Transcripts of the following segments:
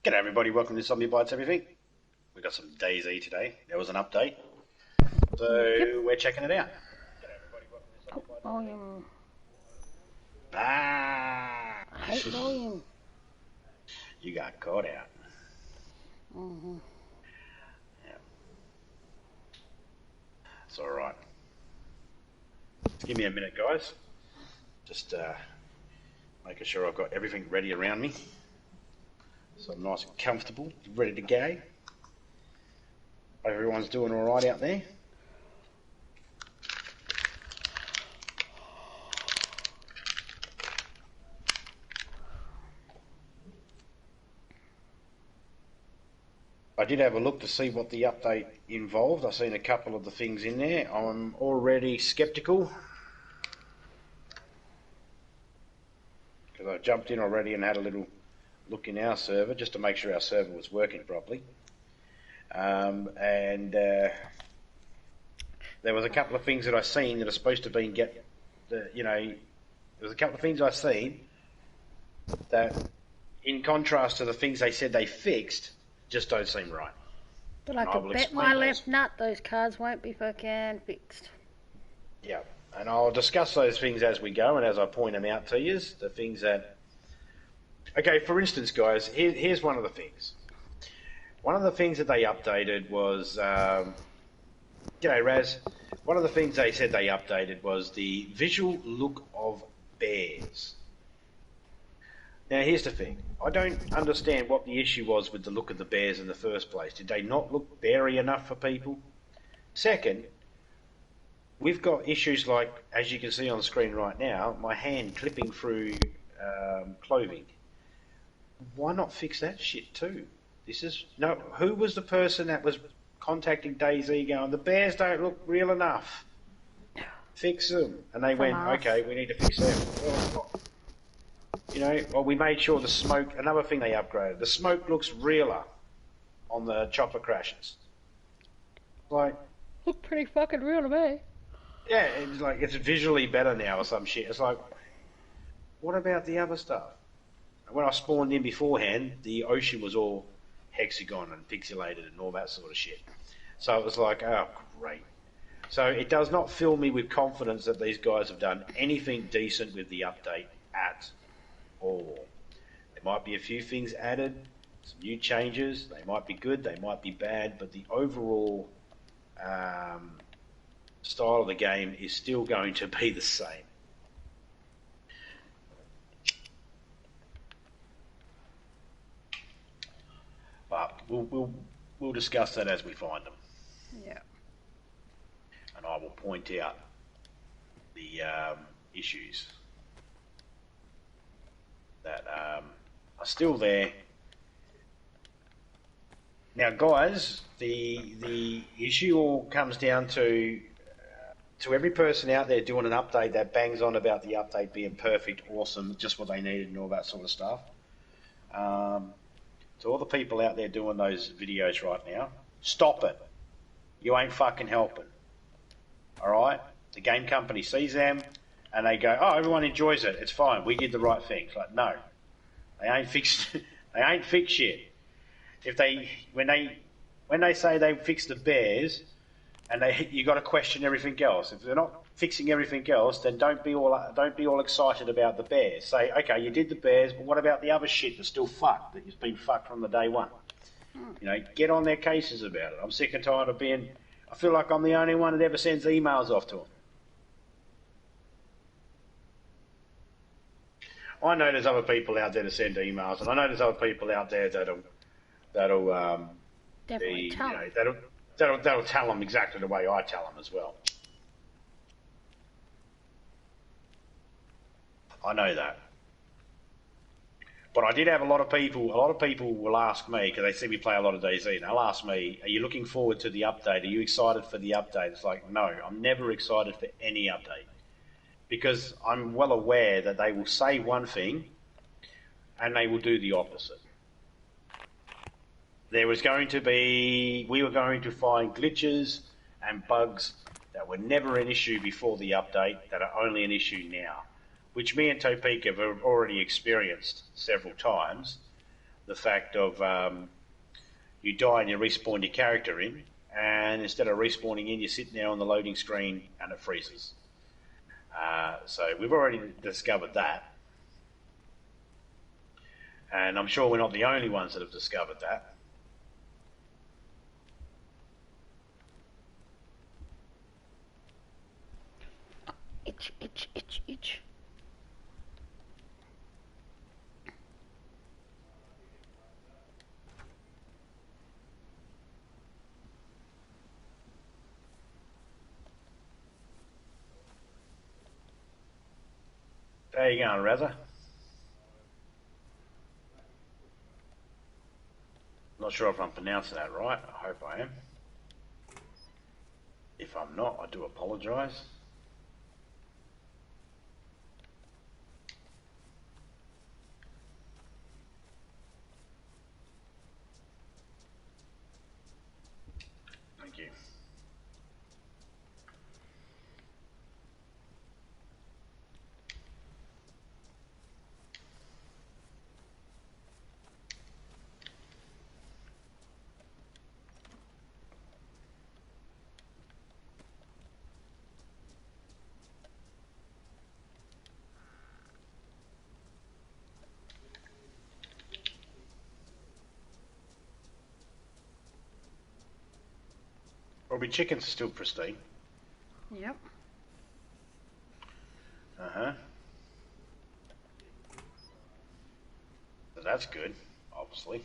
G'day everybody, welcome to Zombie Bites Everything. We got some DayZ today. There was an update. So we're checking it out. Volume. Ah! I hate volume. You got caught out. Yeah. It's alright. Give me a minute, guys. Just making sure I've got everything ready around me. So I'm nice and comfortable, ready to go. Hope everyone's doing alright out there. I did have a look to see what the update involved. I've seen a couple of the things in there. I'm already sceptical, because I jumped in already and had a little look in our server just to make sure our server was working properly. There was a couple of things that I seen that are supposed to be there was a couple of things I seen that, in contrast to the things they said they fixed, just don't seem right. But I could bet my left nut those cards won't be fucking fixed. Yeah, and I'll discuss those things as we go and as I point them out to you. The things that... Okay, for instance, guys, here's one of the things. One of the things that they updated was... G'day, Raz. One of the things they said they updated was the visual look of bears. Now, here's the thing. I don't understand what the issue was with the look of the bears in the first place. Did they not look beary enough for people? Second, we've got issues like, as you can see on the screen right now, my hand clipping through clothing. Why not fix that shit too? Who was the person that was contacting DayZ going, the bears don't look real enough, fix them? And they went, okay, we need to fix them. Well, we made sure the smoke, another thing they upgraded, the smoke looks realer on the chopper crashes. Like, look pretty fucking real to me. Yeah, it's like, it's visually better now or some shit. It's like, what about the other stuff? When I spawned in beforehand, the ocean was all hexagon and pixelated and all that sort of shit. So it was like, oh, great. So it does not fill me with confidence that these guys have done anything decent with the update at all. There might be a few things added, some new changes. They might be good, they might be bad, but the overall style of the game is still going to be the same. But we'll discuss that as we find them. Yeah. And I will point out the issues that are still there. Now, guys, the issue all comes down to every person out there doing an update that bangs on about the update being perfect, awesome, just what they needed and all that sort of stuff. To all the people out there doing those videos right now, stop it. You ain't fucking helping. Alright? The game company sees them and they go, oh, everyone enjoys it, it's fine, we did the right thing. It's like, no. They ain't fixed shit. When they say they fixed the bears, and you got to question everything else. If they're not fixing everything else, then don't be all excited about the bears. Say, okay, you did the bears, but what about the other shit that's still fucked, that has been fucked from the day one? Get on their cases about it. I'm sick and tired of being... I feel like I'm the only one that ever sends emails off to them. I know there's other people out there that send emails, and I know there's other people out there that'll tell them exactly the way I tell them as well. I know that. But I did have a lot of people will ask me, because they see me play a lot of DayZ, and they'll ask me, are you looking forward to the update? Are you excited for the update? It's like, no, I'm never excited for any update. Because I'm well aware that they will say one thing, and they will do the opposite. We were going to find glitches and bugs that were never an issue before the update that are only an issue now, which me and Topeka have already experienced several times, the fact of you die and you respawn your character in, and instead of respawning in, you're sitting there on the loading screen and it freezes. So we've already discovered that. And I'm sure we're not the only ones that have discovered that. Itch, itch, itch, itch. How you going, Razza? Not sure if I'm pronouncing that right. I hope I am. If I'm not, I do apologise. Thank you. Probably chickens are still pristine. Yep. Uh-huh. So that's good, obviously.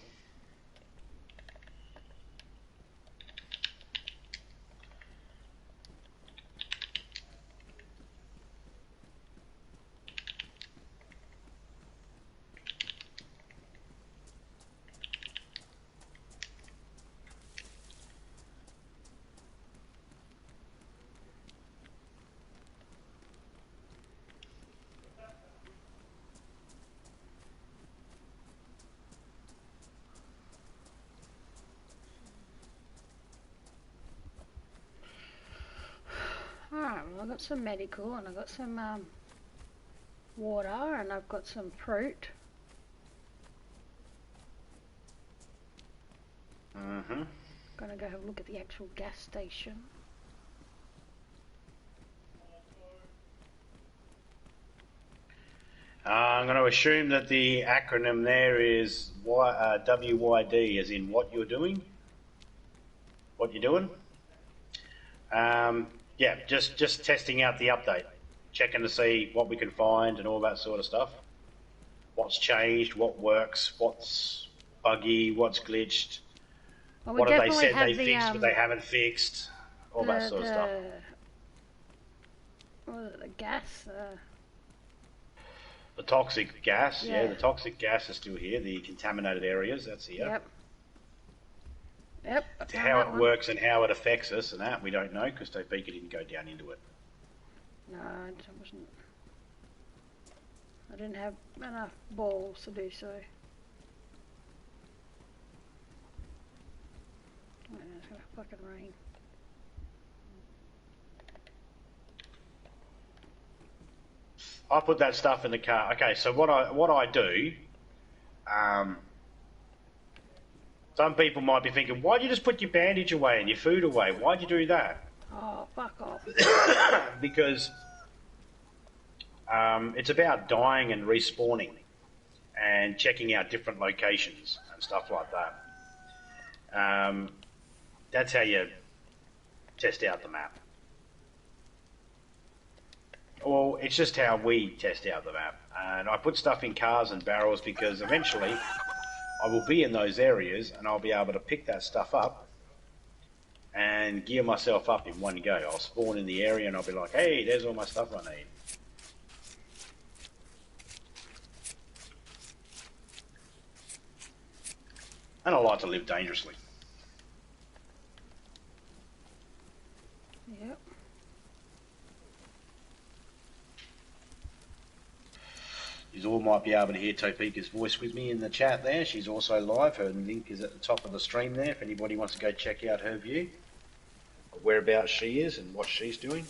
Alright, well I've got some medical and I've got some water and I've got some fruit. Mm-hmm. Gonna go have a look at the actual gas station. I'm going to assume that the acronym there is WYD, as in what you're doing. What you're doing. Yeah, just testing out the update, checking to see what we can find and all that sort of stuff. What's changed, what works, what's buggy, what's glitched, Well, what have they said they fixed but they haven't fixed, all that sort of stuff. What was it, the gas? The toxic gas, yeah, the toxic gas is still here. The contaminated areas, that's here. Yep. Yep. How it works and how it affects us and that, we don't know because Topeka didn't go down into it. No, I wasn't. I didn't have enough balls to do so. Oh, it's gonna fucking rain. I put that stuff in the car. Okay, so what I do, some people might be thinking, why'd you just put your bandage away and your food away? Why'd you do that? Oh, fuck off. Because it's about dying and respawning and checking out different locations and stuff like that. That's how you test out the map. Well, it's just how we test out the map. And I put stuff in cars and barrels because eventually I will be in those areas and I'll be able to pick that stuff up and gear myself up in one go. I'll spawn in the area and I'll be like, hey, there's all my stuff I need. And I like to live dangerously. Yep. You all might be able to hear Topeka's voice with me in the chat there. She's also live. Her link is at the top of the stream there if anybody wants to go check out her view, whereabouts she is and what she's doing.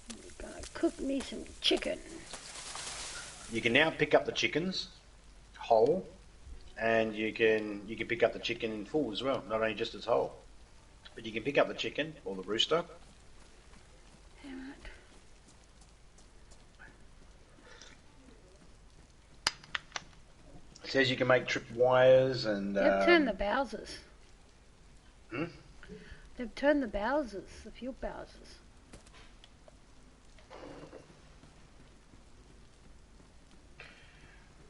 I'm gonna cook me some chicken. You can now pick up the chickens whole and you can pick up the chicken in full as well, not only just its whole. But you can pick up the chicken or the rooster. Damn it. It says you can make trip wires and. They've turned the Bowsers. Hmm? They've turned the Bowsers, the fuel Bowsers.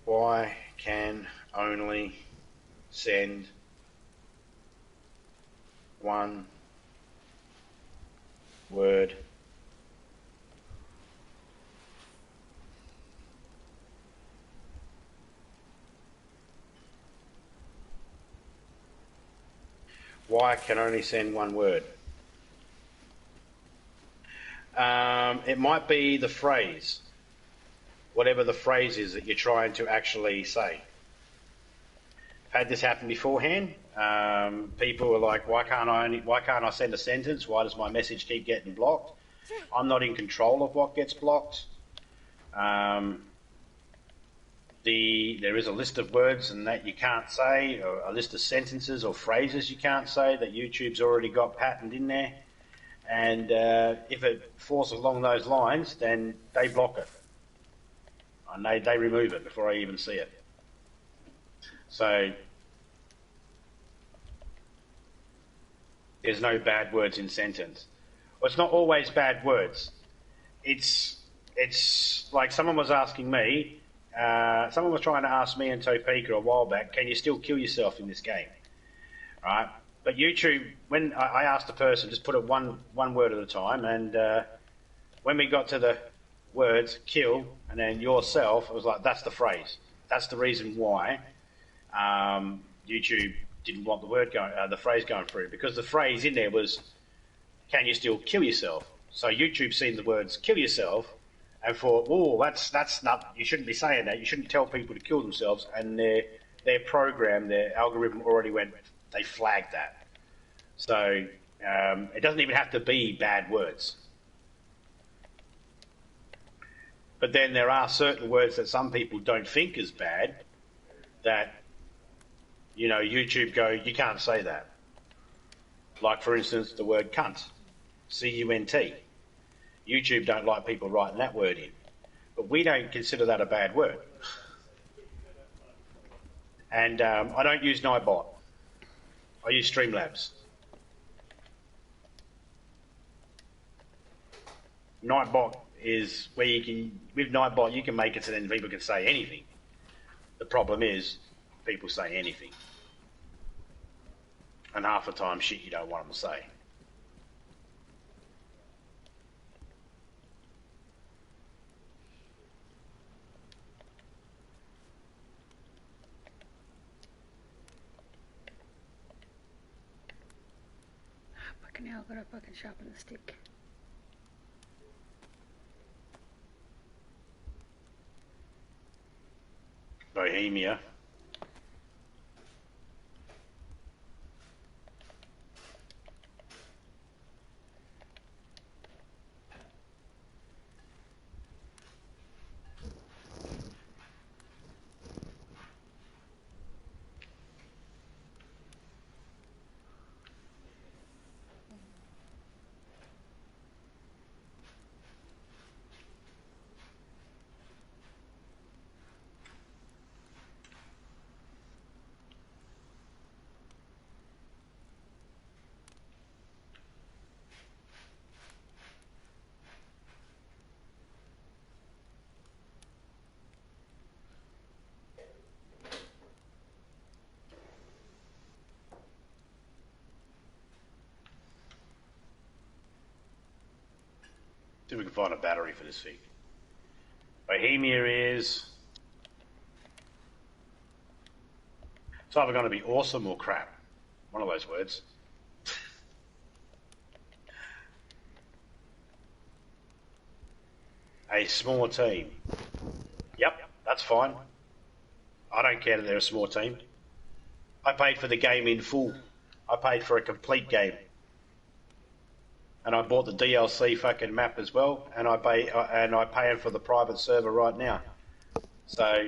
Why can only send one word why can only send one word? It might be the phrase, whatever the phrase is that you're trying to actually say. I've had this happen beforehand. People are like, why can't I send a sentence? Why does my message keep getting blocked? I'm not in control of what gets blocked. There is a list of words and that you can't say, or a list of sentences or phrases you can't say that YouTube's already got patterned in there. And if it falls along those lines, then they block it. And they remove it before I even see it. So there's no bad words in sentence. Well, it's not always bad words. It's like someone was asking me, someone was trying to ask me and Topeka a while back, can you still kill yourself in this game? Right? But YouTube, when I asked the person, just put it one word at a time, and when we got to the words kill and then yourself, it was like, that's the phrase. That's the reason why YouTube didn't want the phrase going through, because the phrase in there was, can you still kill yourself? So YouTube seen the words kill yourself and thought, oh, that's not, you shouldn't be saying that. You shouldn't tell people to kill themselves. And their program, their algorithm already they flagged that. So it doesn't even have to be bad words. But then there are certain words that some people don't think is bad that, YouTube go, you can't say that. Like, for instance, the word cunt, C-U-N-T. YouTube don't like people writing that word in. But we don't consider that a bad word. And I don't use Nightbot. I use Streamlabs. Nightbot is where with Nightbot you can make it so then people can say anything. The problem is people say anything. And half the time shit you don't want them to say. Fucking hell, I've got to fucking sharpen the stick. Bohemia. See if we can find a battery for this thing. Bohemia is... It's either going to be awesome or crap. One of those words. A small team. Yep, that's fine. I don't care that they're a small team. I paid for the game in full. I paid for a complete game. And I bought the DLC fucking map as well, and I pay for the private server right now. So,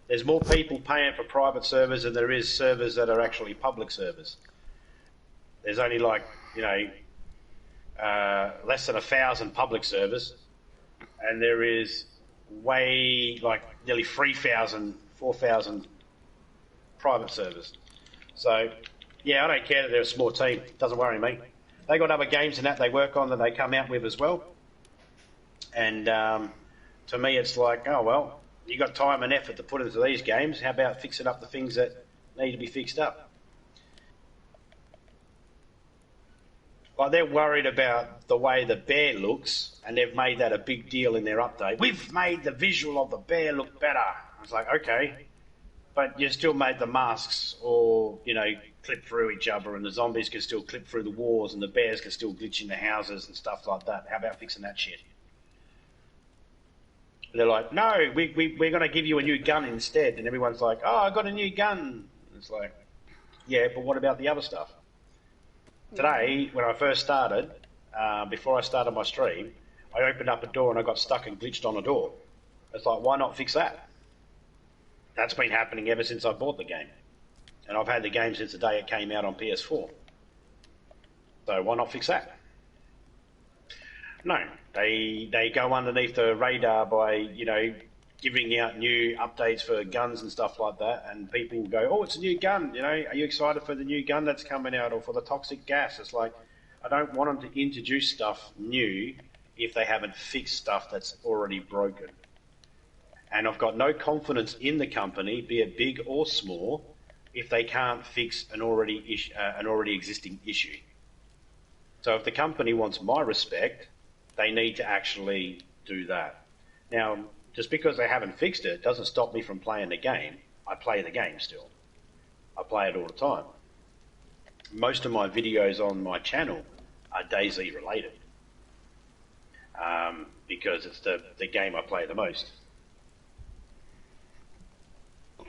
There's more people paying for private servers than there is servers that are actually public servers. There's only like, you know, less than 1,000 public servers, and there is way, like, nearly 3,000, 4,000 private servers. So, yeah, I don't care that they're a small team. It doesn't worry me. They got other games and that they work on that they come out with as well. And to me, it's like, oh, well, you got time and effort to put into these games. How about fixing up the things that need to be fixed up? Like, they're worried about the way the bear looks, and they've made that a big deal in their update. We've made the visual of the bear look better. I was like, okay, but you still made the masks or, you know, clip through each other, and the zombies can still clip through the walls, and the bears can still glitch into houses and stuff like that. How about fixing that shit? They're like, no, we're going to give you a new gun instead. And everyone's like, oh, I got a new gun. It's like, yeah, but what about the other stuff? Today, when I first started, before I started my stream, I opened up a door and I got stuck and glitched on a door. It's like, why not fix that? That's been happening ever since I bought the game. And I've had the game since the day it came out on PS4. So why not fix that? No, they go underneath the radar by, you know, giving out new updates for guns and stuff like that, and people go, oh, it's a new gun, you know, are you excited for the new gun that's coming out, or for the toxic gas? It's like, I don't want them to introduce stuff new if they haven't fixed stuff that's already broken. And I've got no confidence in the company, be it big or small, if they can't fix an already existing issue. So if the company wants my respect, they need to actually do that. Now, just because they haven't fixed it doesn't stop me from playing the game. I play the game still. I play it all the time. Most of my videos on my channel are DayZ related, because it's the game I play the most.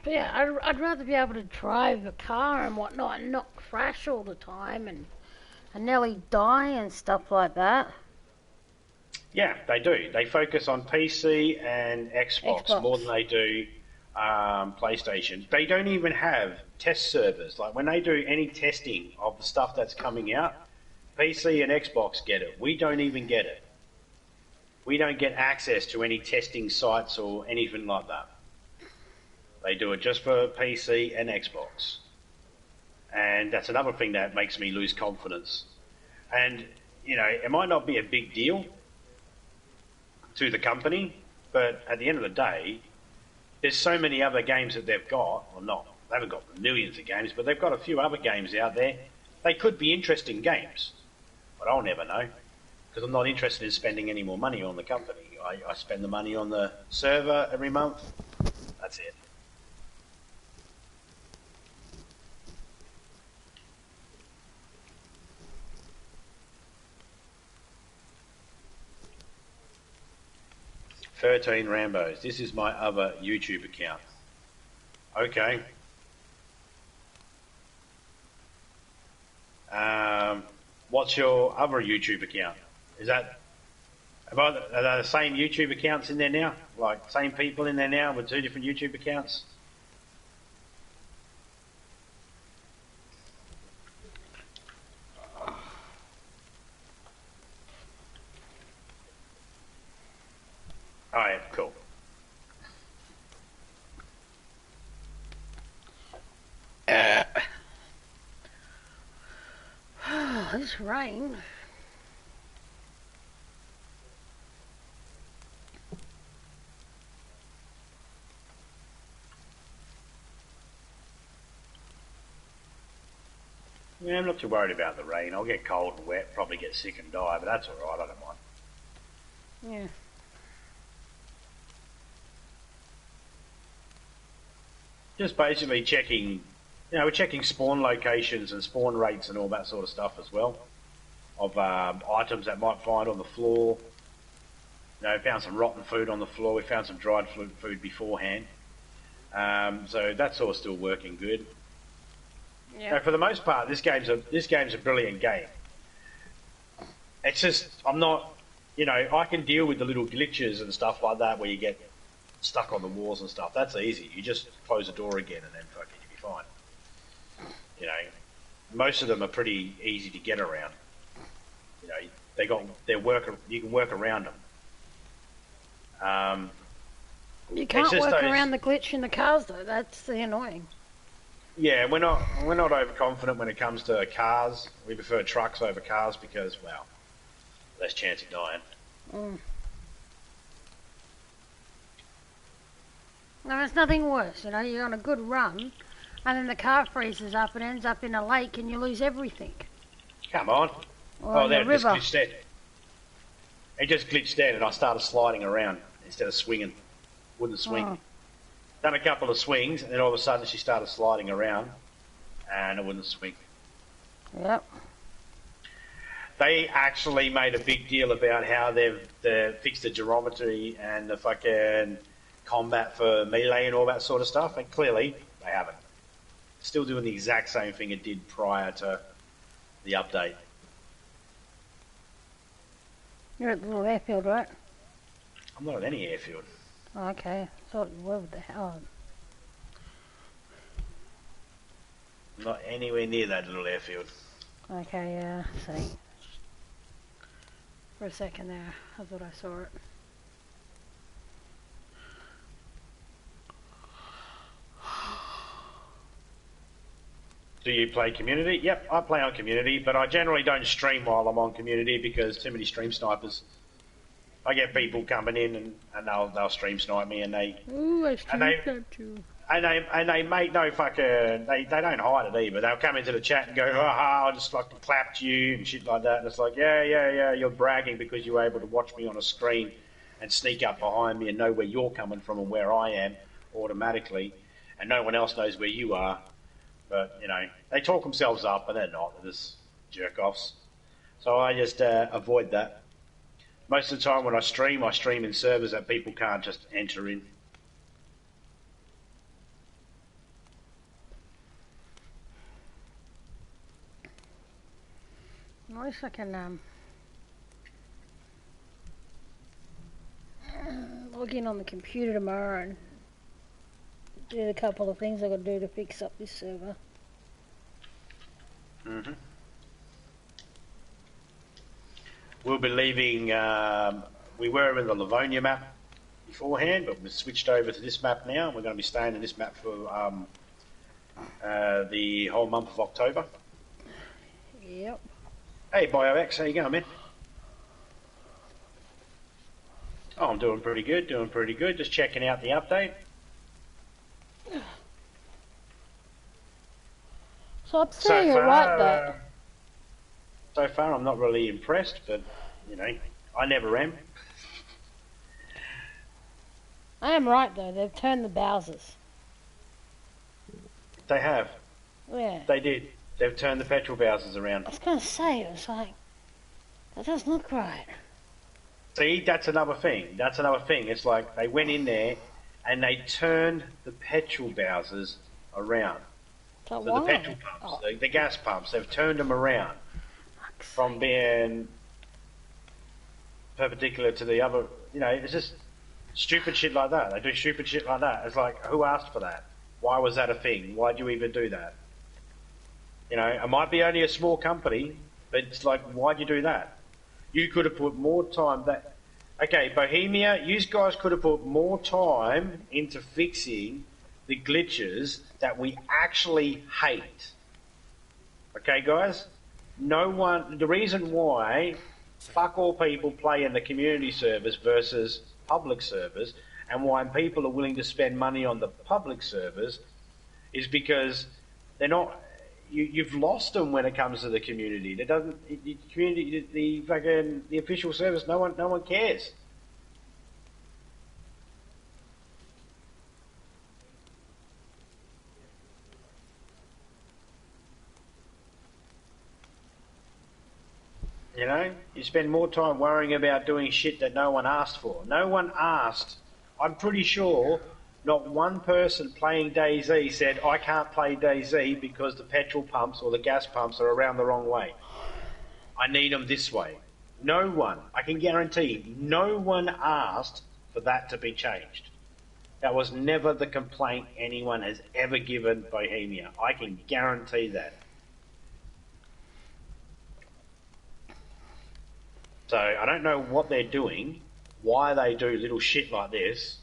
But yeah, I'd rather be able to drive a car and whatnot and not crash all the time and nearly die and stuff like that. Yeah, they do. They focus on PC and Xbox more than they do PlayStation. They don't even have test servers. Like, when they do any testing of the stuff that's coming out, PC and Xbox get it. We don't even get it. We don't get access to any testing sites or anything like that. They do it just for PC and Xbox. And that's another thing that makes me lose confidence. And, you know, it might not be a big deal to the company, but at the end of the day, there's so many other games that they've got, or not, they haven't got millions of games, but they've got a few other games out there. They could be interesting games, but I'll never know, because I'm not interested in spending any more money on the company. I spend the money on the server every month. That's it. "13 Rambos. This is my other YouTube account." Okay. What's your other YouTube account? Are they the same YouTube accounts in there now? Like, same people in there now with two different YouTube accounts? Oh, yeah, cool. This rain. Yeah, I'm not too worried about the rain. I'll get cold and wet, probably get sick and die, but that's alright, I don't mind. Yeah. Just basically checking, we're checking spawn locations and spawn rates and all that sort of stuff as well, of items that might find on the floor. We found some rotten food on the floor. We found some dried food beforehand. So that's all still working good. Yeah. For the most part, this game's a brilliant game. It's just, I'm not, I can deal with the little glitches and stuff like that where you get stuck on the walls and stuff. That's easy. You just close the door again and then fucking you'll be fine. You know, most of them are pretty easy to get around. You know, they got their work. You can work around them. You can't work around the glitch in the cars though. That's the annoying. Yeah, we're not overconfident when it comes to cars. We prefer trucks over cars because, well, less chance of dying. No, there's nothing worse. You know, you're on a good run, and then the car freezes up and ends up in a lake, and you lose everything. Come on. Or in the there, it just river. glitched dead. It just glitched dead, and I started sliding around instead of swinging. Wouldn't swing. Oh. Done a couple of swings, and then all of a sudden she started sliding around, and it wouldn't swing. Yep. They actually made a big deal about how they've fixed the geometry and the fucking combat for melee and all that sort of stuff, and clearly they haven't. Still doing the exact same thing it did prior to the update. You're at the little airfield, right? I'm not at any airfield. Oh, okay. Thought you were with the hell. I'm not anywhere near that little airfield. Okay, yeah. See. For a second there, I thought I saw it. Do you play Community? Yep, I play on Community, but I generally don't stream while I'm on Community because too many stream snipers. I get people coming in and they'll stream snipe me and they Ooh, I streamed that too. and they make no fucking they don't hide it either. They'll come into the chat and go, I just like to clapped you and shit like that. And it's like, yeah, you're bragging because you were able to watch me on a screen and sneak up behind me and know where you're coming from and where I am automatically, and no one else knows where you are. But, you know, they talk themselves up, but they're not. They're just jerk-offs. So I just avoid that. Most of the time when I stream in servers that people can't just enter in. At least I can log in on the computer tomorrow and do a couple of things I got to do to fix up this server. Mm-hmm. We'll be leaving. We were in the Livonia map beforehand, but we've switched over to this map now. We're going to be staying in this map for the whole month of October. Yep. Hey, BioX, how you going, man? Oh, I'm doing pretty good. Just checking out the update. So I'm saying you're right though. So far, I'm not really impressed, but, you know, I never am. I am right though, they've turned the Bowsers. They have. Yeah. They did. They've turned the petrol Bowsers around. I was going to say, it was like, that doesn't look right. See, that's another thing. It's like they went in there and they turned the petrol Bowsers around. So the petrol pumps, the gas pumps, they've turned them around from being perpendicular to the other. You know, it's just stupid shit like that. They do stupid shit like that. It's like, who asked for that? Why was that a thing? Why do you even do that? You know, it might be only a small company, but it's like, why'd you do that? You could have put more time that... Okay, Bohemia, you guys could have put more time into fixing the glitches that we actually hate. Okay, guys? No one... The reason why fuck all people play in the community servers versus public servers, and why people are willing to spend money on the public servers, is because they're not... You've lost them when it comes to the community. There doesn't the community, the official service. No one cares. You know, you spend more time worrying about doing shit that no one asked for. No one asked. I'm pretty sure. Not one person playing DayZ said, I can't play DayZ because the petrol pumps or the gas pumps are around the wrong way. I need them this way. No one, I can guarantee, no one asked for that to be changed. That was never the complaint anyone has ever given Bohemia. I can guarantee that. So I don't know what they're doing, why they do little shit like this.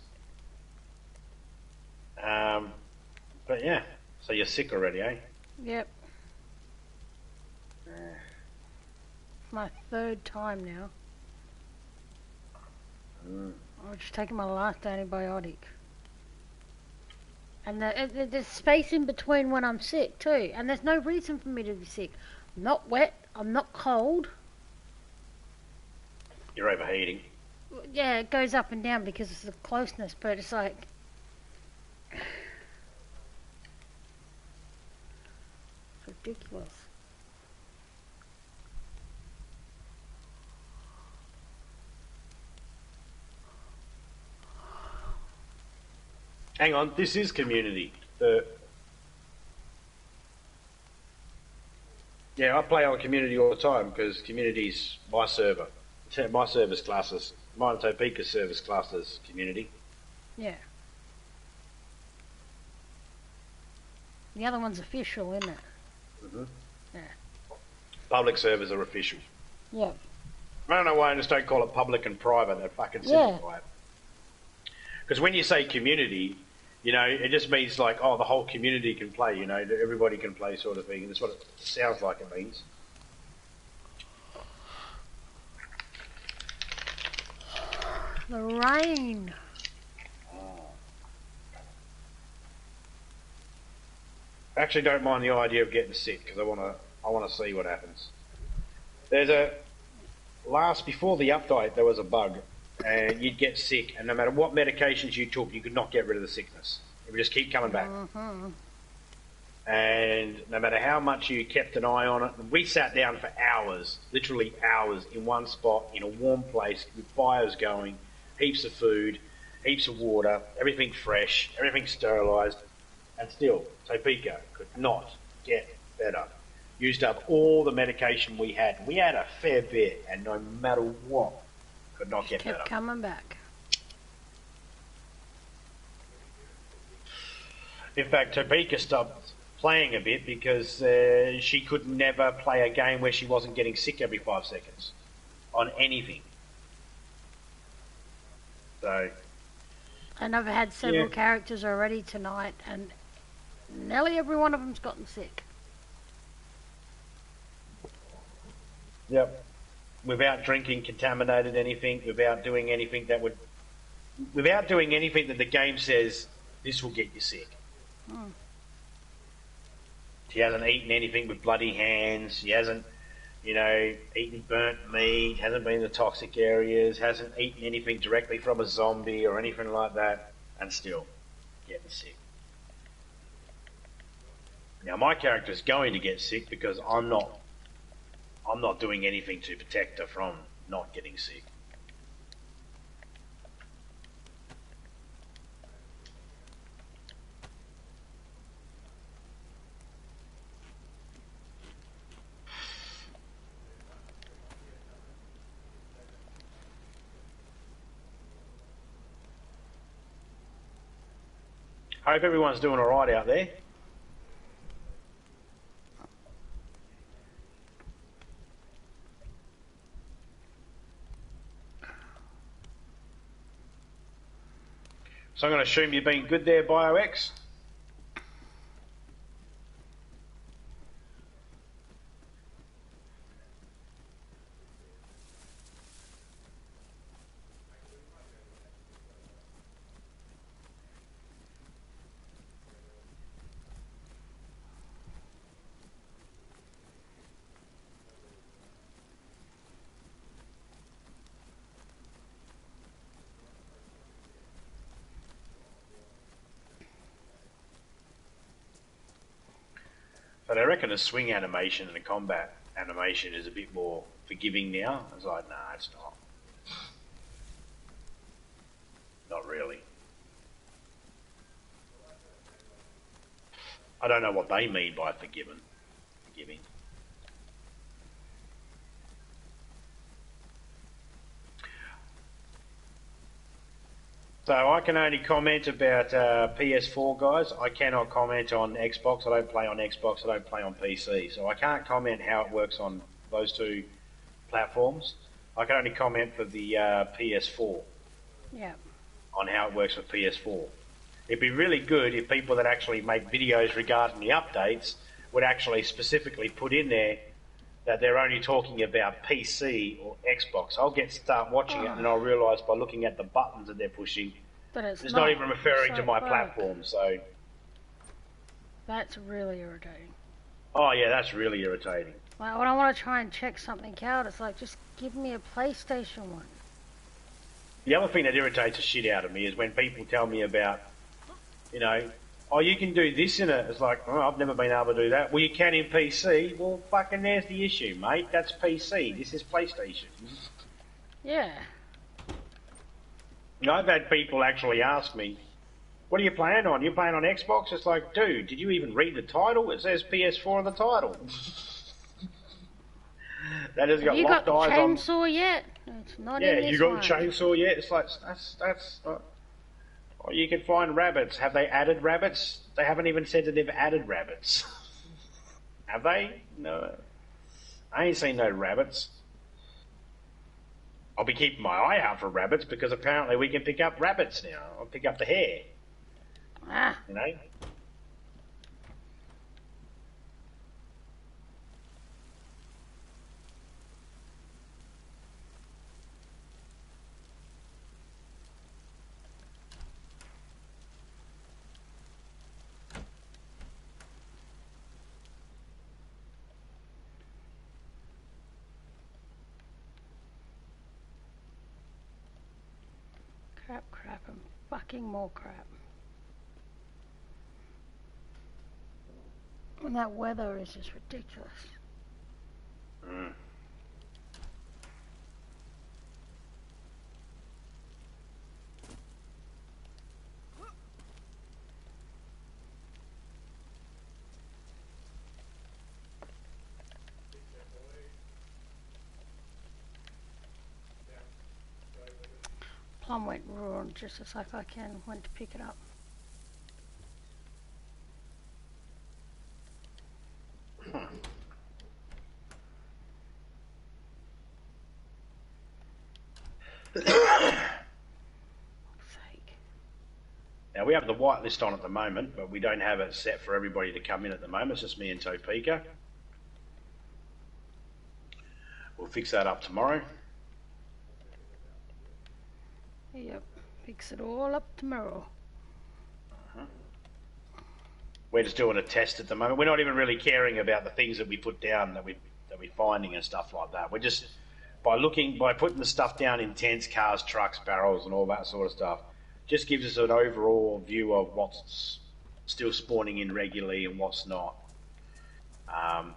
But yeah, so you're sick already, eh? Yep. My third time now. I'm just taking my last antibiotic. And there's space in between when I'm sick too. And there's no reason for me to be sick. I'm not wet. I'm not cold. You're overheating. Yeah, it goes up and down because of the closeness, but it's like... It's ridiculous. Hang on, this is community. Yeah, I play on community all the time because community's my server. My server's classes. Mine and Topeka's server's classed as community. Yeah. The other one's official, isn't it? Yeah. Public servers are official. Yeah. I don't know why I just don't call it public and private. They fucking simplify it. Because when you say community, you know, it just means like, oh, the whole community can play, you know, everybody can play sort of thing. And that's what it sounds like it means. The rain. I actually don't mind the idea of getting sick because I want to see what happens. Before the update, there was a bug, and you'd get sick, and no matter what medications you took, you could not get rid of the sickness. It would just keep coming back. And no matter how much you kept an eye on it, we sat down for hours, literally hours, in one spot, in a warm place, with fires going, heaps of food, heaps of water, everything fresh, everything sterilised, and still, Topeka could not get better. Used up all the medication we had. We had a fair bit, and no matter what, could not get better. Kept coming back. In fact, Topeka stopped playing a bit because she could never play a game where she wasn't getting sick every 5 seconds on anything. So, And I've had several characters already tonight, and nearly every one of them's gotten sick. Yep. Without drinking contaminated anything, without doing anything that the game says this will get you sick. She hasn't eaten anything with bloody hands. She hasn't, eaten burnt meat, hasn't been in the toxic areas, hasn't eaten anything directly from a zombie or anything like that, and still getting sick. Now my character's going to get sick because I'm not doing anything to protect her from not getting sick. Hope everyone's doing alright out there. So I'm going to assume you've been good there, BioX. But I reckon a swing animation and a combat animation is a bit more forgiving now. I was like, nah, it's not. Not really. I don't know what they mean by forgiving. So I can only comment about PS4 guys. I cannot comment on Xbox. I don't play on Xbox. I don't play on PC. So I can't comment how it works on those two platforms. I can only comment for the PS4 Yeah. on how it works for PS4. It'd be really good if people that actually make videos regarding the updates would actually specifically put in there that they're only talking about PC or Xbox. I'll start watching it and I'll realise by looking at the buttons that they're pushing, But it's not even referring so to my broke. platform. So, That's really irritating. oh yeah, that's really irritating. Like, when I want to try and check something out, it's like, just give me a PlayStation one. The other thing that irritates the shit out of me is when people tell me about, you know, oh, you can do this in it. It's like, oh, I've never been able to do that. Well, you can in PC. Well, fucking there's the issue, mate. That's PC. This is PlayStation. Yeah. You know, I've had people actually ask me, what are you playing on? You playing on Xbox? It's like, dude, did you even read the title? It says PS4 on the title. That has got You got locked the eyes on. chainsaw yet? It's not Yeah, in this you got one. the chainsaw yet? It's like, that's not... Or you can find rabbits. Have they added rabbits? They haven't even said that they've added rabbits. Have they? No. I ain't seen no rabbits. I'll be keeping my eye out for rabbits because apparently we can pick up rabbits now. I'll pick up the hare. Ah. You know? Crap, and fucking more crap. And that weather is just ridiculous. Mm. Plum went raw just as like I went to pick it up. Now, we have the whitelist on at the moment, but we don't have it set for everybody to come in at the moment. It's just me and Topeka. We'll fix that up tomorrow. Yep, fix it all up tomorrow. We're just doing a test at the moment. We're not even really caring about the things that we put down that we're finding and stuff like that. We're just by putting the stuff down in tents, cars, trucks, barrels, and all that sort of stuff. Just gives us an overall view of what's still spawning in regularly and what's not.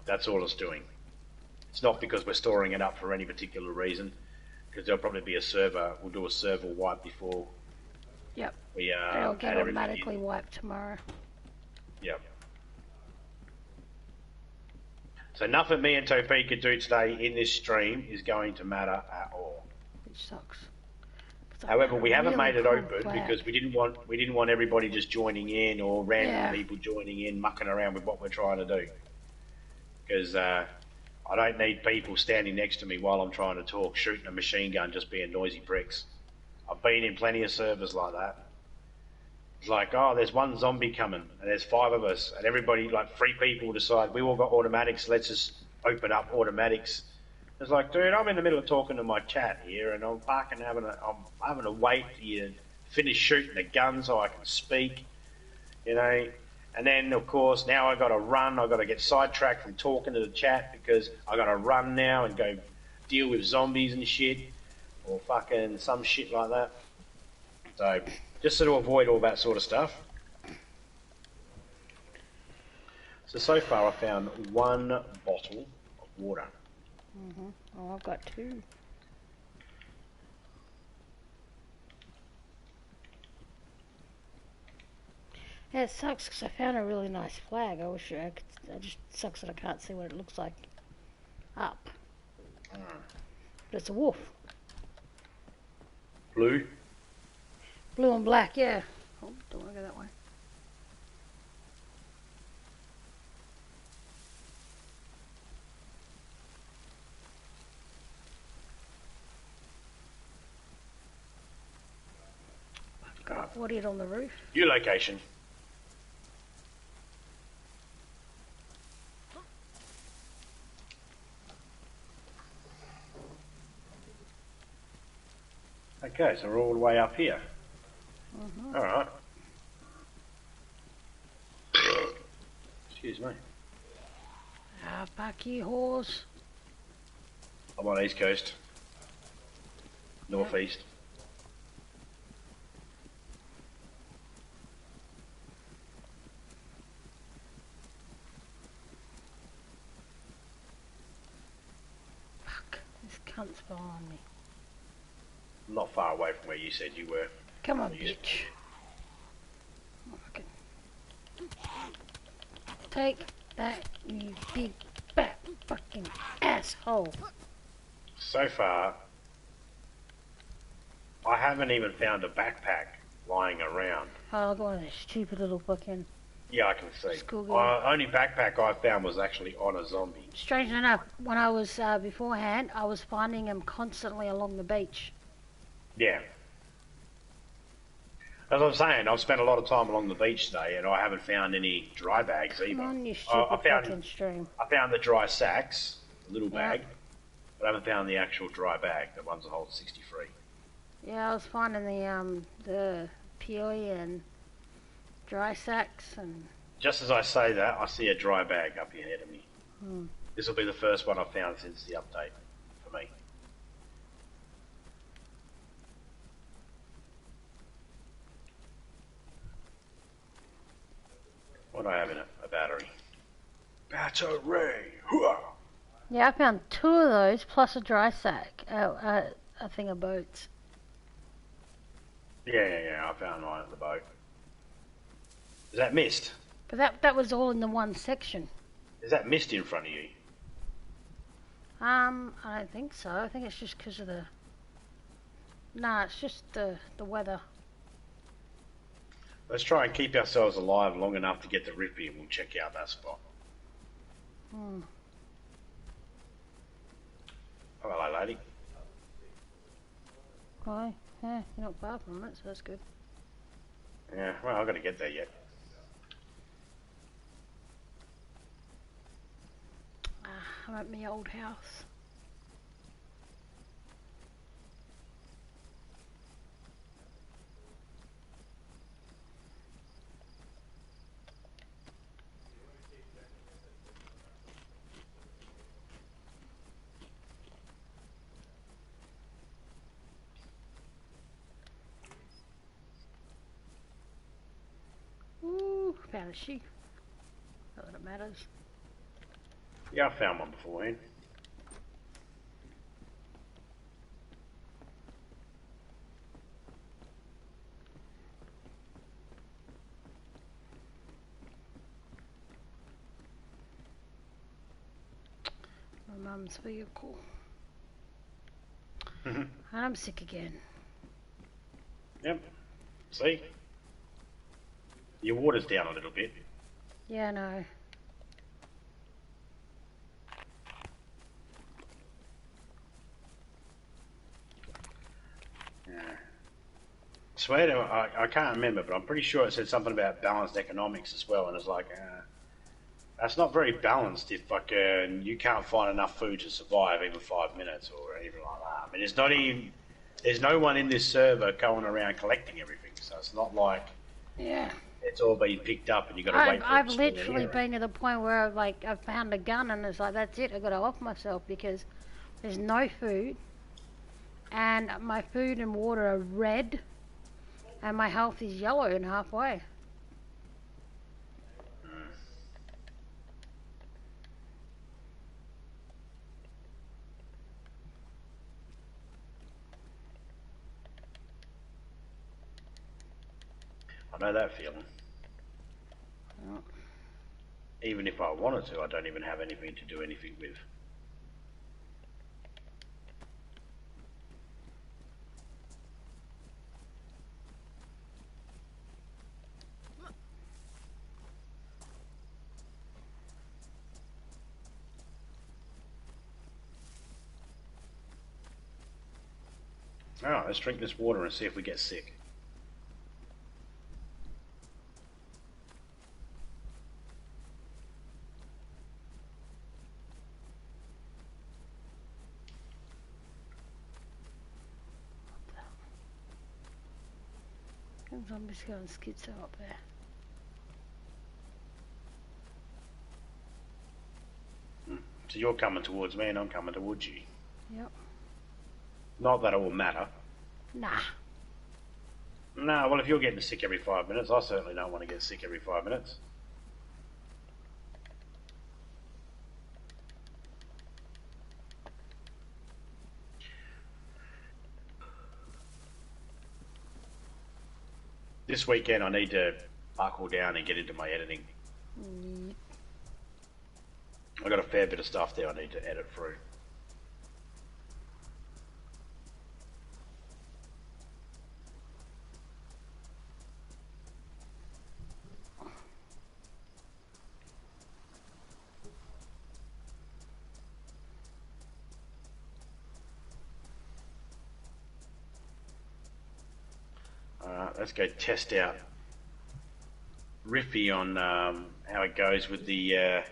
That's all it's doing. It's not because we're storing it up for any particular reason, because there'll probably be a server. We'll do a server wipe before. Yep. We It'll get automatically wiped tomorrow. Yep. So nothing me and Topeka do today in this stream is going to matter at all. Which sucks. However, we haven't made it cool open flag. because we didn't want everybody just joining in or random people joining in, mucking around with what we're trying to do. Because I don't need people standing next to me while I'm trying to talk, shooting a machine gun, just being noisy pricks. I've been in plenty of servers like that. It's like, oh, there's one zombie coming, and there's 5 of us, and everybody, like 3 people decide, we all got automatics, let's just open up automatics. It's like, dude, I'm in the middle of talking to my chat here, and I'm fucking having to wait for you to finish shooting the gun so I can speak, you know. And then, of course, now I got to run. I got to get sidetracked from talking to the chat because I got to run now and go deal with zombies and shit, or fucking some shit like that. So, just to avoid all that sort of stuff. So far I found 1 bottle of water. Oh, I've got 2. Yeah, it sucks because I found a really nice flag. I wish I could. It just sucks that I can't see what it looks like up. But it's a wolf. Blue? Blue and black, yeah. Oh, don't want to go that way. What is on the roof? New location. Okay, so we're all the way up here. Alright. Excuse me. Back here, horse. I'm on East Coast. Northeast. Fuck, this cunt's behind me. I'm not far away from where you said you were. Come on, bitch. Take that, you big fat fucking asshole. So far, I haven't even found a backpack lying around. Oh, look at this stupid little fucking... Yeah, I can see. Schoolgirl. Only backpack I found was actually on a zombie. Strange enough, when I was beforehand, I was finding them constantly along the beach. Yeah. As I'm saying, I've spent a lot of time along the beach today, and I haven't found any dry bags either. Come on, you stupid fucking stream. I found the dry sacks, the little bag, but I haven't found the actual dry bag. The ones that hold 63. Yeah, I was finding the peely and dry sacks and... Just as I say that, I see a dry bag up ahead of me. This will be the first one I've found since the update for me. What do I have in it? A battery. Battery! Hooah! Yeah, I found 2 of those plus a dry sack. A thing of boats. Yeah, I found mine at the boat. Is that mist? But that was all in the one section. Is that mist in front of you? I don't think so. I think it's just because of the... Nah, it's just the weather. Let's try and keep ourselves alive long enough to get the Rippy and we'll check out that spot. Hmm. Oh, hello, lady. Hi. Yeah, you're not far from it, so that's good. Yeah, well, I've got to get there yet. I'm at my old house. Ooh, found a sheep. Not that it matters. Yeah, I found one beforehand. My mum's vehicle. And I'm sick again. Yep. See? Your water's down a little bit. Yeah, I know. Swear to I can't remember, but I'm pretty sure it said something about balanced economics as well, and it's like, that's not very balanced if you can't find enough food to survive even 5 minutes or anything like that. I mean, there's no one in this server going around collecting everything, so it's not like it's all being picked up and you got to wait for it. I've literally been to the point where I've found a gun and it's like, that's it, I've got to off myself because there's no food and my food and water are red and my health is yellow and halfway. I know that feeling. Oh. Even if I wanted to, I don't even have anything to do anything with. Alright, let's drink this water and see if we get sick. Zombies going schizo up there. So you're coming towards me and I'm coming towards you. Yep. Not that it will matter. Nah. No, well if you're getting sick every 5 minutes, I certainly don't want to get sick every 5 minutes. This weekend I need to buckle down and get into my editing. I've got a fair bit of stuff there I need to edit through. Let's go test out Riffy on how it goes with the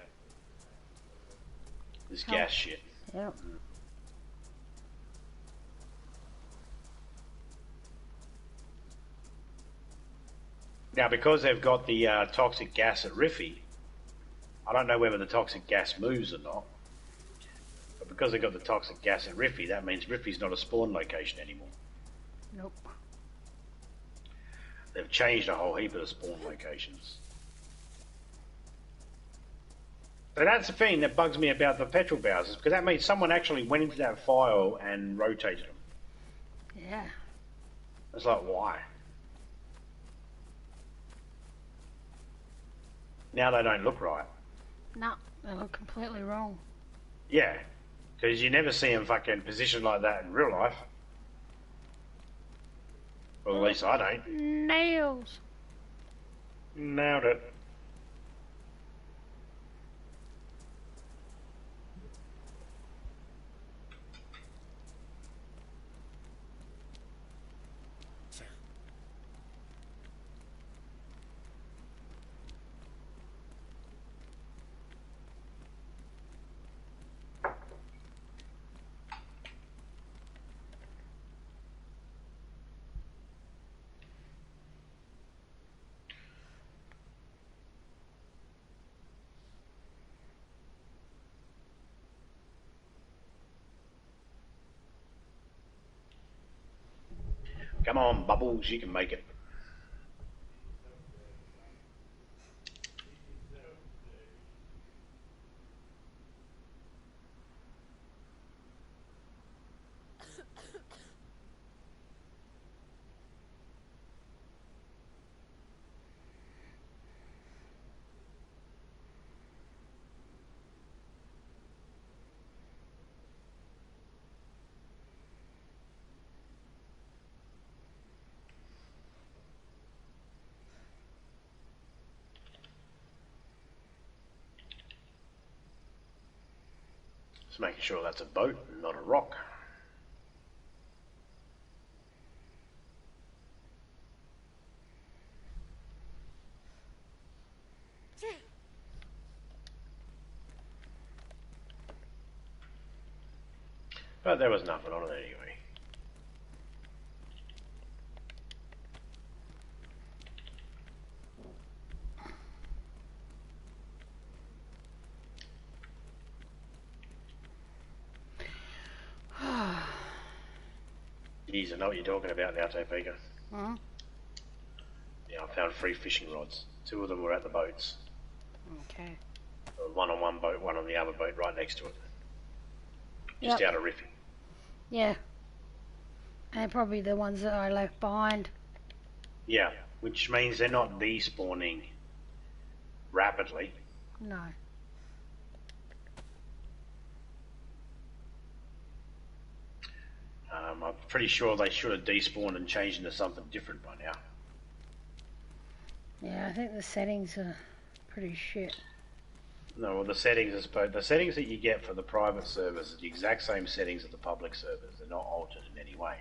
this gas shit. Yep. Now, because they've got the toxic gas at Riffy, I don't know whether the toxic gas moves or not. But because they've got the toxic gas at Riffy, that means Riffy's not a spawn location anymore. Nope. They've changed a whole heap of the spawn locations. So that's the thing that bugs me about the petrol bowsers, because that means someone actually went into that file and rotated them. Yeah. It's like, why? Now they don't look right. No, they look completely wrong. Yeah, because you never see them fucking positioned like that in real life. Well, at least I don't. Nails. Nailed it. Come on, Bubbles, you can make it. Just making sure that's a boat and not a rock. But there was nothing on it anyway. Geez, I know what you're talking about now, Topeka. Hmm? Yeah, I found 3 fishing rods. 2 of them were at the boats. Okay. One on one boat, one on the other boat right next to it. Just out of Riffy. Yeah. And probably the ones that I left behind. Yeah, which means they're not despawning rapidly. No. I'm pretty sure they should have despawned and changed into something different by now. Yeah, I think the settings are pretty shit. No, well, the settings that you get for the private servers are the exact same settings as the public servers. They're not altered in any way.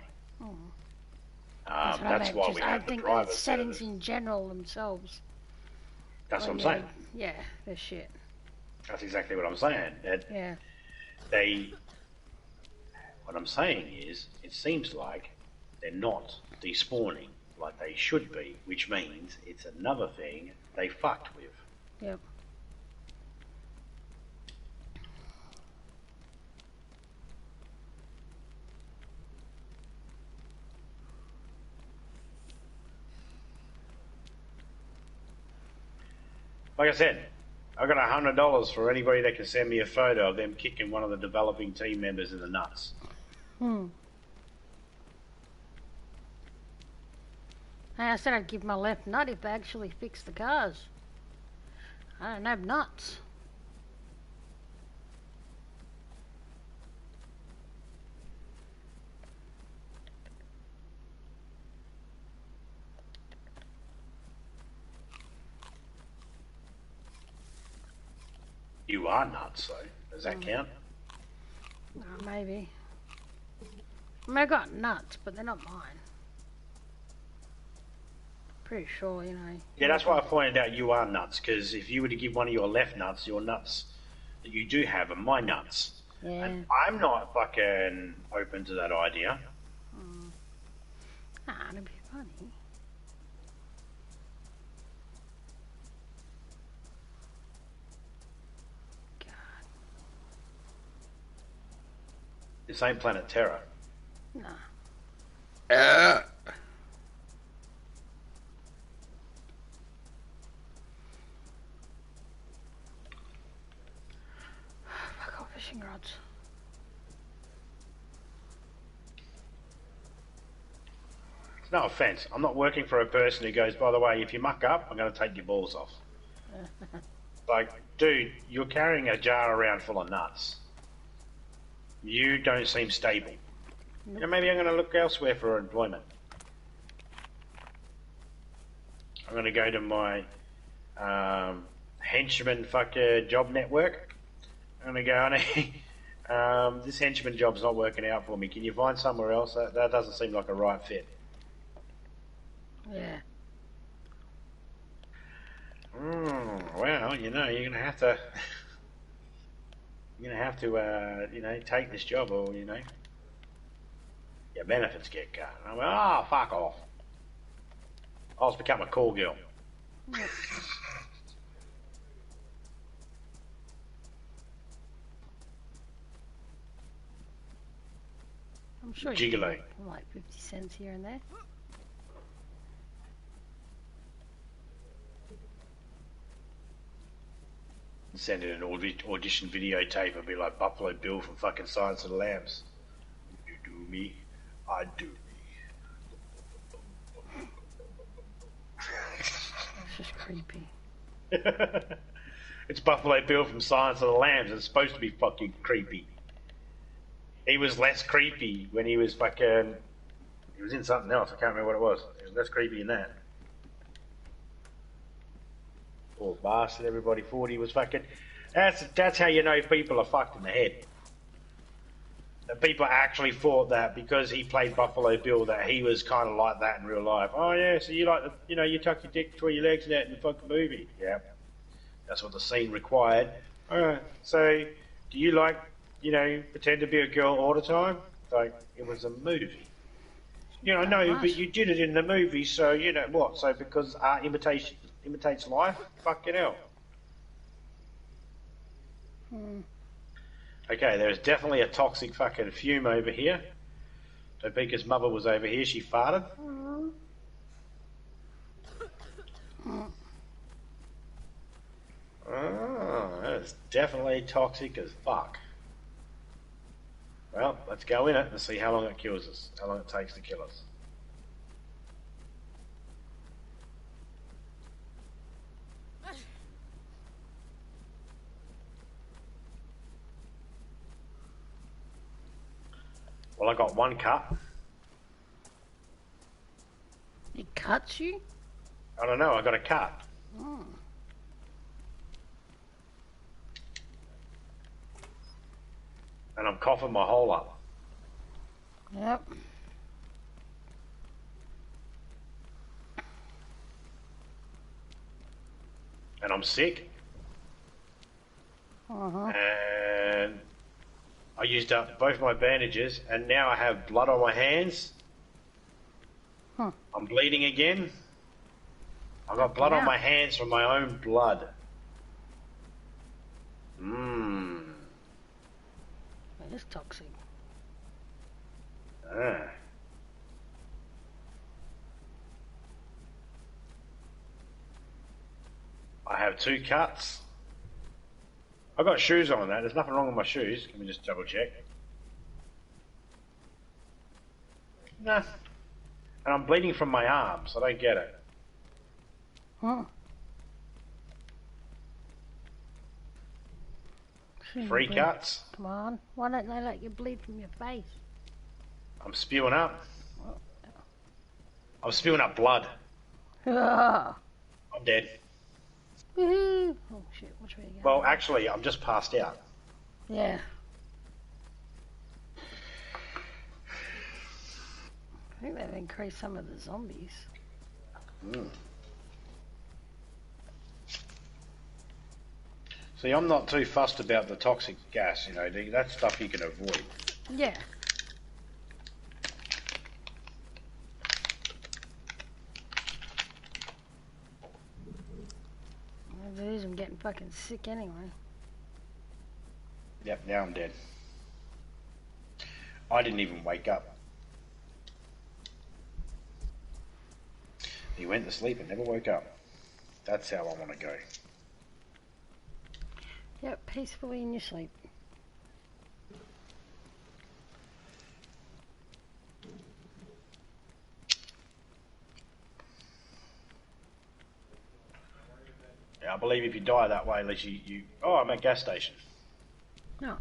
That's why we I have the think private the settings service. in general themselves. That's what I'm saying. Yeah, they're shit. That's exactly what I'm saying. Yeah. What I'm saying is, it seems like they're not despawning like they should be, which means it's another thing they fucked with. Yep. Like I said, I got $100 for anybody that can send me a photo of them kicking one of the developing team members in the nuts. Hey, I said I'd give my left nut if they actually fix the cars. I don't have nuts. You are nuts, though. Does that count? Maybe. I mean, I got nuts, but they're not mine. Pretty sure, you know. Yeah, that's why I pointed out you are nuts, because if you were to give one of your left nuts, your nuts that you do have are my nuts. Yeah. And I'm not fucking open to that idea. It'd be funny. This ain't Planet Terror. Nah. Fuck off fishing rods. It's no offence. I'm not working for a person who goes, by the way, if you muck up, I'm going to take your balls off. Like, dude, you're carrying a jar around full of nuts. You don't seem stable. Nope. You know, maybe I'm going to look elsewhere for employment. I'm going to go to my henchman fucker job network. I'm going to go, this henchman job's not working out for me. Can you find somewhere else? That doesn't seem like a right fit. Yeah. Well, you know, you're gonna have to, you know, take this job, or you know, your benefits get cut. And I went, oh, fuck off. I'll just become a call girl. I'm sure you Gigolo. can get like 50 cents here and there. Send in an audition videotape and be like Buffalo Bill from fucking Silence of the Lambs. You do me, I do me. That's just creepy. It's Buffalo Bill from Silence of the Lambs. It's supposed to be fucking creepy. He was less creepy when he was fucking... He was in something else. I can't remember what it was. He was less creepy in that. Poor bastard. Everybody thought he was fucking... That's how you know people are fucked in the head. That people actually thought that because he played Buffalo Bill that he was kind of like that in real life. Oh yeah, so you like, you know, you tuck your dick between your legs and that in the fucking movie. Yeah. That's what the scene required. So, do you like, you know, pretend to be a girl all the time? Like, it was a movie. You know, no, but you did it in the movie, so, you know, what? So, because art imitates life? Fucking hell. Okay, there's definitely a toxic fucking fume over here. Topeka's mother was over here, she farted. Oh, that's definitely toxic as fuck. Well, let's go in it and see how long it kills us, how long it takes to kill us. Well, I got one cut. It cuts you? I don't know, I got a cut. Oh. And I'm coughing my hole up. Yep. I'm sick. And I used up both my bandages, and now I have blood on my hands. I'm bleeding again. I've got blood on my hands from my own blood. It is toxic. I have 2 cuts. I've got shoes on that. There's nothing wrong with my shoes. Let me just double check. Nah. And I'm bleeding from my arms. I don't get it. 3 cuts. Come on. Why don't they let you bleed from your face? I'm spewing up. I'm spewing up blood. I'm dead. Oh shit, which way you going? Well, actually, I'm just passed out. Yeah. I think they've increased some of the zombies. See, I'm not too fussed about the toxic gas, you know, that's stuff you can avoid. Yeah. As it is, I'm getting fucking sick anyway. Yep, now I'm dead. I didn't even wake up. He went to sleep and never woke up. That's how I want to go. Yep, peacefully in your sleep. Yeah, I believe if you die that way, unless you... Oh, I'm at gas station. No.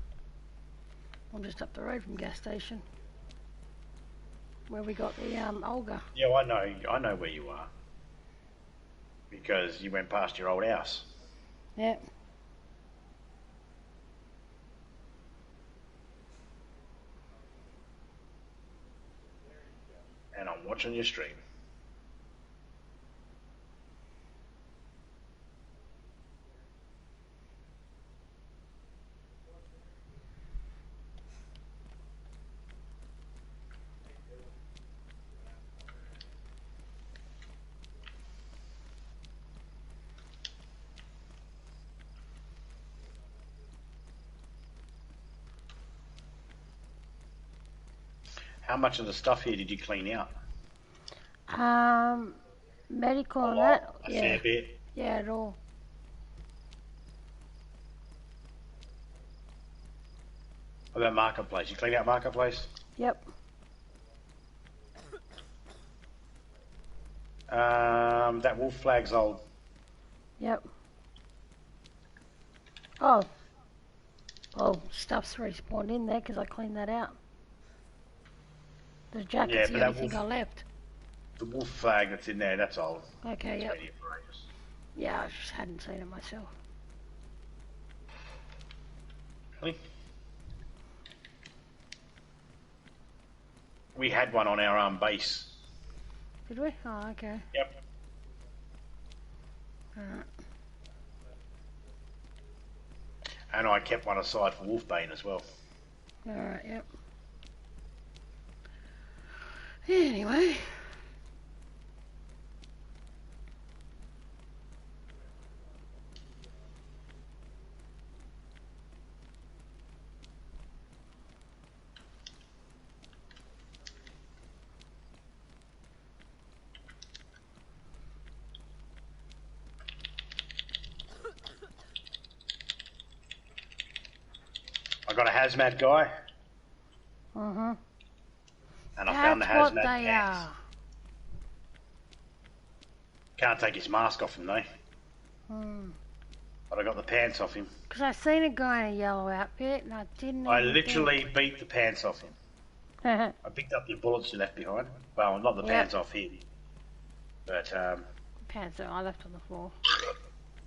I'm just up the road from gas station. Where we got the Olga. Yeah, I know where you are. Because you went past your old house. Yep. And I'm watching your stream. How much of the stuff here did you clean out? Medical and that. A fair bit. Yeah, it all. What about Marketplace? You cleaned out Marketplace? Yep. That wolf flag's old. Yep. Oh. Well, stuff's respawned in there because I cleaned that out. The jacket's the only thing I left. The wolf flag that's in there, that's old. Okay, yep. Been here for ages. Yeah, I just hadn't seen it myself. Really? We had one on our base. Did we? Oh, okay. Yep. Alright. And I kept one aside for Wolfbane as well. Alright, yep. Anyway. I got a hazmat guy. Mm-hmm. And I found the hazmat what they pants. are. Can't take his mask off him though. But I got the pants off him. Because I seen a guy in a yellow outfit and I didn't I even literally beat the pants off him. think. I picked up your bullets you left behind. Well, not the pants off him. But, Pants that I left on the floor.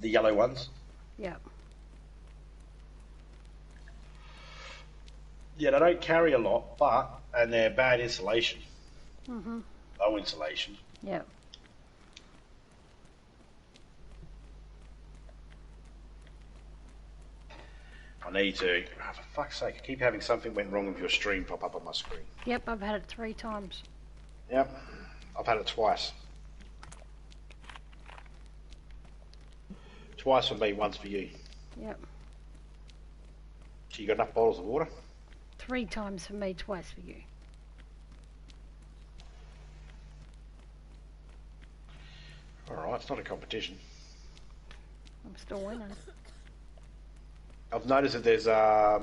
the yellow ones. Yep. Yeah, they don't carry a lot, and they're bad insulation. Mm-hmm. Low insulation. Yep. I need to. Oh, for fuck's sake, I keep having something went wrong with your stream pop up on my screen. Yep, I've had it 3 times. Yep, I've had it twice. Twice for me, once for you. Yep. So you got enough bottles of water? 3 times for me, twice for you. Alright, it's not a competition. I'm still winning. I've noticed that there's, I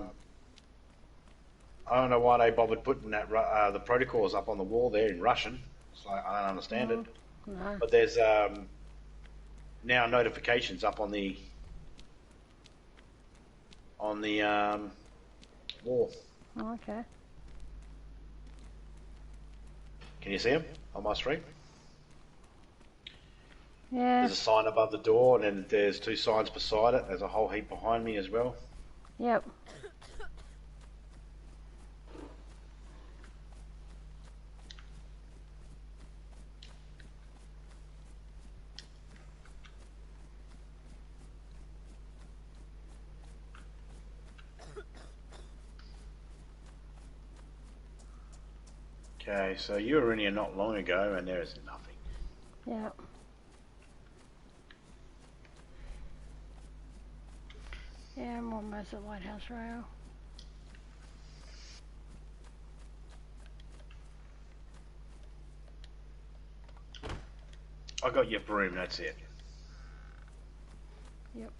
don't know why they bothered putting that the protocols up on the wall there in Russian. It's like, I don't understand it. No. But there's now notifications up on the wall. Oh, okay. Can you see them on my stream? Yeah. There's a sign above the door, and then there's 2 signs beside it. There's a whole heap behind me as well. Yep. Okay, so you were in here not long ago, and there is nothing. Yep. Yeah, I'm almost at Lighthouse Rail. I got your broom, that's it. Yep.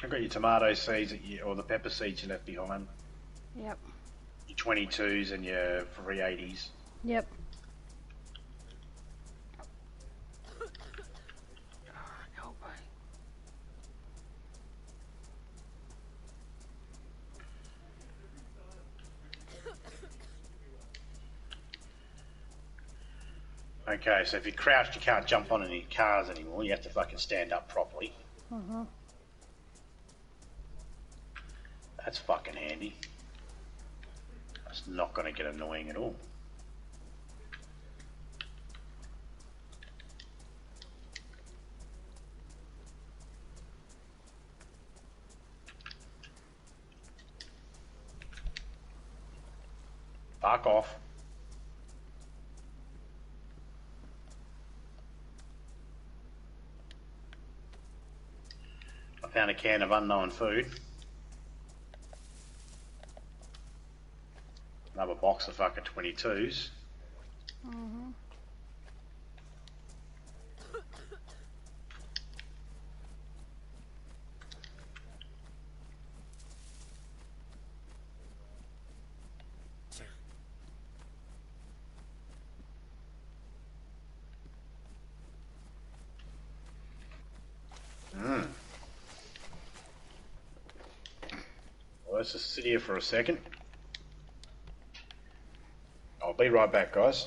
I got your tomato seeds or the pepper seeds you left behind. Yep. Your 22s and your 380s. Yep. Okay, so if you're crouched, you can't jump on any cars anymore. You have to fucking stand up properly. That's fucking handy. That's not going to get annoying at all. Fuck off. I found a can of unknown food. Another box of fucking 22s. Well, let's just sit here for a second. I'll be right back, guys.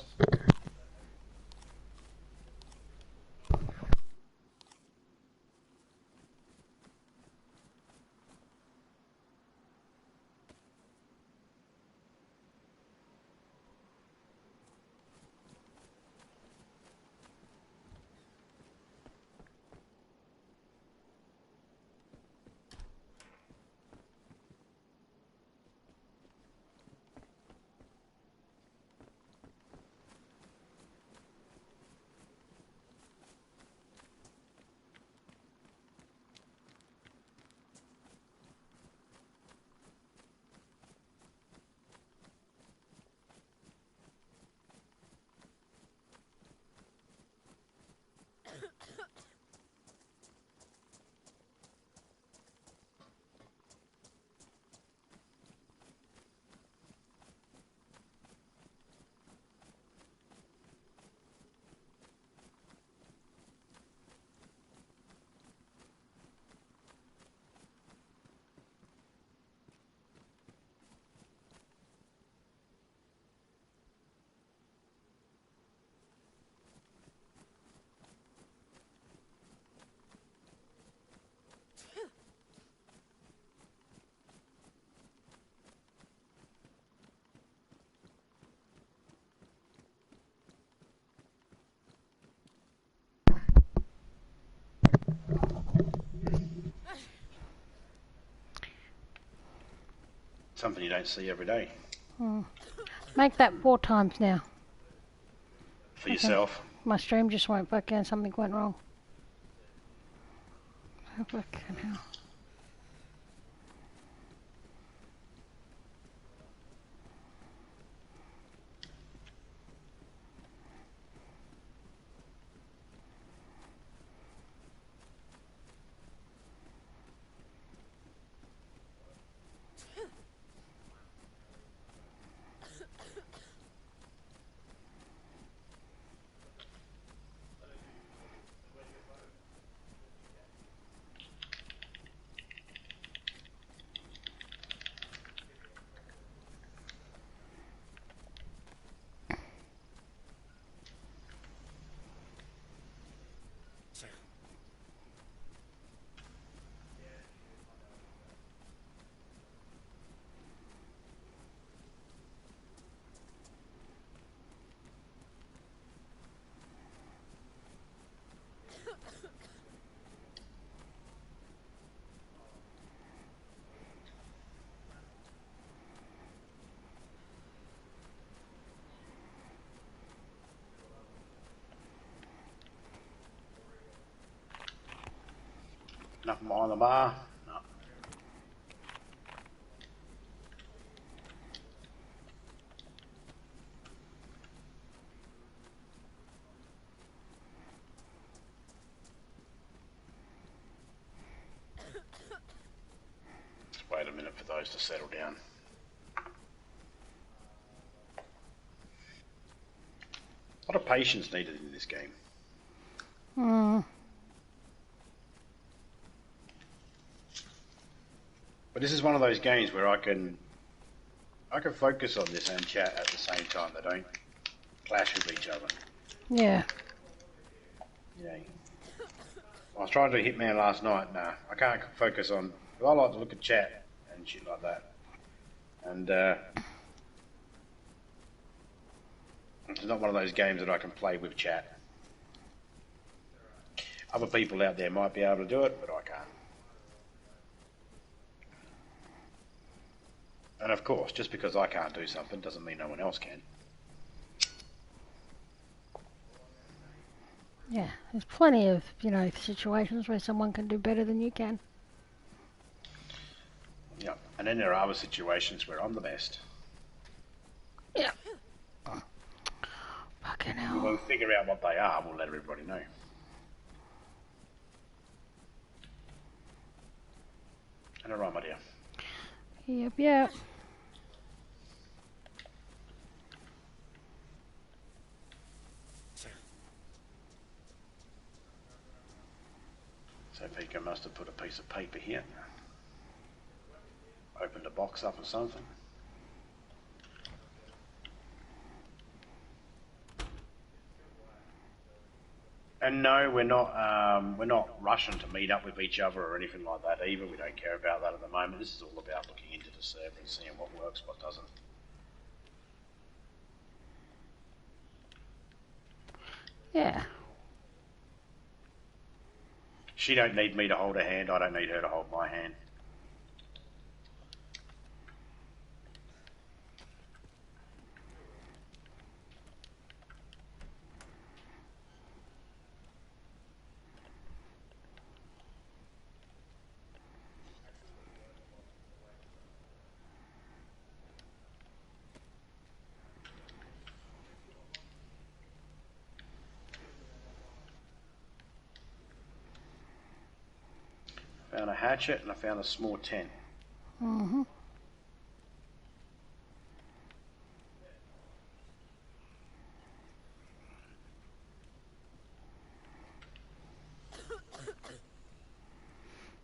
Something you don't see every day. Make that 4 times now. For yourself. My stream just won't fucking, something went wrong. Oh, fucking hell. Nothing behind the bar. No. Just wait a minute for those to settle down. A lot of patience needed in this game. But this is one of those games where I can focus on this and chat at the same time. They don't clash with each other. Yeah. Yeah. I was trying to do Hitman last night. Nah, I can't focus on. I like to look at chat and shit like that. And it's not one of those games that I can play with chat. Other people out there might be able to do it, but I can't. And of course, just because I can't do something doesn't mean no one else can. Yeah, there's plenty of, situations where someone can do better than you can. Yeah, and then there are other situations where I'm the best. Yeah. Fucking hell. We'll figure out what they are, we'll let everybody know. And alright, my dear. Yep. So Pico must have put a piece of paper here. Opened a box up or something. And no, we're not rushing to meet up with each other or anything like that either. We don't care about that at the moment. This is all about looking into the server and seeing what works, what doesn't. Yeah. She don't need me to hold her hand. I don't need her to hold my hand. Found a hatchet and I found a small tent. Mm-hmm.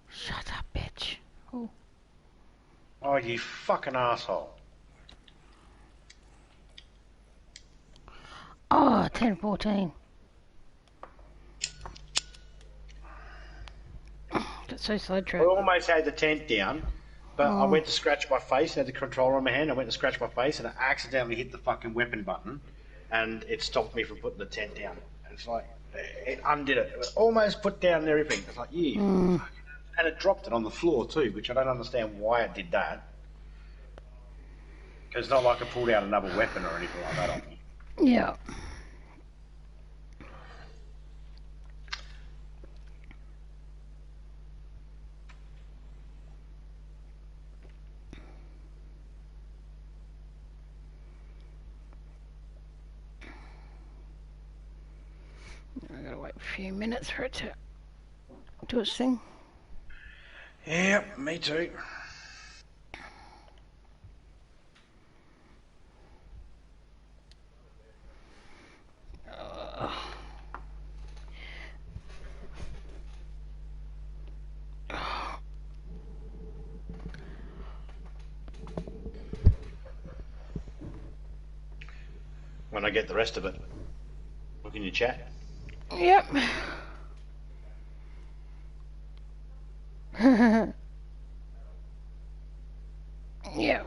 Shut up, bitch. Oh. Oh, you fucking asshole. Oh, 10-14. Got so sidetracked. I almost had the tent down, but I went to scratch my face, had the controller in my hand, I went to scratch my face and I accidentally hit the fucking weapon button and it stopped me from putting the tent down. And it's like, it undid it. It was almost put down and everything. It's like, yeah. And it dropped it on the floor too, which I don't understand why it did that. Because it's not like I pulled out another weapon or anything like that on me. Yeah. I gotta wait a few minutes for it to do its thing. Yep, me too. When I get the rest of it, look in your chat. Yep. Yep.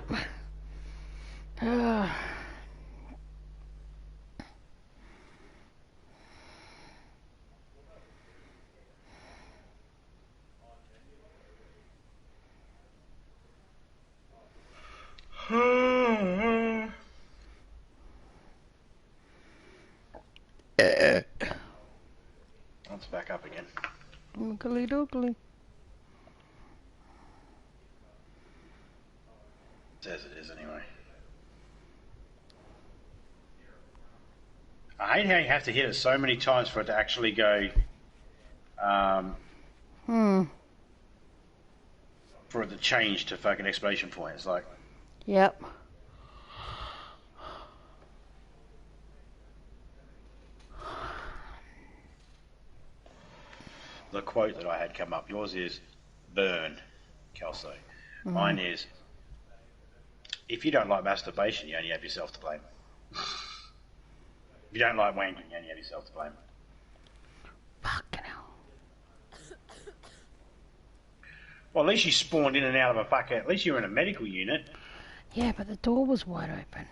Let's back up again. Oogly doogly. Says it is anyway. I hate how you have to hit it so many times for it to actually go. For it to change to fucking exclamation point. It's like. Yep. The quote that I had come up. Yours is burn, Kelso. Mine is, if you don't like masturbation, you only have yourself to blame. If you don't like wanking, you only have yourself to blame. Fucking hell. Well, at least you spawned in and out of a fucking... At least you were in a medical unit. Yeah, but the door was wide open.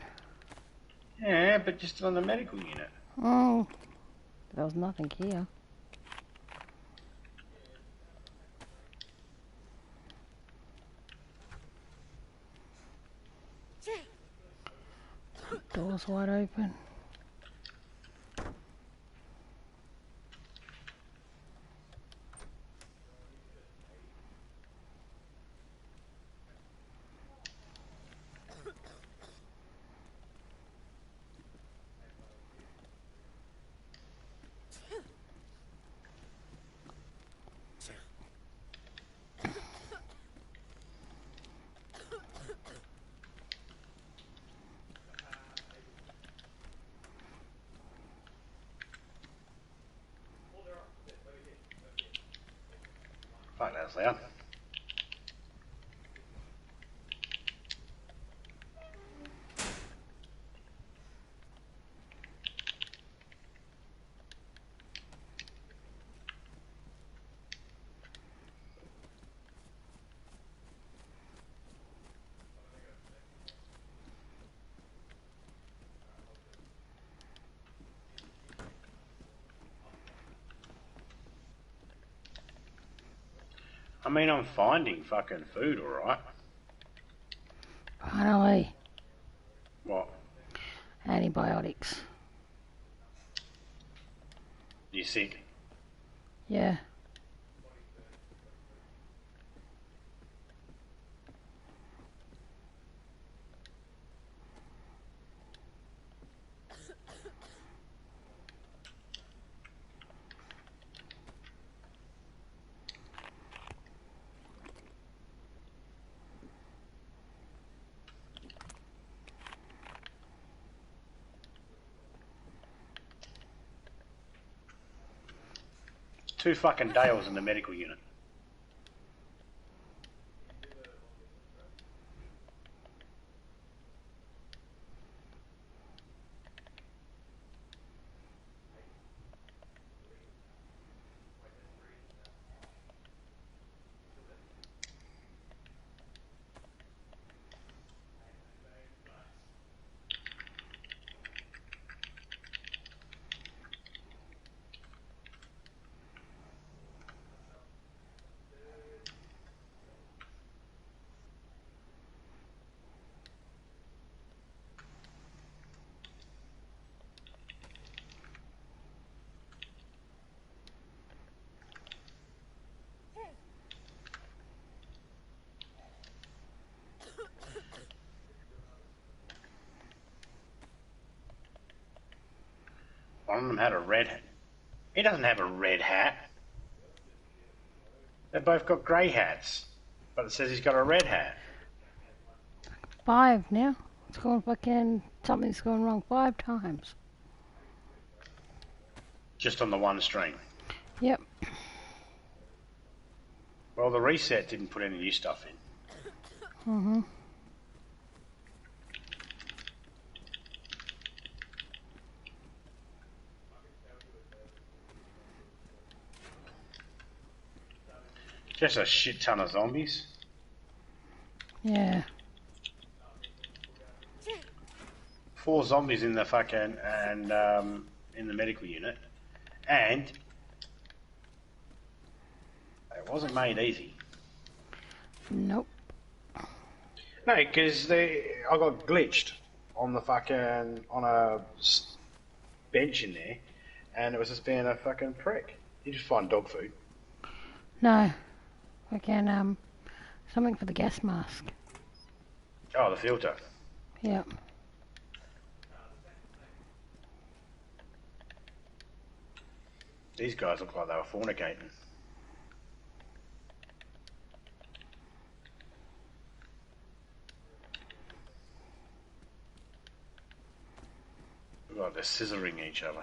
Yeah, but you're still in the medical unit. Oh. There was nothing here. Door's wide open. Fuck, that was loud. I mean, I'm finding fucking food, alright? Finally. What? Antibiotics. You sick? Yeah. Two fucking Dales in the medical unit. One of them had a red hat. He doesn't have a red hat. They've both got grey hats. But it says he's got a red hat. 5 now. It's gone fucking... Something's gone wrong 5 times. Just on the one stream. Yep. Well, the reset didn't put any new stuff in. Mm-hmm. Just a shit ton of zombies. Yeah. 4 zombies in the fucking... and in the medical unit. And... it wasn't made easy. Nope. No, because I got glitched on the fucking... on a bench in there. And it was just being a fucking prick. You just find dog food. No. Fucking, something for the gas mask. Oh, the filter. Yep. These guys look like they were fornicating. Look like they're scissoring each other.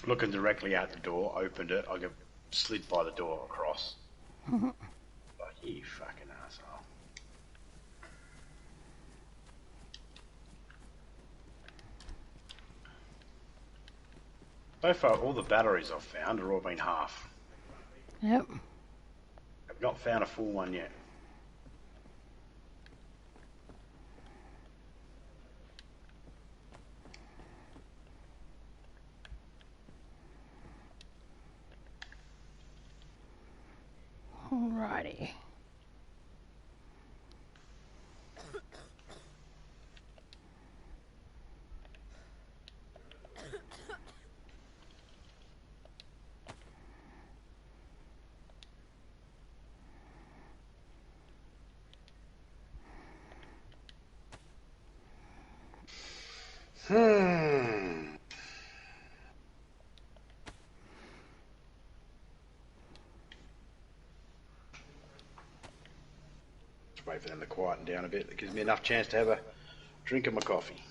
Looking directly out the door, opened it, I got slid by the door across. Like, you fucking asshole. So far, all the batteries I've found are all been half. Yep. I've not found a full one yet. Alrighty. Wait for them to quieten down a bit. It gives me enough chance to have a drink of my coffee.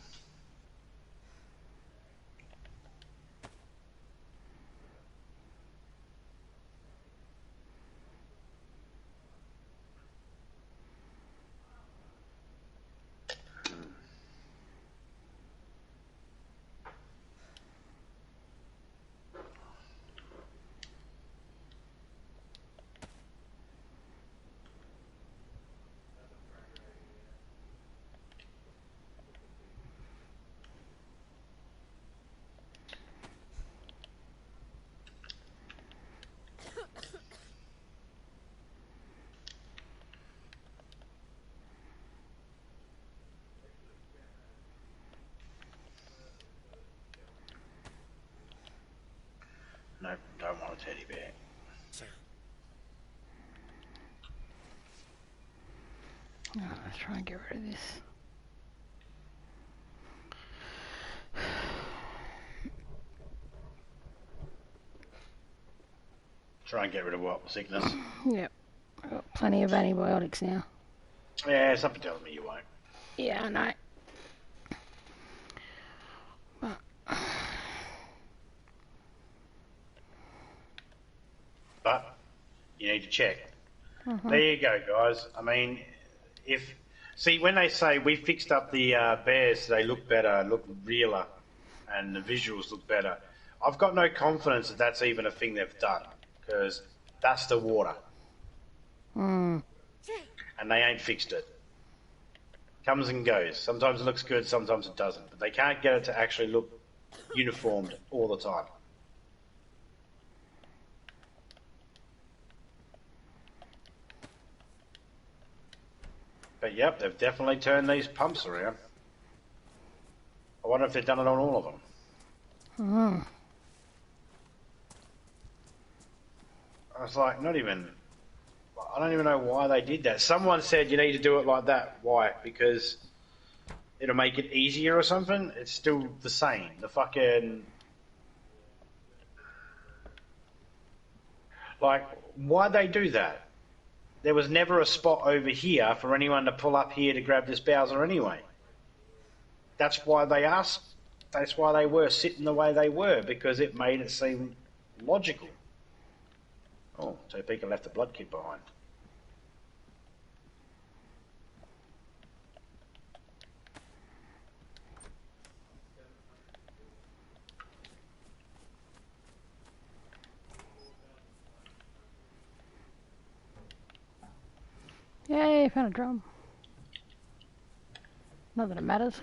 Nope, don't want a teddy bear. Oh, let's try and get rid of this. Try and get rid of what? Sickness? Yep. I've got plenty of antibiotics now. Yeah, something tells me you won't. Yeah, I know. But you need to check. Mm-hmm. There you go, guys. I mean, see when they say we fixed up the bears so they look better, look realer, and the visuals look better, I've got no confidence that that's even a thing they've done because that's the water, Mm. and they ain't fixed it. Comes and goes. Sometimes it looks good, sometimes it doesn't. But they can't get it to actually look uniformed all the time. But yep, they've definitely turned these pumps around. I wonder if they've done it on all of them. Mm. I was like, not even... I don't even know why they did that. Someone said you need to do it like that. Why? Because it'll make it easier or something? It's still the same. The fucking... Like, why'd they do that? There was never a spot over here for anyone to pull up here to grab this Bowser anyway. That's why they asked... That's why they were sitting the way they were, because it made it seem logical. Oh, Topeka left the blood kit behind. Yay, found a drum. Not that it matters.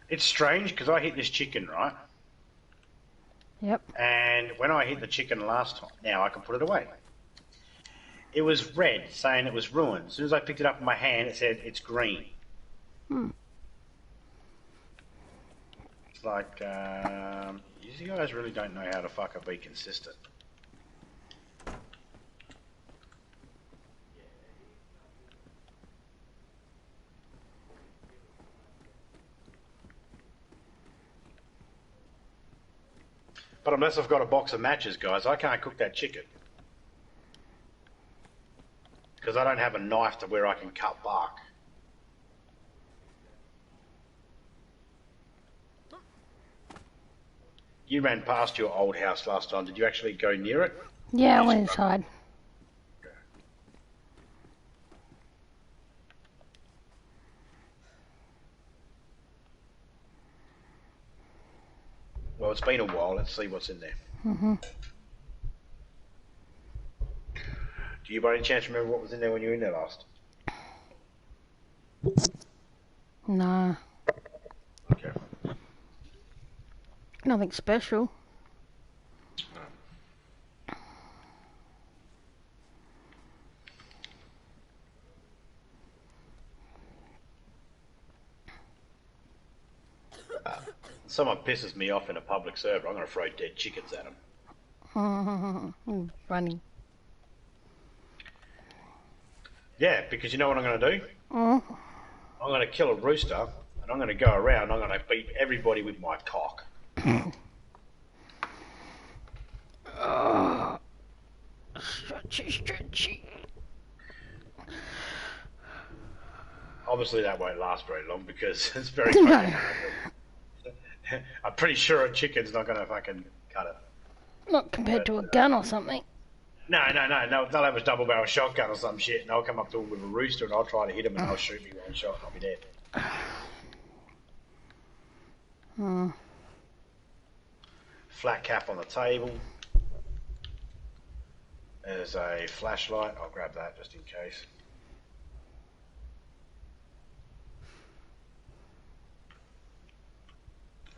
It's strange because I hit this chicken, right? Yep. And when I hit the chicken last time, now I can put it away. It was red, saying it was ruined. As soon as I picked it up in my hand, it said it's green. Hmm. It's like, you guys really don't know how to fucking be consistent. But unless I've got a box of matches, guys, I can't cook that chicken. Because I don't have a knife to where I can cut bark. You ran past your old house last time. Did you actually go near it? Yeah, I went inside. Well, it's been a while. Let's see what's in there. Mm-hmm. Do you by any chance remember what was in there when you were in there last? Nah. Okay. Nothing special. Someone pisses me off in a public server, I'm going to throw dead chickens at them. Funny. Yeah, because you know what I'm going to do? Mm. I'm going to kill a rooster, and I'm going to go around, I'm going to beat everybody with my cock. Stretchy, stretchy. Obviously that won't last very long because it's very fucking hard. I'm pretty sure a chicken's not going to fucking cut it. Not compared to a gun or something. No, they'll have a double barrel shotgun or some shit, and I'll come up to them with a rooster, and I'll try to hit them, and they'll shoot me one shot, and I'll be dead. Hmm. Flat cap on the table. There's a flashlight. I'll grab that just in case.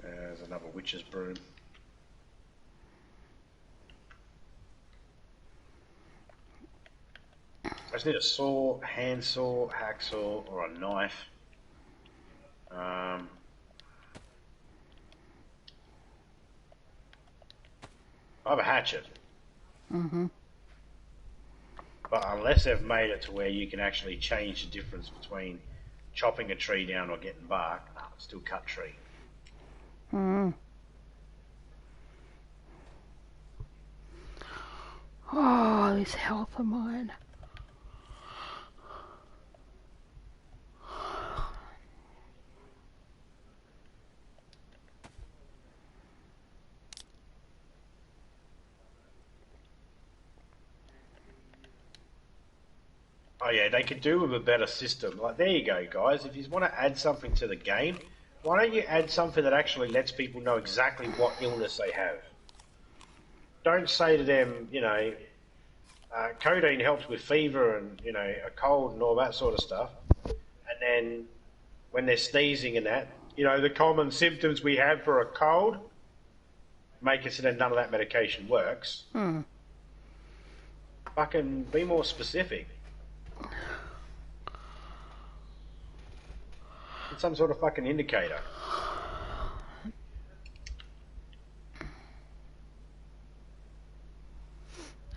There's another witch's broom. I just need a saw, handsaw, hacksaw, or a knife. I have a hatchet. Mm-hmm. But unless they've made it to where you can actually change the difference between chopping a tree down or getting bark, no, still cut tree. Hmm. Oh, this health of mine. Oh yeah, they could do with a better system. Like, there you go, guys. If you want to add something to the game, why don't you add something that actually lets people know exactly what illness they have? Don't say to them, codeine helps with fever and, a cold and all that sort of stuff. And then when they're sneezing and that, the common symptoms we have for a cold, make it so that none of that medication works. Fucking be more specific. It's some sort of fucking indicator.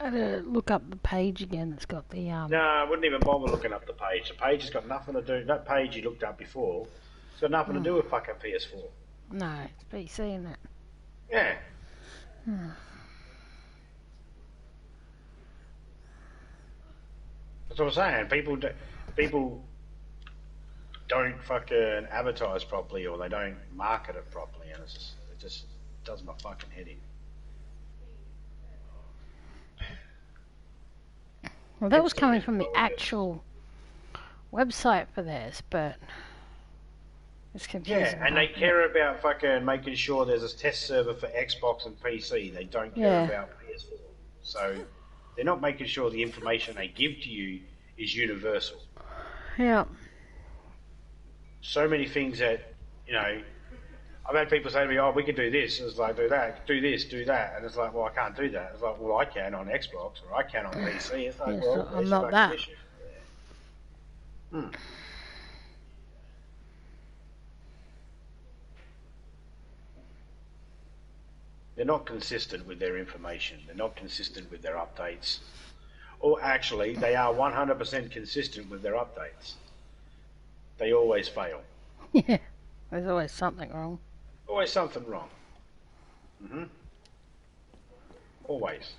I had to look up the page again that's got the No, I wouldn't even bother looking up the page. The page has got nothing to do. That page you looked up before, it's got nothing to do with fucking PS4. No, it's PC, isn't it? Yeah. That's what I'm saying. People don't fucking advertise properly, or they don't market it properly, and it just does my fucking head in. Well, that was coming from the actual website for theirs, but it's confusing. Yeah, and they care about fucking making sure there's a test server for Xbox and PC. They don't care about PS4. So they're not making sure the information they give to you is universal. Yeah. So many things that, I've had people say to me, oh, we can do this. It's like, do that, do this, do that. And it's like, well, I can't do that. It's like, well, I can on Xbox or I can on PC. It's like, well, I'm not that. Yeah. They're not consistent with their information. They're not consistent with their updates. Or actually, they are 100% consistent with their updates. They always fail. Yeah, there's always something wrong. Always something wrong. Always.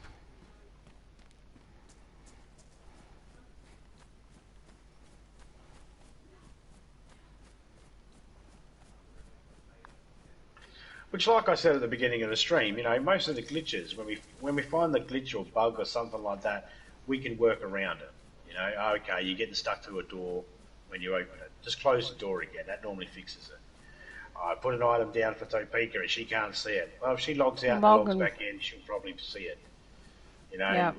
Which, like I said at the beginning of the stream, most of the glitches, when we find the glitch or bug or something like that, we can work around it. Okay, you're getting stuck to a door when you open it. Just close the door again. That normally fixes it. I put an item down for Topeka and she can't see it. Well, if she logs out and logs back in, she'll probably see it. Yep.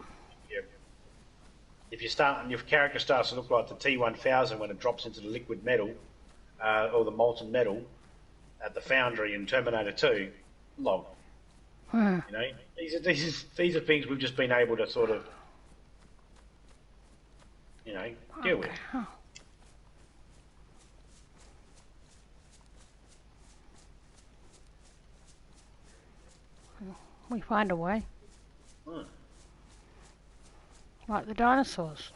If you start and your character starts to look like the T1000 when it drops into the liquid metal or the molten metal at the foundry in Terminator 2, log. These are things we've just been able to sort of, deal with. We find a way. Like the dinosaurs.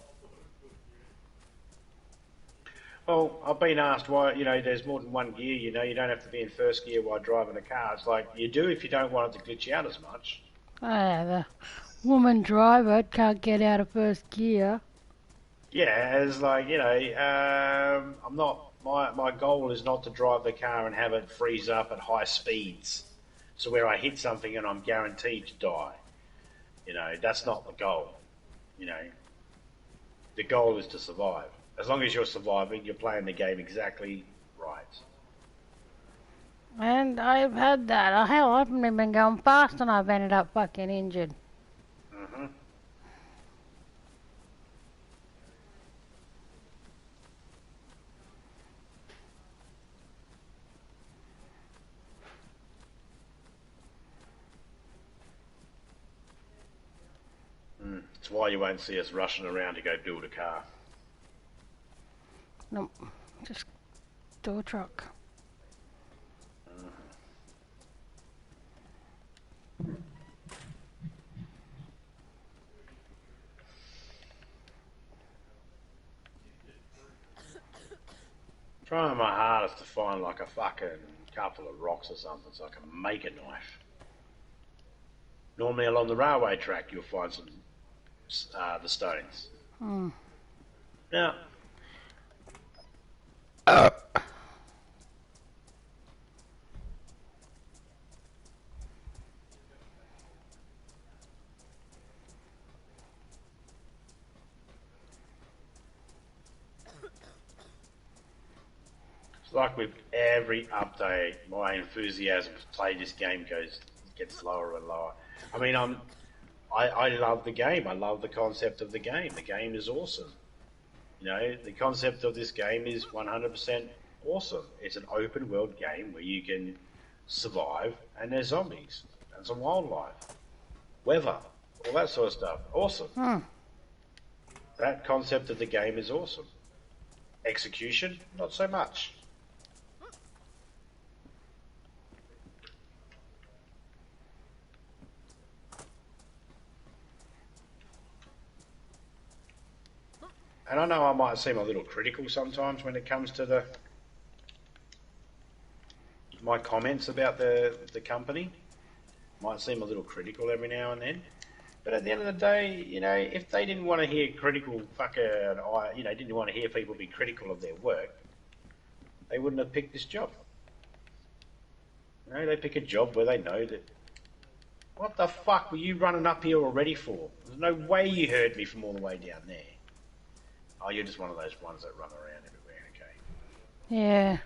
Well, I've been asked why, there's more than one gear, you don't have to be in first gear while driving a car. It's like, you do if you don't want it to glitch out as much. The woman driver can't get out of first gear. Yeah, it's like, I'm not, my goal is not to drive the car and have it freeze up at high speeds. So where I hit something and I'm guaranteed to die. That's not the goal. The goal is to survive. As long as you're surviving, you're playing the game exactly right. And I've had that. Hell, I've been going fast and I've ended up fucking injured. It's why you won't see us rushing around to go build a car. Nope, just do a truck. trying my hardest to find like a fucking couple of rocks or something so I can make a knife. Normally along the railway track you'll find some the stones. Now, it's like with every update, my enthusiasm to play this game gets lower and lower. I mean, I love the game. I love the concept of the game. The game is awesome. You know, the concept of this game is 100% awesome. It's an open world game where you can survive, and there's zombies and some wildlife, weather, all that sort of stuff. Awesome. That concept of the game is awesome. Execution, not so much. And I know I might seem a little critical sometimes when it comes to my comments about the company. Might seem a little critical every now and then. But at the end of the day, you know, if they didn't want to hear critical didn't want to hear people be critical of their work, they wouldn't have picked this job. You know, they pick a job where they know that, what the fuck were you running up here already for? There's no way you heard me from all the way down there. Oh, you're just one of those ones that run around everywhere, okay? Yeah.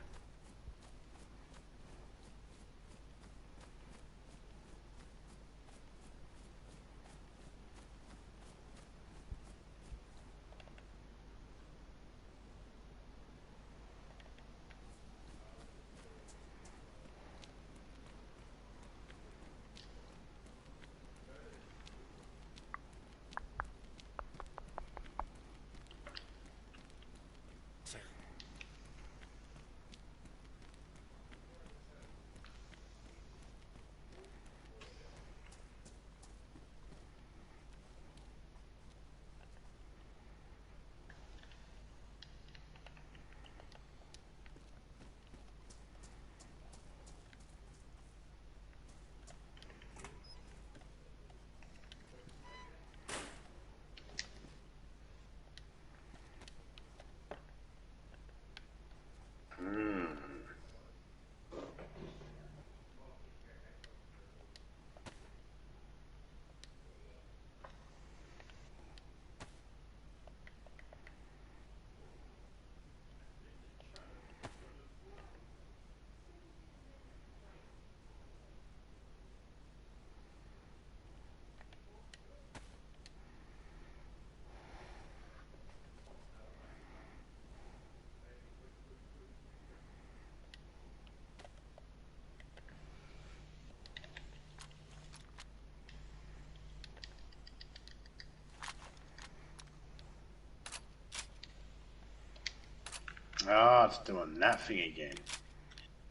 Oh, it's doing that thing again.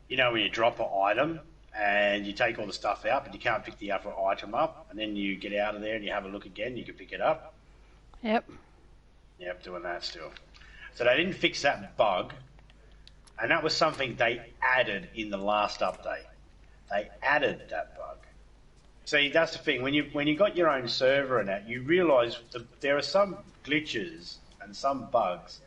You know when you drop an item and you take all the stuff out, but you can't pick the other item up, and then you get out of there and you have a look again, you can pick it up? Yep. Yep, doing that still. So they didn't fix that bug, and that was something they added in the last update. They added that bug. See, that's the thing. When you got your own server and that, you realise there are some glitches and some bugs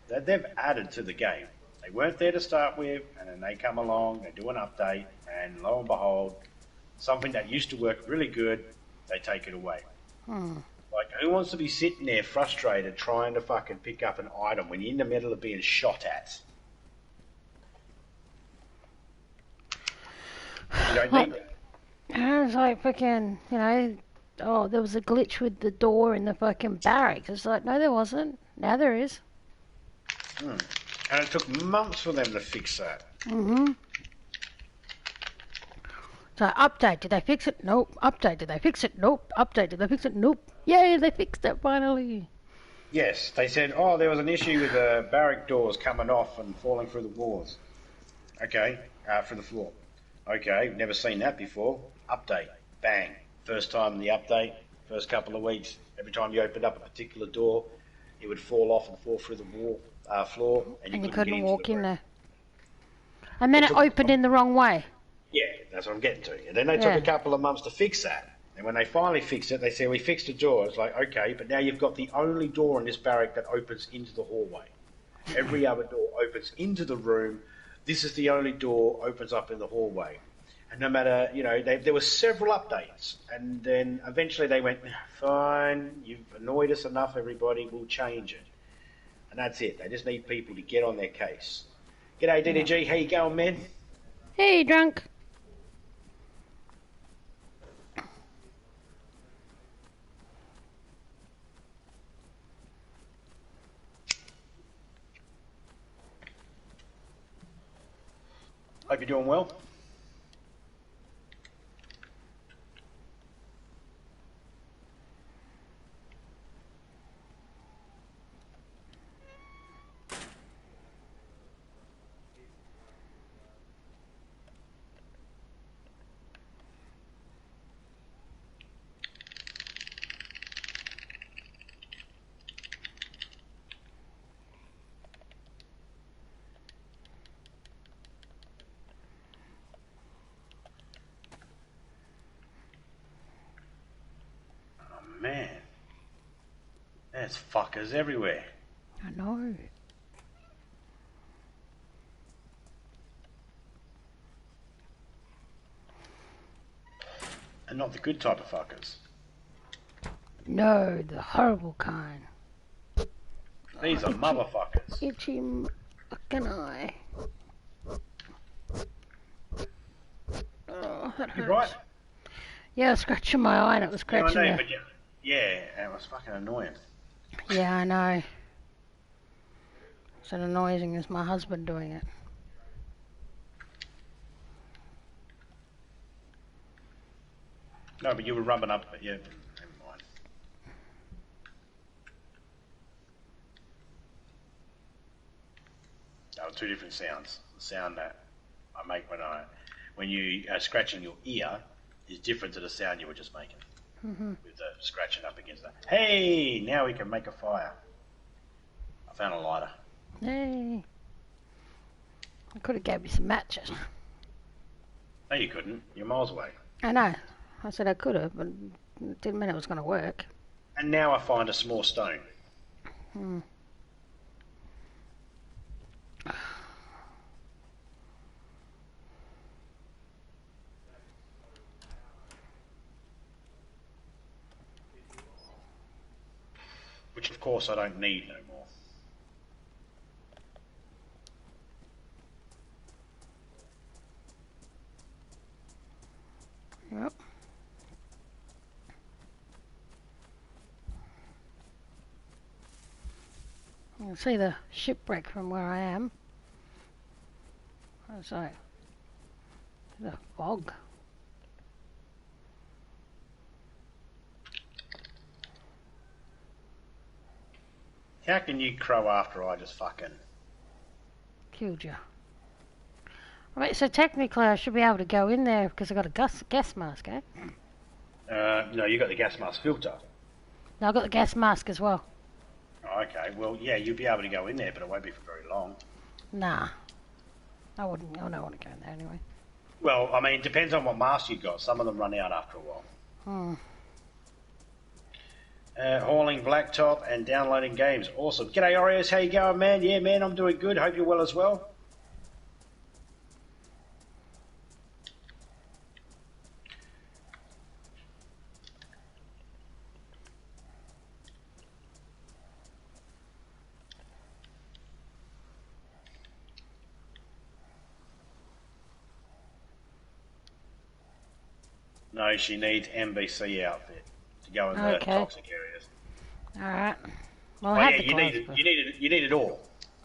that they've added to the game. They weren't there to start with, and then they come along, they do an update, and lo and behold, something that used to work really good, they take it away. Like, who wants to be sitting there frustrated trying to fucking pick up an item when you're in the middle of being shot at? You don't need that. It's like fucking, you know, oh, there was a glitch with the door in the fucking barracks. It's like, no, there wasn't. Now there is. And it took months for them to fix that. So, update, did they fix it? Nope. Update, did they fix it? Nope. Update, did they fix it? Nope. Yay, they fixed it finally. Yes, they said, oh, there was an issue with the barrack doors coming off and falling through the walls. Okay, through the floor. Okay, never seen that before. Update, bang. First time in the update, first couple of weeks, every time you opened up a particular door, it would fall off and fall through the wall. floor, and And you couldn't get couldn't into walk the in room. there. And then it opened in the wrong way. Yeah, that's what I'm getting to. And then they took Yeah. a couple of months to fix that. And when they finally fixed it, they said, we fixed the door. It's like, okay, but now you've got the only door in this barrack that opens into the hallway. Every other door opens into the room. This is the only door opens up in the hallway. And no matter, there were several updates. And then eventually they went, fine, you've annoyed us enough, everybody, we'll change it. And that's it. They just need people to get on their case. G'day, DDG. How you going, man? Hey, drunk. Hope you're doing well. Man, there's fuckers everywhere. I know. And not the good type of fuckers. No, the horrible kind. These are motherfuckers. Itchy fucking eye. Oh, that You hurts. right? Yeah, I was scratching my eye and it was scratching Yeah, I know, me. but yeah, it was fucking annoying. Yeah, I know. It's as annoying as my husband doing it. No, but you were rubbing up, but yeah, never mind. They were two different sounds. The sound that I make when you are scratching your ear is different to the sound you were just making. With the scratching up against that. Hey, now we can make a fire. I found a lighter. Hey. I could have gave you some matches. No, you couldn't. You're miles away. I know. I said I could have, but it didn't mean it was going to work. And now I find a small stone. Which, of course, I don't need no more. Yep. You can see the shipwreck from where I am. It's like the fog. How can you crow after I just fucking... Killed you. Right, so technically I should be able to go in there because I got a gas mask, eh? No, you got the gas mask filter. No, I got the gas mask as well. Oh, okay, well, yeah, you'll be able to go in there, but it won't be for very long. Nah. I don't want to go in there anyway. Well, I mean, it depends on what mask you've got. Some of them run out after a while. Hauling blacktop and downloading games. Awesome. G'day, Oreos. How you going, man? Yeah, man, I'm doing good. Hope you're well as well. No, she needs MBC outfit to go in the toxic areas. Alright. Well, Oh I yeah, had the you need gloves, it. but- You need it all.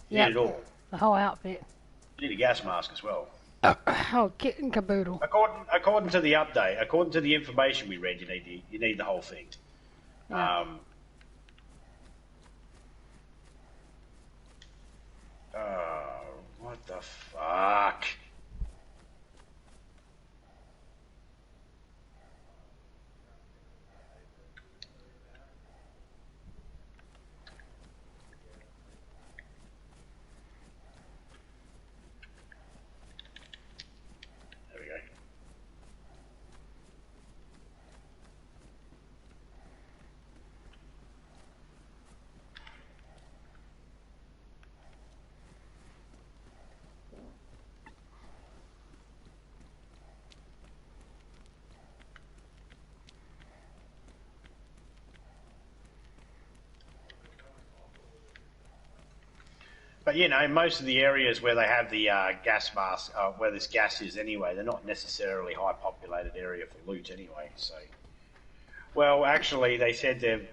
You Yep. need it all. The whole outfit. You need a gas mask as well. Oh, kit and caboodle. According to the update, according to the information we read, you need the whole thing. Yeah. What the fuck? But you know, most of the areas where they have the gas mask, where this gas is anyway, they're not necessarily high populated area for loot anyway. So, well, actually, they said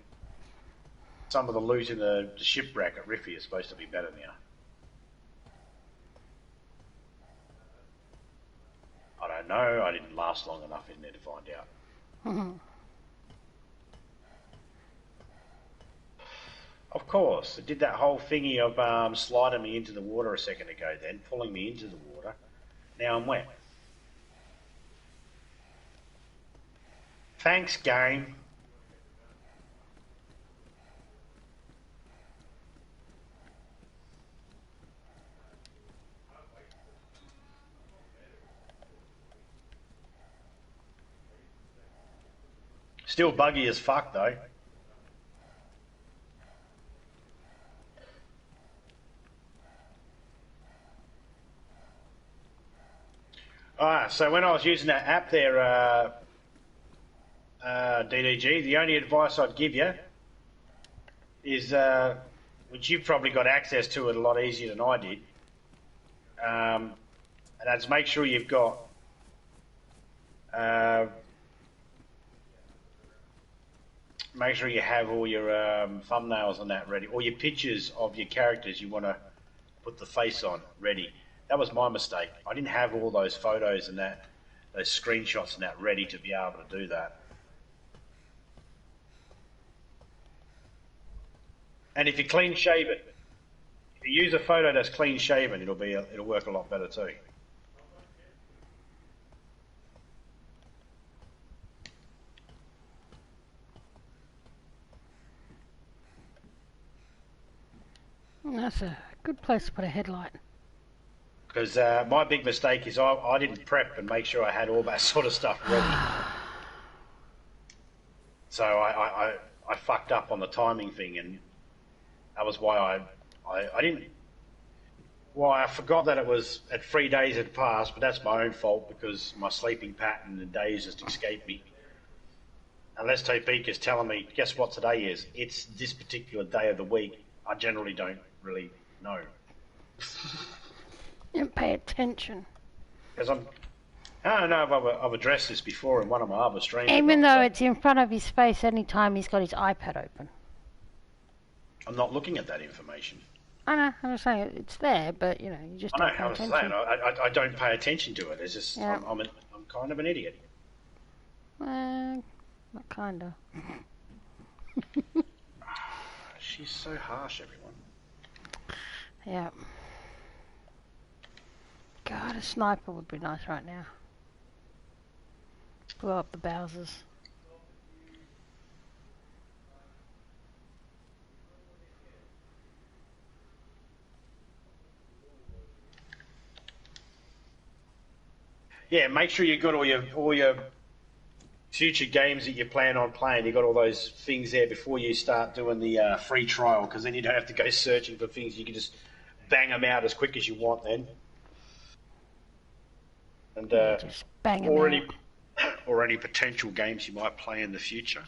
some of the loot in the shipwreck at Riffy is supposed to be better now. I don't know. I didn't last long enough in there to find out. Of course, it did that whole thingy of sliding me into the water a second ago, then pulling me into the water. Now I'm wet. Thanks, game. Still buggy as fuck, though. So when I was using that app there, DDG, the only advice I'd give you is, which you've probably got access to it a lot easier than I did, and that's make sure you've got make sure you have all your thumbnails on that ready, all your pictures of your characters you want to put the face on ready. That was my mistake. I didn't have all those photos and those screenshots and that ready to be able to do that. And if you're clean shaven, if you use a photo that's clean shaven, it'll work a lot better too. That's a good place to put a headlight. Because my big mistake is I didn't prep and make sure I had all that sort of stuff ready. So I fucked up on the timing thing, and that was why I didn't. Well, I forgot that it was at 3 days had passed, but that's my own fault because my sleeping pattern and days just escaped me. Unless Topeka's telling me, guess what today is? It's this particular day of the week. I generally don't really know. You don't pay attention. Because I don't know if I've addressed this before in one of my other streams. Even though it's in front of his face anytime he's got his iPad open. I'm not looking at that information. I know, I'm just saying it's there, but you know, you just don't pay attention. I don't pay attention to it. It's just Yeah. I'm kind of an idiot. Not kinda. She's so harsh, everyone. Yeah. God, a sniper would be nice right now. Blow up the Bowsers. Yeah, make sure you got all your future games that you plan on playing. You got all those things there before you start doing the free trial, because then you don't have to go searching for things. You can just bang them out as quick as you want then. And Just bang 'em out. or any potential games you might play in the future.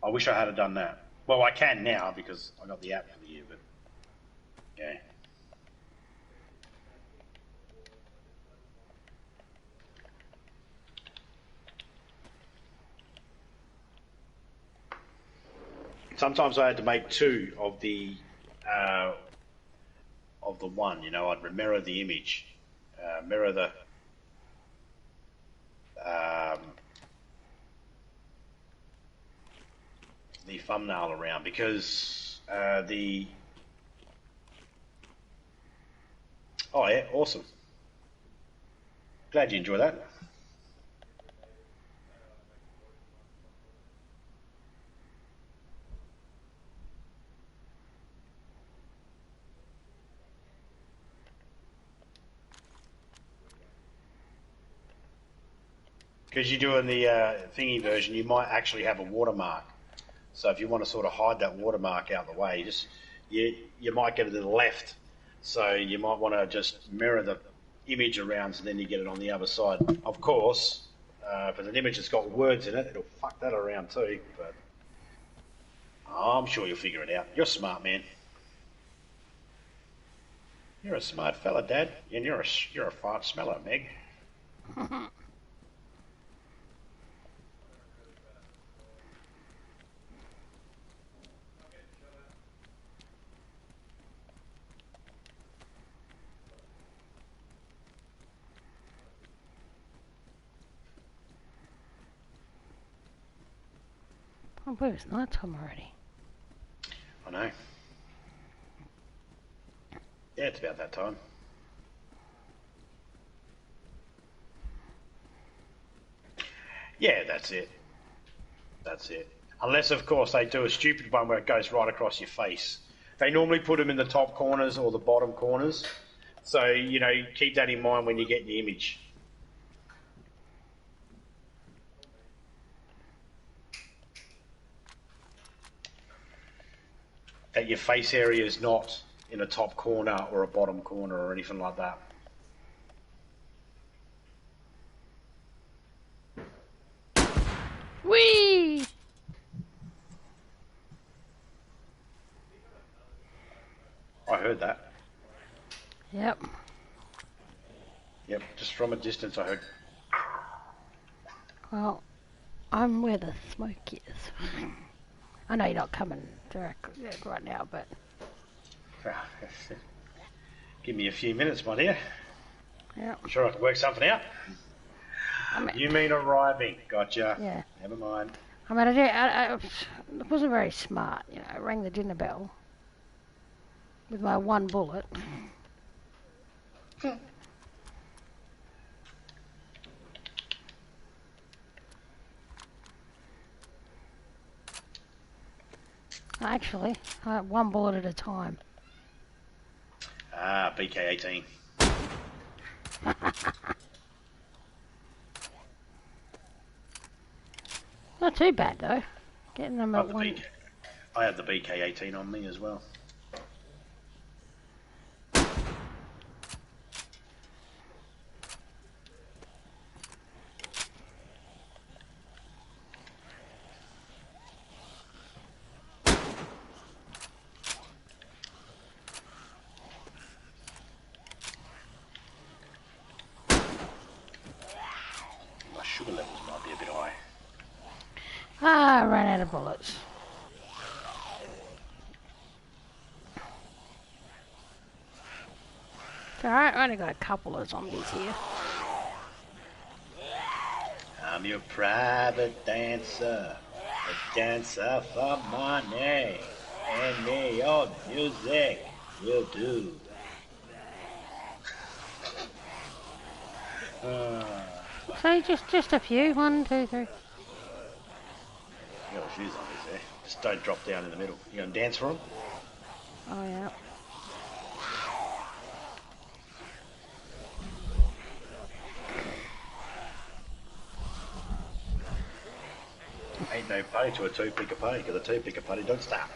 I wish I had done that. Well, I can now because I got the app for the year, but yeah. Sometimes I had to make two of the one. You know, I'd mirror the image, mirror the thumbnail around because the. Oh yeah, awesome. Glad you enjoy that. Because you're doing the thingy version, you might actually have a watermark. So if you want to sort of hide that watermark out of the way, you might get it to the left. So you might want to just mirror the image around, so then you get it on the other side. Of course, If it's an image that's got words in it, it'll fuck that around too. But I'm sure you'll figure it out. You're a smart man. You're a smart fella, Dad, and you're a fart smeller, Meg. Oh, but it's night time already. I know. Yeah, it's about that time. Yeah, that's it. That's it. Unless, of course, they do a stupid one where it goes right across your face. They normally put them in the top corners or the bottom corners. So, you know, keep that in mind when you get the image. That your face area is not in a top corner or a bottom corner or anything like that. Whee! I heard that. Yep. Yep, just from a distance I heard. Well, I'm where the smoke is. I know you're not coming directly right now, but... Give me a few minutes, my dear. Yeah. I'm sure I can work something out. You mean arriving? Gotcha. Yeah. Never mind. I mean, I wasn't very smart, you know. I rang the dinner bell with my one bullet. Actually, one bullet at a time. Ah, BK-18. Not too bad though. Getting them at one. I have the BK-18 on me as well. My sugar levels might be a bit high. Ah, I ran out of bullets. It's alright, I only got a couple of zombies here. I'm your private dancer, a dancer for money. Any old music will do. So just a few. 1, 2, 3. You got a few zombies there. Just don't drop down in the middle. You gonna dance for them? Oh yeah. Ain't no pay to a two-picker pay, because a two-picker pay don't stop.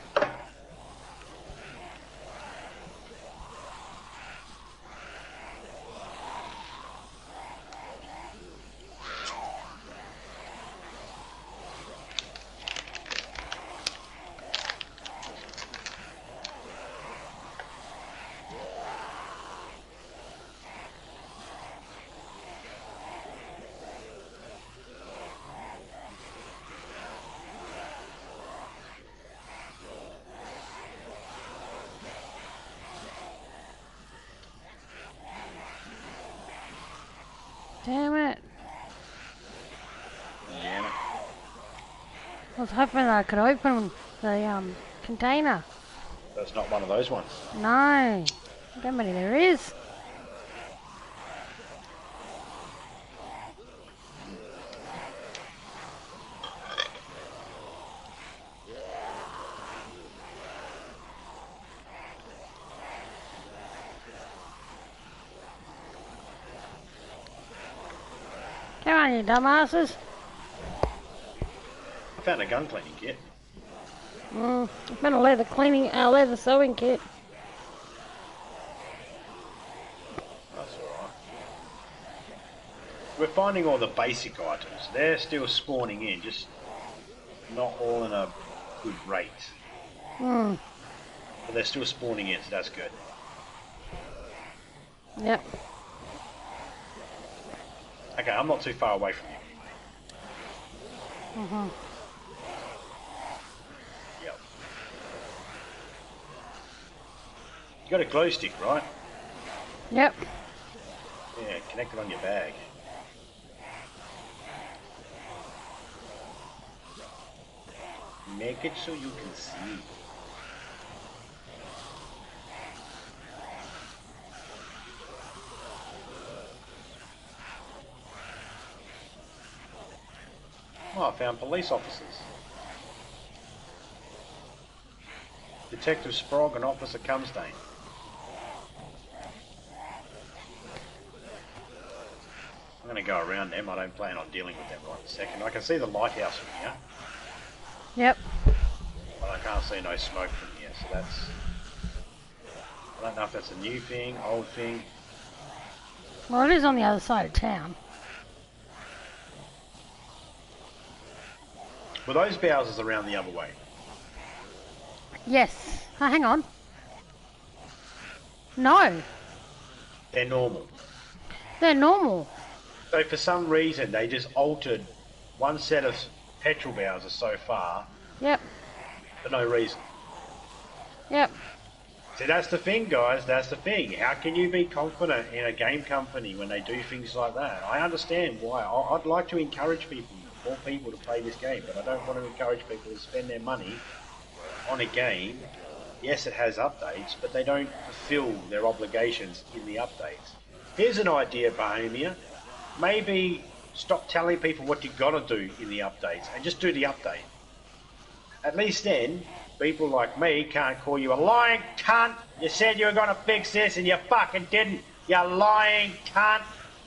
Damn it. Damn it. I was hoping I could open the container. That's not one of those ones. No. Look how many there is. Come on, you dumbasses. I found a gun cleaning kit. I found a leather sewing kit. That's alright. we're finding all the basic items. They're still spawning in, just not all in a good rate. But they're still spawning in, so that's good. Yep. Okay, I'm not too far away from you. Yep. You got a glow stick, right? Yep. Yeah, connect it on your bag. Make it so you can see. Oh, I found police officers. Detective Sprague and Officer Cumstain. I'm going to go around them. I don't plan on dealing with them right this second. I can see the lighthouse from here. Yep. But I can't see no smoke from here, so that's... I don't know if that's a new thing, old thing. Well, it is on the other side of town. Were those Bowsers around the other way? Yes. Oh, hang on. No. They're normal. They're normal. So for some reason, they just altered one set of petrol Bowsers so far. Yep. For no reason. Yep. See, that's the thing, guys. That's the thing. How can you be confident in a game company when they do things like that? I understand why. I'd like to encourage people, more people to play this game, but I don't want to encourage people to spend their money on a game. Yes, it has updates, but they don't fulfill their obligations in the updates. Here's an idea, Bohemia. Maybe stop telling people what you got to do in the updates and just do the update. At least then, people like me can't call you a lying cunt. You said you were going to fix this and you fucking didn't. You lying cunt.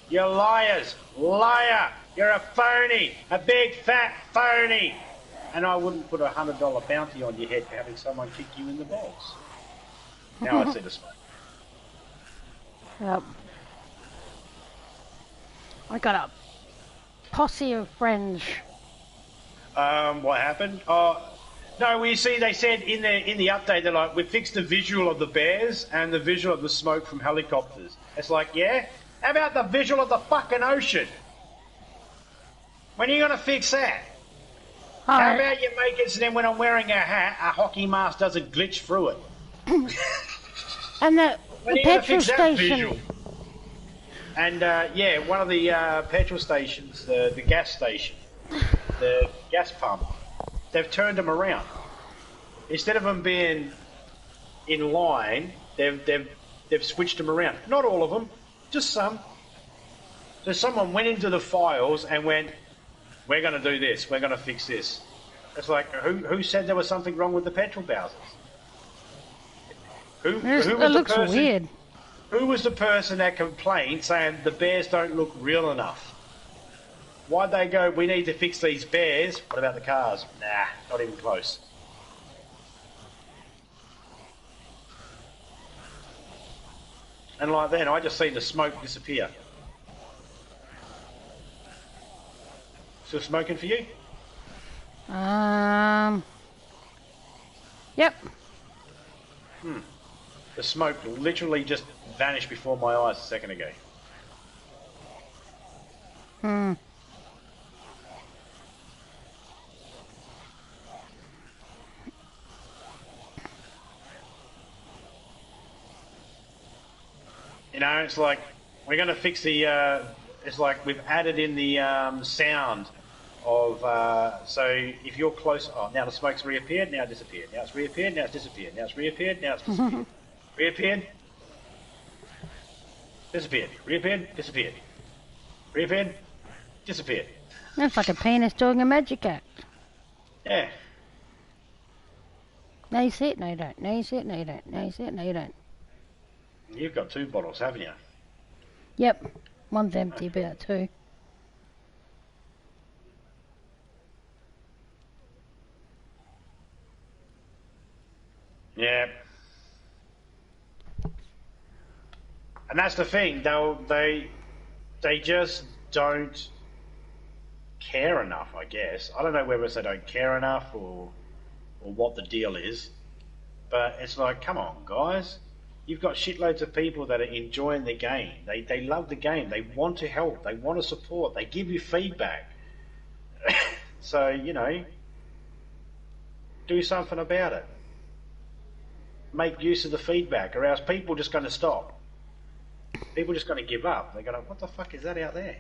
You're liars. Liar. You're a phony. A big fat phony. And I wouldn't put $100 bounty on your head for having someone kick you in the balls. Now I see the smoke. Yep. I got a posse of friends. What happened? Oh, no, well, you see, they said in the update, they're like, we fixed the visual of the bears and the visual of the smoke from helicopters. It's like, yeah? How about the visual of the fucking ocean? When are you going to fix that? How about you make it so then when I'm wearing a hat, a hockey mask doesn't glitch through it? And the petrol station. Visual? And, yeah, one of the petrol stations, the gas station, the gas pump, they've turned them around. Instead of them being in line, they've switched them around. Not all of them, just some. So someone went into the files and went, we're going to do this, we're going to fix this. It's like, who said there was something wrong with the petrol Bowsers? Who was It the looks person, weird. Who was the person that complained saying the bears don't look real enough? Why'd they go, we need to fix these bears? What about the cars? Nah, not even close. And like then, I just seen the smoke disappear. Still smoking for you? Yep. The smoke literally just vanished before my eyes a second ago. You know, it's like, we're going to fix the, it's like we've added in the sound of, so if you're close, oh, now the smoke's reappeared, now disappeared, now it's reappeared, now it's disappeared, now it's reappeared, now it's disappeared. Reappeared, disappeared, reappeared, disappeared, reappeared, disappeared. That's like a penis doing a magic act. Yeah. No, you see it, no you don't. No, you see it, no you don't. No, you see it, no you don't. You've got 2 bottles, haven't you? Yep. One's empty, about 2. Yeah. And that's the thing, they just don't care enough, I guess. I don't know whether it's they don't care enough or what the deal is, but it's like, come on, guys. You've got shitloads of people that are enjoying the game. They love the game. They want to help. They want to support. They give you feedback. So, you know, do something about it. Make use of the feedback, or else people are just going to stop. People are just going to give up. They're going to, what the fuck is that out there?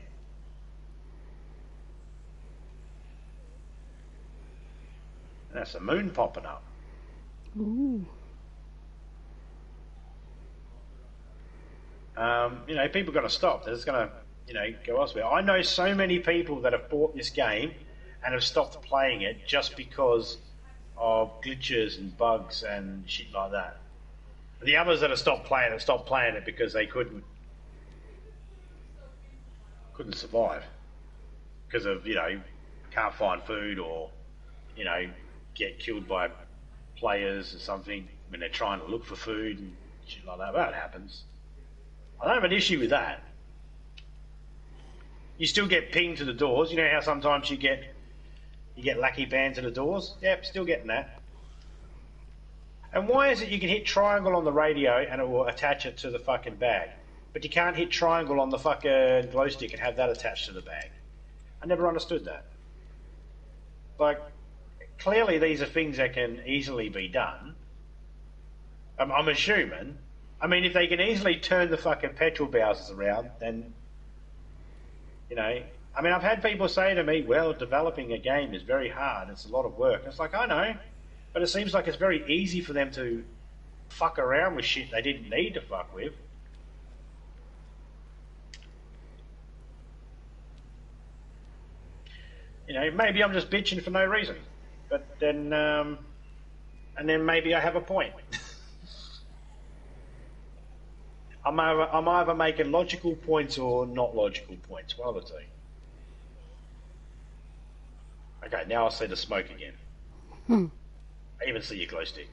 And that's the moon popping up. Ooh. You know, people are going to stop. They're just going to, you know, go elsewhere. I know so many people that have bought this game and have stopped playing it just because of glitches and bugs and shit like that. The others that have stopped playing it because they couldn't survive because of, you know, can't find food, or, you know, get killed by players or something when they're trying to look for food and shit like that. That happens. I don't have an issue with that. You still get pinged to the doors. You know how sometimes you get lucky banned to the doors? Yep, still getting that. And why is it you can hit triangle on the radio and it will attach it to the fucking bag, but you can't hit triangle on the fucking glow stick and have that attached to the bag? I never understood that. Like, clearly these are things that can easily be done. I'm assuming. I mean, if they can easily turn the fucking petrol bowsers around, then, you know, I mean, I've had people say to me, well, developing a game is very hard. It's a lot of work. It's like, I know, but it seems like it's very easy for them to fuck around with shit they didn't need to fuck with. You know, maybe I'm just bitching for no reason, but then, and then maybe I have a point. I'm either making logical points or not logical points. One of the two. Okay, now I see the smoke again. I even see your glow stick.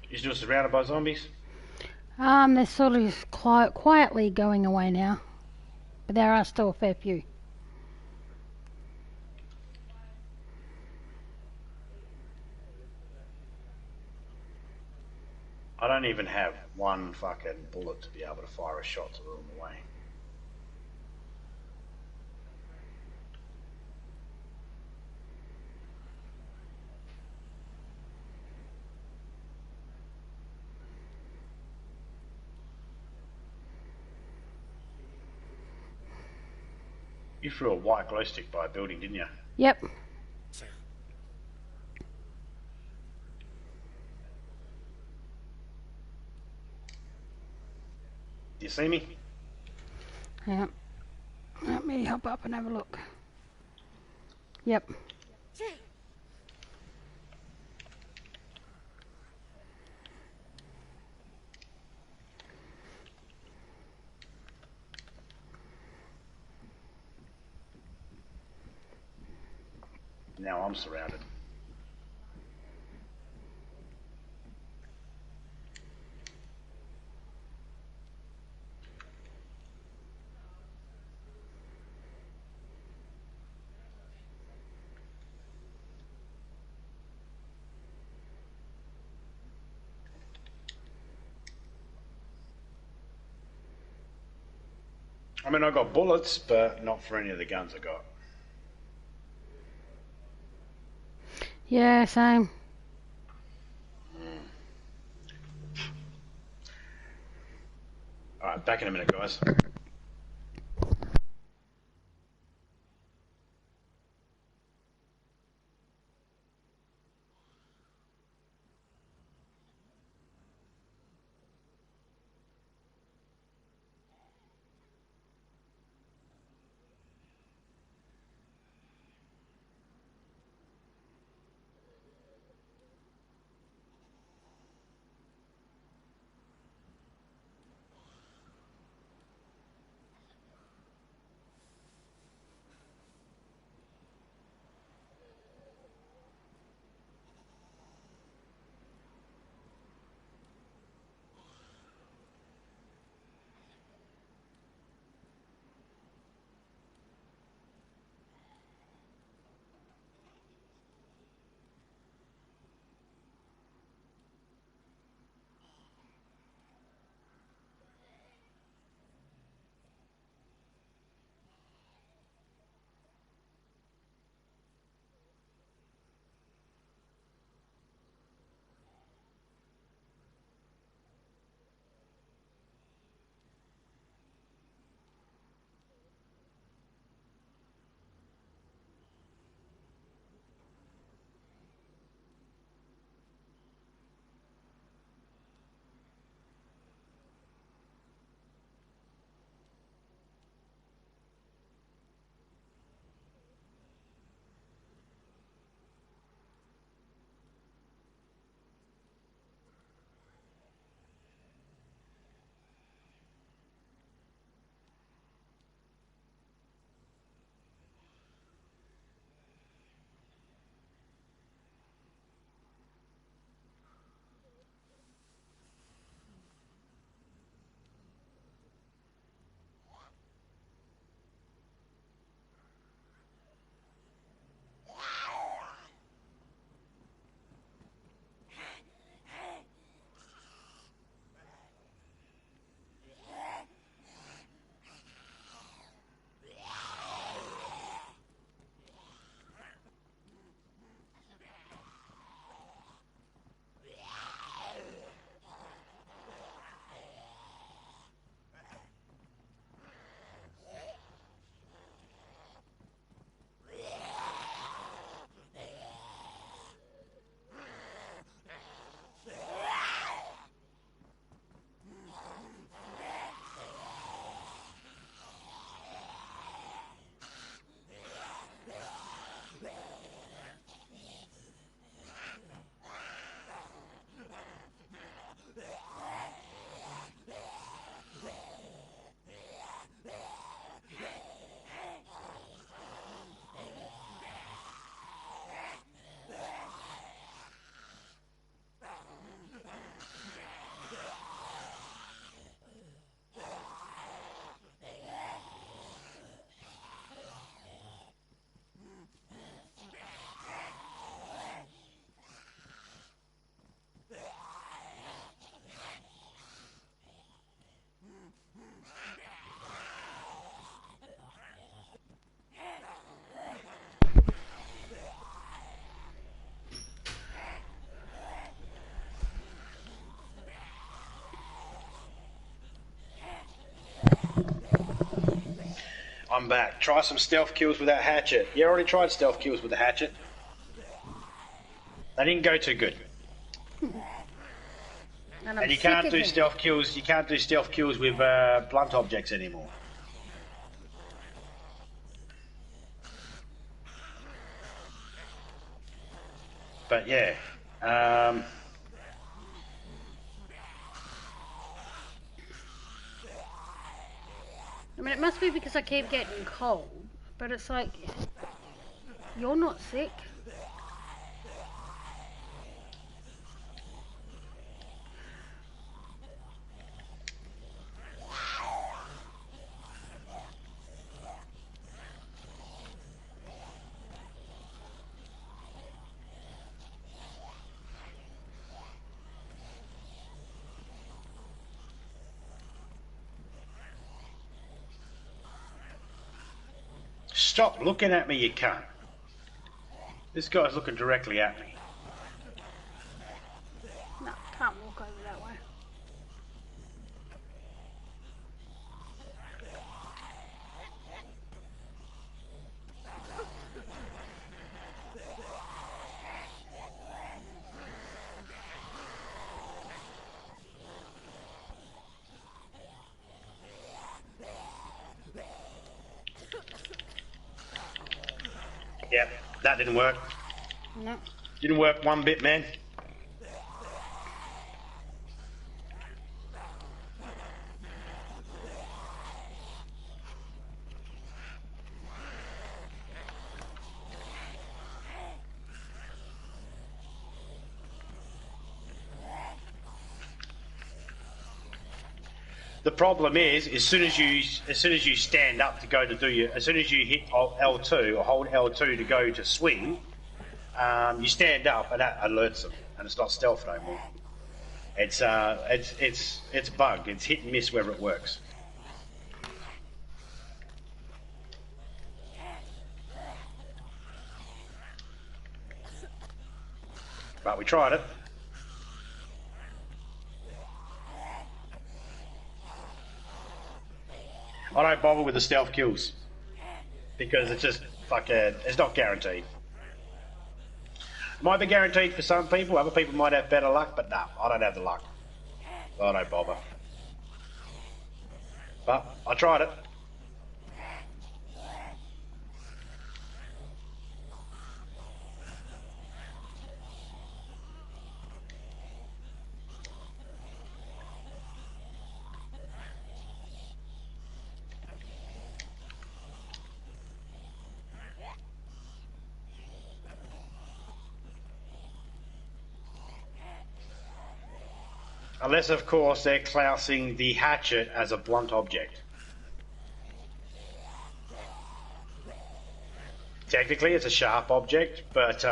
You're still surrounded by zombies? They're sort of quietly going away now, but there are still a fair few. I don't even have one fucking bullet to be able to fire a shot to lure them away. You threw a white glow stick by a building, didn't you? Yep. Do you see me? Yep. Let me hop up and have a look. Yep. Now I'm surrounded. I mean, I got bullets, but not for any of the guns I got. Yeah, same. Alright, back in a minute, guys. I'm back. Try some stealth kills with that hatchet. You already tried stealth kills with the hatchet. They didn't go too good. And you can't do stealth kills. You can't do stealth kills with blunt objects anymore. But yeah. I mean, it must be because I keep getting cold, but it's like, you're not sick. Stop looking at me, you cunt. This guy's looking directly at me. No, can't walk over that way. Yep, that didn't work. No. Didn't work one bit, man. The problem is, as soon as you stand up to go to do your, as soon as you hit L2 or hold L2 to go to swing, you stand up and that alerts them, and it's not stealth no more. It's bug. It's hit and miss whether it works. But we tried it. I don't bother with the stealth kills because it's just it's not guaranteed. Might be guaranteed for some people, other people might have better luck, but no, I don't have the luck. I don't bother. But I tried it. Unless, of course, they're classing the hatchet as a blunt object. Technically, it's a sharp object, but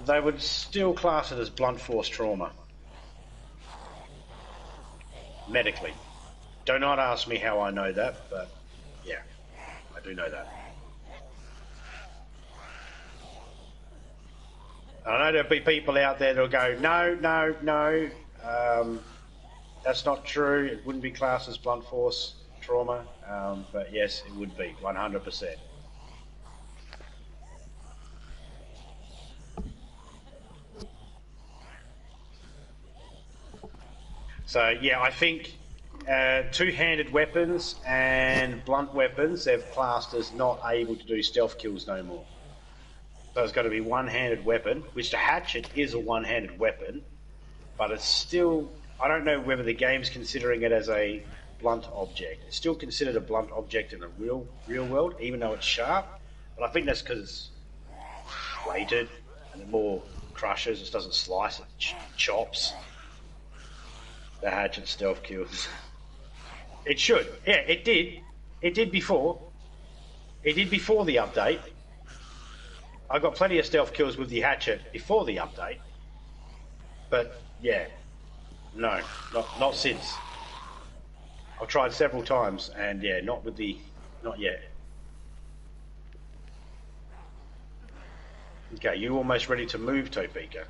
they would still class it as blunt force trauma. Medically. Do not ask me how I know that, but yeah, I do know that. I know there'll be people out there that'll go, no, that's not true. It wouldn't be classed as blunt force trauma, but yes, it would be, 100%. So yeah, I think two-handed weapons and blunt weapons they've classed as not able to do stealth kills no more. So it's got to be one-handed weapon, which the hatchet is a one-handed weapon, but it's still, I don't know whether the game's considering it as a blunt object. It's still considered a blunt object in the real world, even though it's sharp, but I think that's because it's weighted and it more crushes, it doesn't slice, it chops. The hatchet stealth kills. It should. Yeah, it did. It did before. It did before the update. I got plenty of stealth kills with the hatchet before the update, but yeah, no, not since. I've tried several times, and yeah, not yet. Okay, you almost ready to move, Topeka?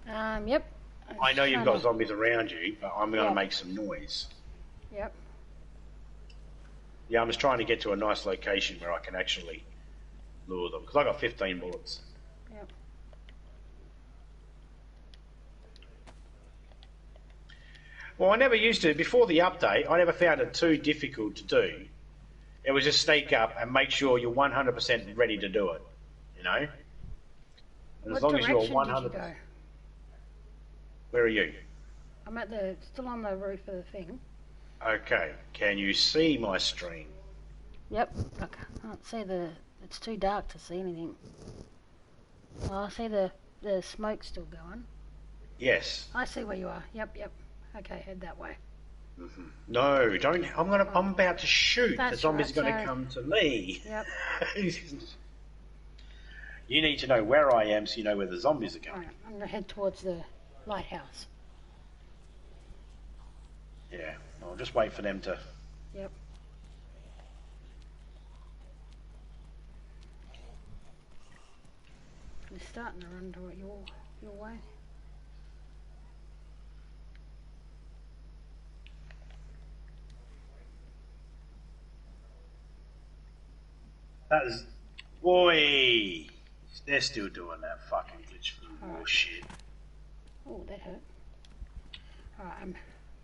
Yep. I know you've got zombies around you, but I'm going to make some noise. Yep. Yeah, I'm just trying to get to a nice location where I can actually lure them, because I got 15 bullets. Yep. Well, I never used to. Before the update, I never found it too difficult to do. It was just sneak up and make sure you're 100% ready to do it, you know? And as What long as you're direction 100%... did you go? Where are you? I'm still on the roof of the thing. Okay, can you see my stream? Yep. I can't see it's too dark to see anything. Oh, I see the smoke still going. Yes. I see where you are. Yep. Okay, head that way. Mm-hmm. No, don't. I'm about to shoot. That's the zombie's right, going to come to me. Yep. You need to know where I am so you know where the zombies are going. Right, I'm going to head towards the lighthouse. Yeah, I'll just wait for them to... Yep. It's starting to run to your way. That is... Boy! They're still doing that fucking glitch bullshit. Oh, that hurt. Alright,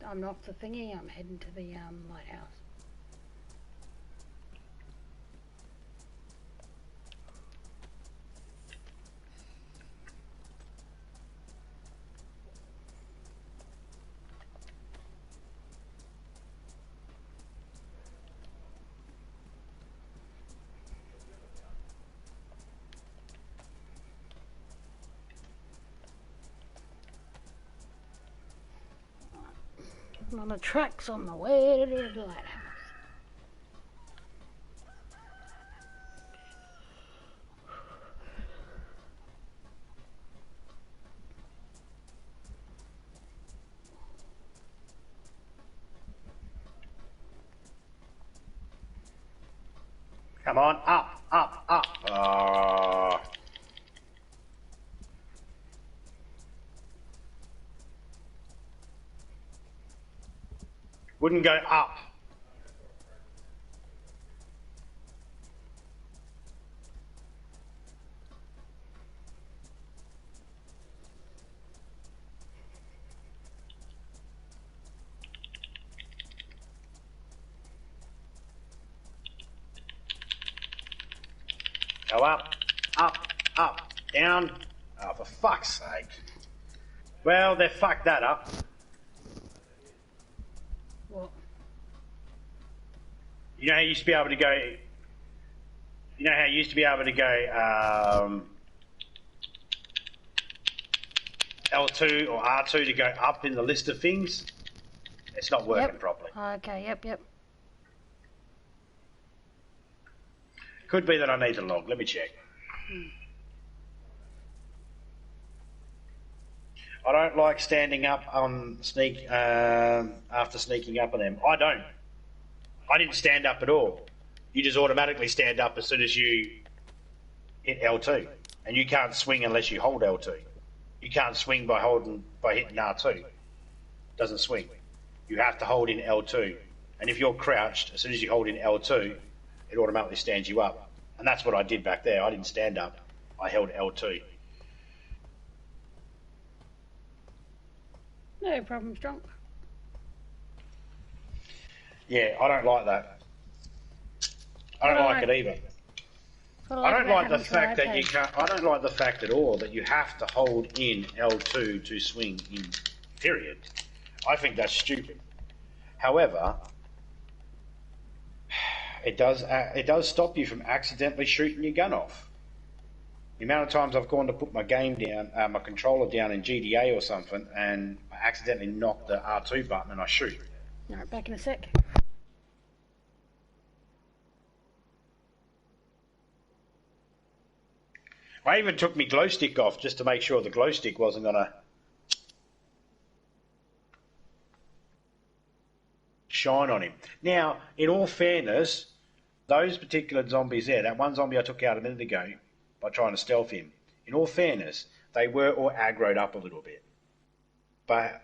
I'm off the thingy. I'm heading to the lighthouse. I'm on the tracks on the way to the lighthouse. Come on, up. Wouldn't go up. Go up, down. Oh, for fuck's sake. Well, they fucked that up. What? You know how you used to be able to go... You know how you used to be able to go L2 or R2 to go up in the list of things? It's not working properly. Okay, yep. Could be that I need to log. Let me check. I don't like standing up on after sneaking up on them. I don't. I didn't stand up at all. You just automatically stand up as soon as you hit L2, and you can't swing unless you hold L2. You can't swing by hitting R2. Doesn't swing. You have to hold in L2, and if you're crouched, as soon as you hold in L2, it automatically stands you up. And that's what I did back there. I didn't stand up. I held L2. No problem, Strong. Yeah, I don't like that. I don't like it either. I don't like the fact that you can't... I don't like the fact at all that you have to hold in L2 to swing in, period. I think that's stupid. However... It does stop you from accidentally shooting your gun off. The amount of times I've gone to put my game down, my controller down in GDA or something, and I accidentally knock the R2 button and I shoot. Alright, back in a sec. I even took my glow stick off just to make sure the glow stick wasn't gonna shine on him. Now, in all fairness, those particular zombies there, that one zombie I took out a minute ago by trying to stealth him, in all fairness, they were all aggroed up a little bit. But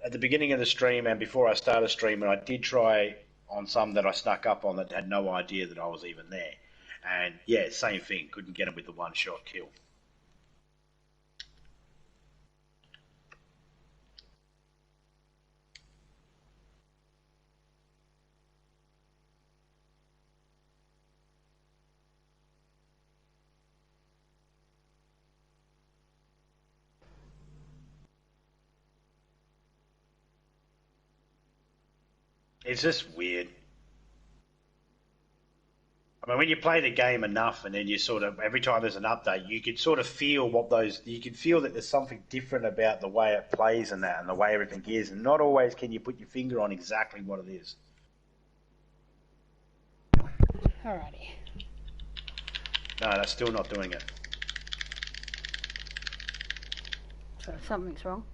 at the beginning of the stream and before I started streaming, I did try on some that I snuck up on that had no idea that I was even there. And yeah, same thing, couldn't get them with the one-shot kill. It's just weird. I mean, when you play the game enough, and then you sort of every time there's an update, you can sort of feel you can feel that there's something different about the way it plays and that, and the way everything is, and not always can you put your finger on exactly what it is. Alrighty. No, that's still not doing it. So something's wrong.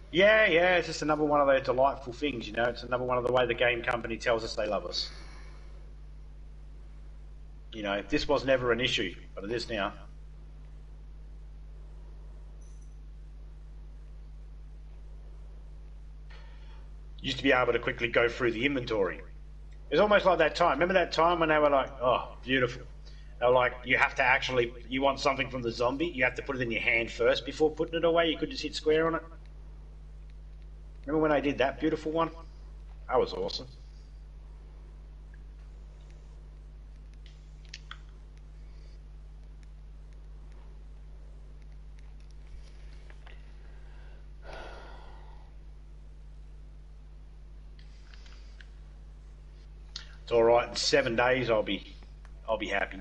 Yeah, it's just another one of those delightful things, you know. It's another one of the way the game company tells us they love us. You know, this was never an issue, but it is now. Used to be able to quickly go through the inventory. It's almost like that time. Remember that time when they were like, oh, beautiful. They were like, you want something from the zombie, you have to put it in your hand first before putting it away. You could just hit square on it. Remember when I did that beautiful one? That was awesome. It's all right. In 7 days, I'll be happy.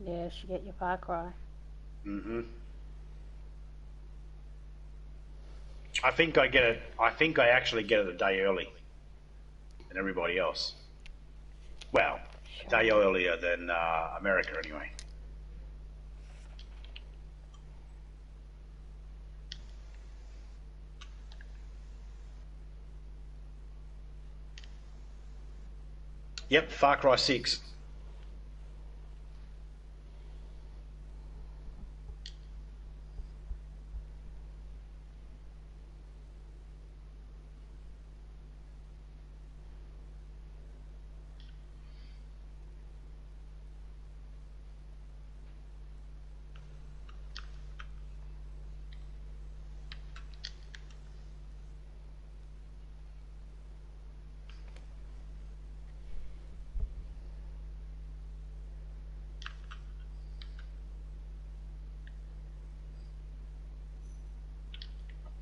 Yes, you get your Far Cry. Mhm. I think I get it. I think I actually get it a day early than everybody else. Well, a day earlier than America, anyway. Yep, Far Cry 6.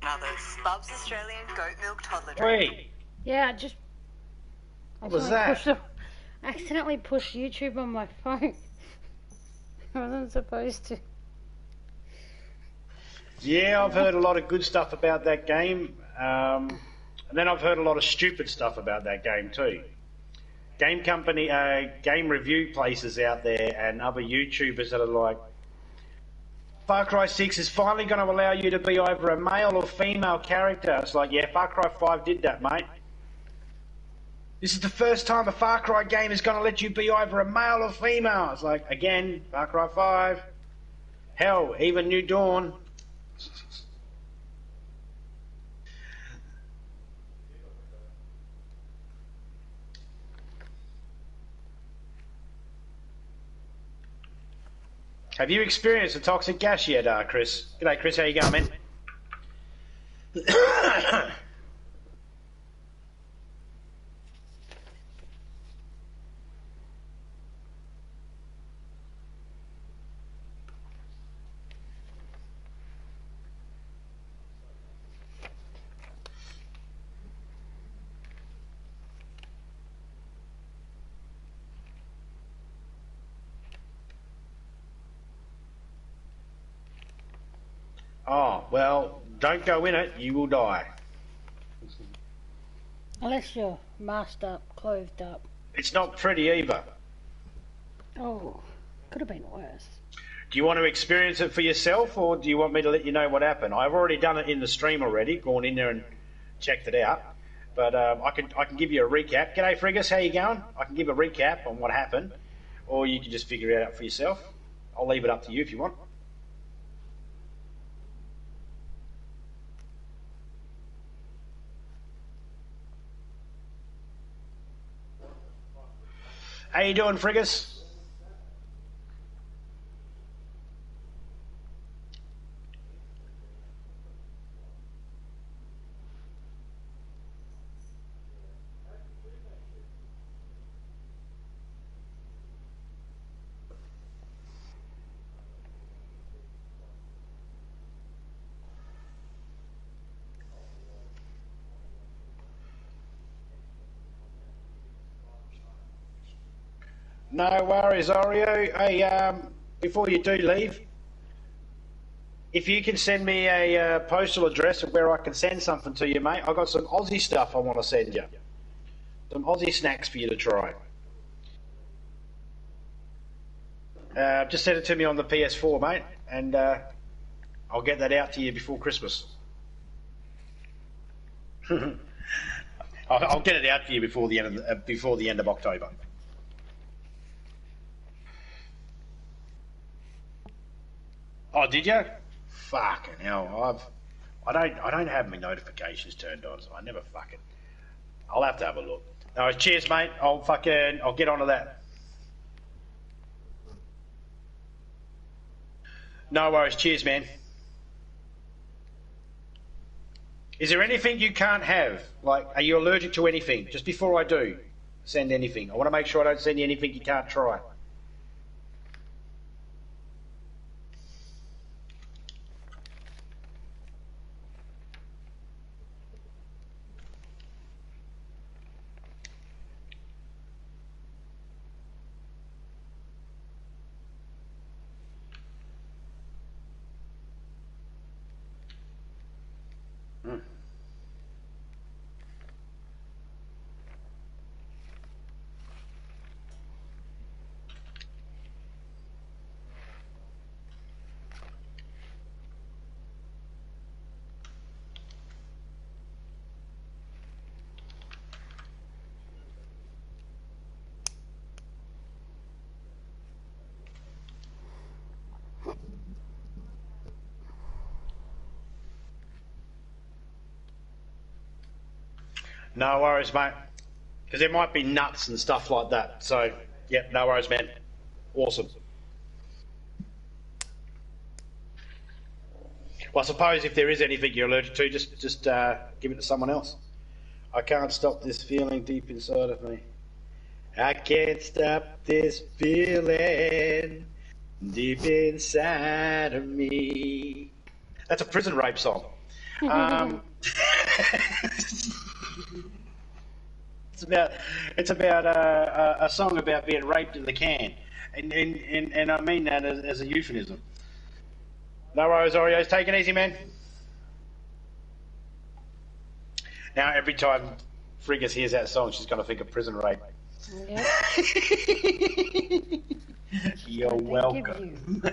Others. Bub's Australian goat milk toddler drink. Wait. Yeah, What was that? Accidentally pushed YouTube on my phone. I wasn't supposed to. Yeah, I've heard a lot of good stuff about that game. And then I've heard a lot of stupid stuff about that game too. Game company, game review places out there and other YouTubers that are like, Far Cry 6 is finally going to allow you to be either a male or female character. It's like, yeah, Far Cry 5 did that, mate. This is the first time a Far Cry game is going to let you be either a male or female. It's like, again, Far Cry 5. Hell, even New Dawn. Have you experienced the toxic gas yet, Chris? G'day, Chris. How you going, man? Oh, well, don't go in it. You will die. Unless you're masked up, clothed up. It's not pretty either. Oh, could have been worse. Do you want to experience it for yourself, or do you want me to let you know what happened? I've already done it in the stream already, gone in there and checked it out. But I can give you a recap. G'day, Frigus, how you going? I can give a recap on what happened, or you can just figure it out for yourself. I'll leave it up to you if you want. How you doing, Friggers? No worries, Oreo. Hey, before you do leave, if you can send me a postal address of where I can send something to you, mate. I've got some Aussie stuff I want to send you. Some Aussie snacks for you to try. Just send it to me on the PS4, mate, and I'll get that out to you before Christmas. I'll get it out to you before the end of October. Oh, did you? Fucking hell! I don't have my notifications turned on, so I never fucking. I'll have to have a look. No, cheers, mate. I'll get onto that. No worries. Cheers, man. Is there anything you can't have? Like, are you allergic to anything? Just before I do send anything, I want to make sure I don't send you anything you can't try. No worries, mate. Because there might be nuts and stuff like that. So, yeah, no worries, man. Awesome. Well, I suppose if there is anything you're allergic to, just give it to someone else. I can't stop this feeling deep inside of me. I can't stop this feeling deep inside of me. That's a prison rape song. It's about a song about being raped in the can, and I mean that as a euphemism. No worries, Oreos. Take it easy, man. Now, every time Friggers hears that song, she's going to think of prison rape. Yep. You're welcome.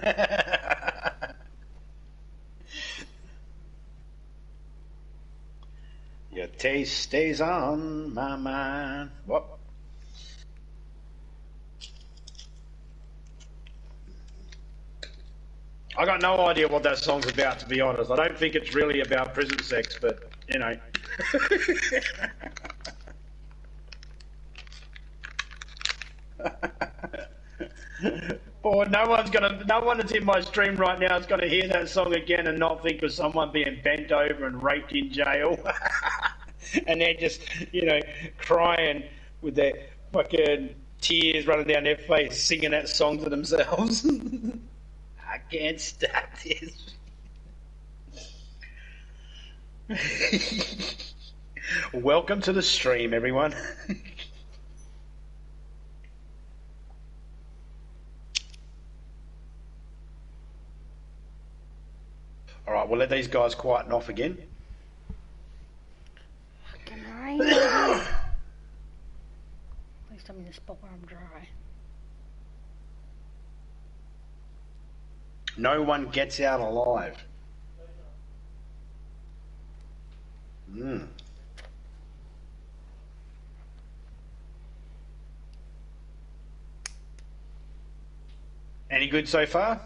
Your taste stays on my mind. What? I got no idea what that song's about, to be honest. I don't think it's really about prison sex, but you know. Boy, no one that's in my stream right now is gonna hear that song again and not think of someone being bent over and raped in jail, and they're just, crying with their fucking tears running down their face, singing that song to themselves. I can't stop this. Welcome to the stream, everyone. All right, we'll let these guys quieten off again. Fucking rain. At least I'm in a spot where I'm dry. No one gets out alive. Any good so far?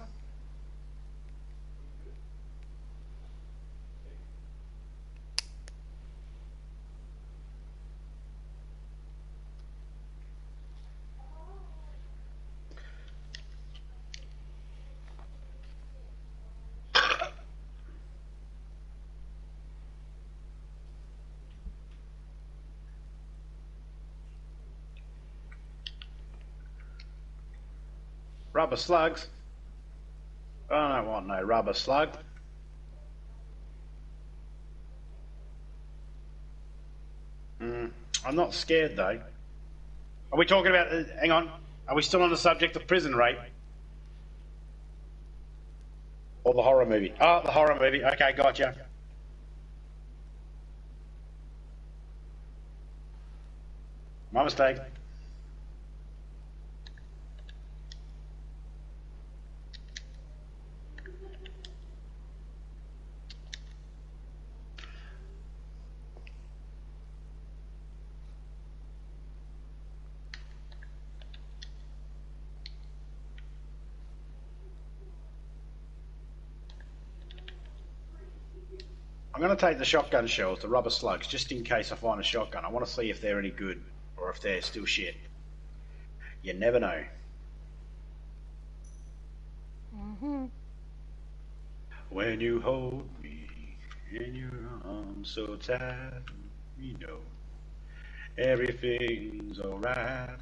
rubber slugs. I don't want no rubber slug. I'm not scared though. Are we talking about, hang on, are we still on the subject of prison rape? Or the horror movie? Oh, the horror movie. Okay, gotcha. My mistake. I'm going to take the shotgun shells, the rubber slugs, just in case I find a shotgun. I want to see if they're any good or if they're still shit. You never know. When you hold me in your arms so tight, you know everything's alright.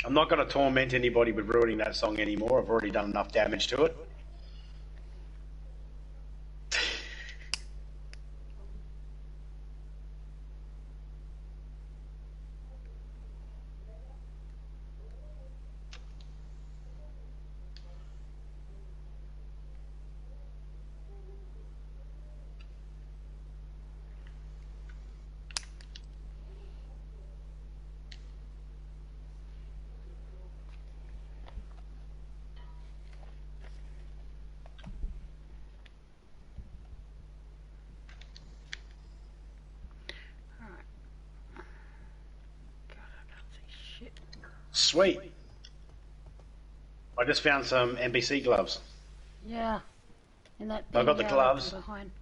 I'm not going to torment anybody with ruining that song anymore. I've already done enough damage to it. Sweet. I just found some NBC gloves. Yeah. And that I got the gloves. Behind.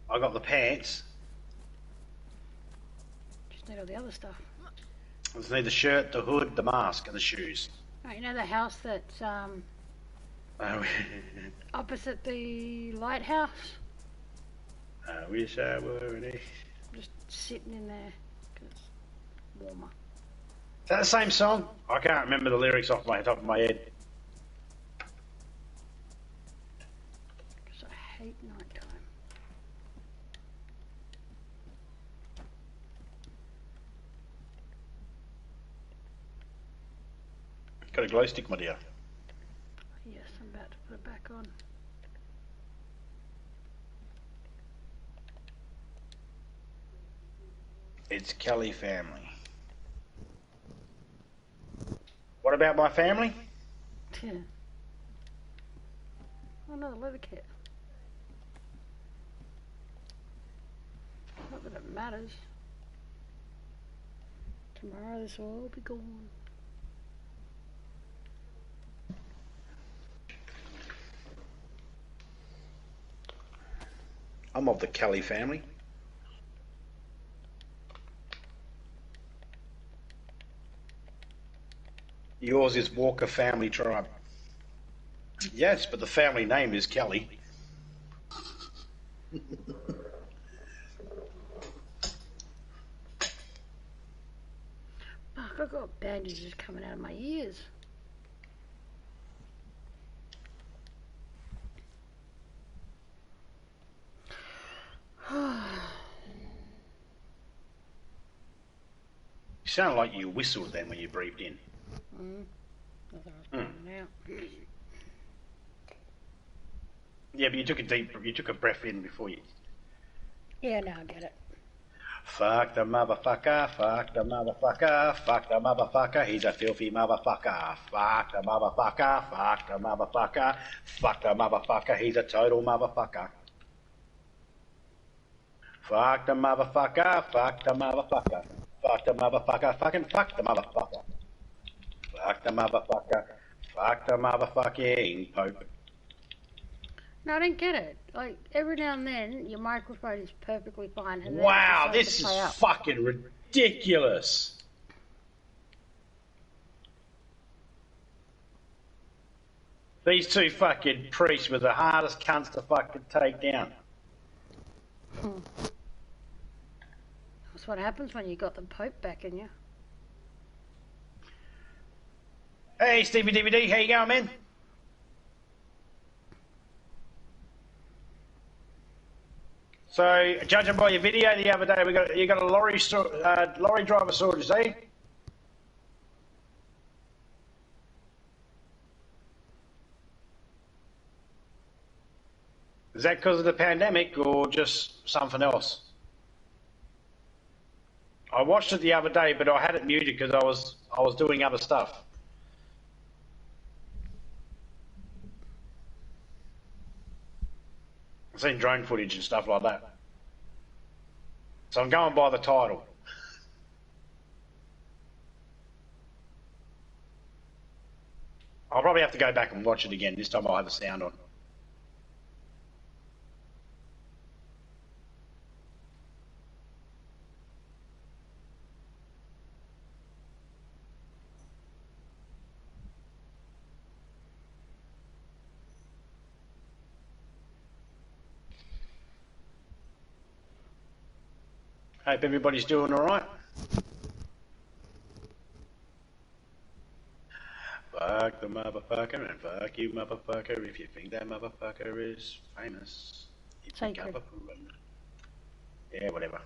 I got the pants. Just need all the other stuff. I just need the shirt, the hood, the mask, and the shoes. Oh, you know the house that's Oh, opposite the lighthouse? I wish I were an Just sitting in there because it's warmer. Is that the same song? I can't remember the lyrics off my top of my head. Because I hate nighttime. Got a glow stick, my dear. Yes, I'm about to put it back on. It's Kelly family. What about my family? Yeah. Oh no, the leather kit. Not that it matters. Tomorrow this will all be gone. I'm of the Kelly family. Yours is Walker family tribe. Yes, but the family name is Kelly. Fuck, I've got bandages coming out of my ears. You sound like you whistled then when you breathed in. I thought I was breathing out. Yeah, but you took a breath in before you. Yeah, now I get it. Fuck the motherfucker, fuck the motherfucker, fuck the motherfucker, he's a filthy motherfucker. Fuck the motherfucker, fuck the motherfucker, fuck the motherfucker, he's a total motherfucker. Fuck the motherfucker, fuck the motherfucker, fuck the motherfucker, fucking fuck the motherfucker. Fuck the motherfucker, fuck the motherfucking Pope. No, I don't get it. Like, every now and then, your microphone is perfectly fine. And then Wow, it this decides to is play up. fucking ridiculous. These two fucking priests were the hardest cunts to fucking take down. That's what happens when you got the Pope back in you. Hey, Stevie DVD, how you going, man? So, judging by your video the other day, you got a lorry driver shortage, eh? Is that because of the pandemic or just something else? I watched it the other day, but I had it muted because I was doing other stuff. I've seen drone footage and stuff like that. So I'm going by the title. I'll probably have to go back and watch it again. This time I'll have the sound on. Hope everybody's doing all right. Fuck the motherfucker and fuck you, motherfucker, if you think that motherfucker is famous. You think I'm a fool. Yeah, whatever.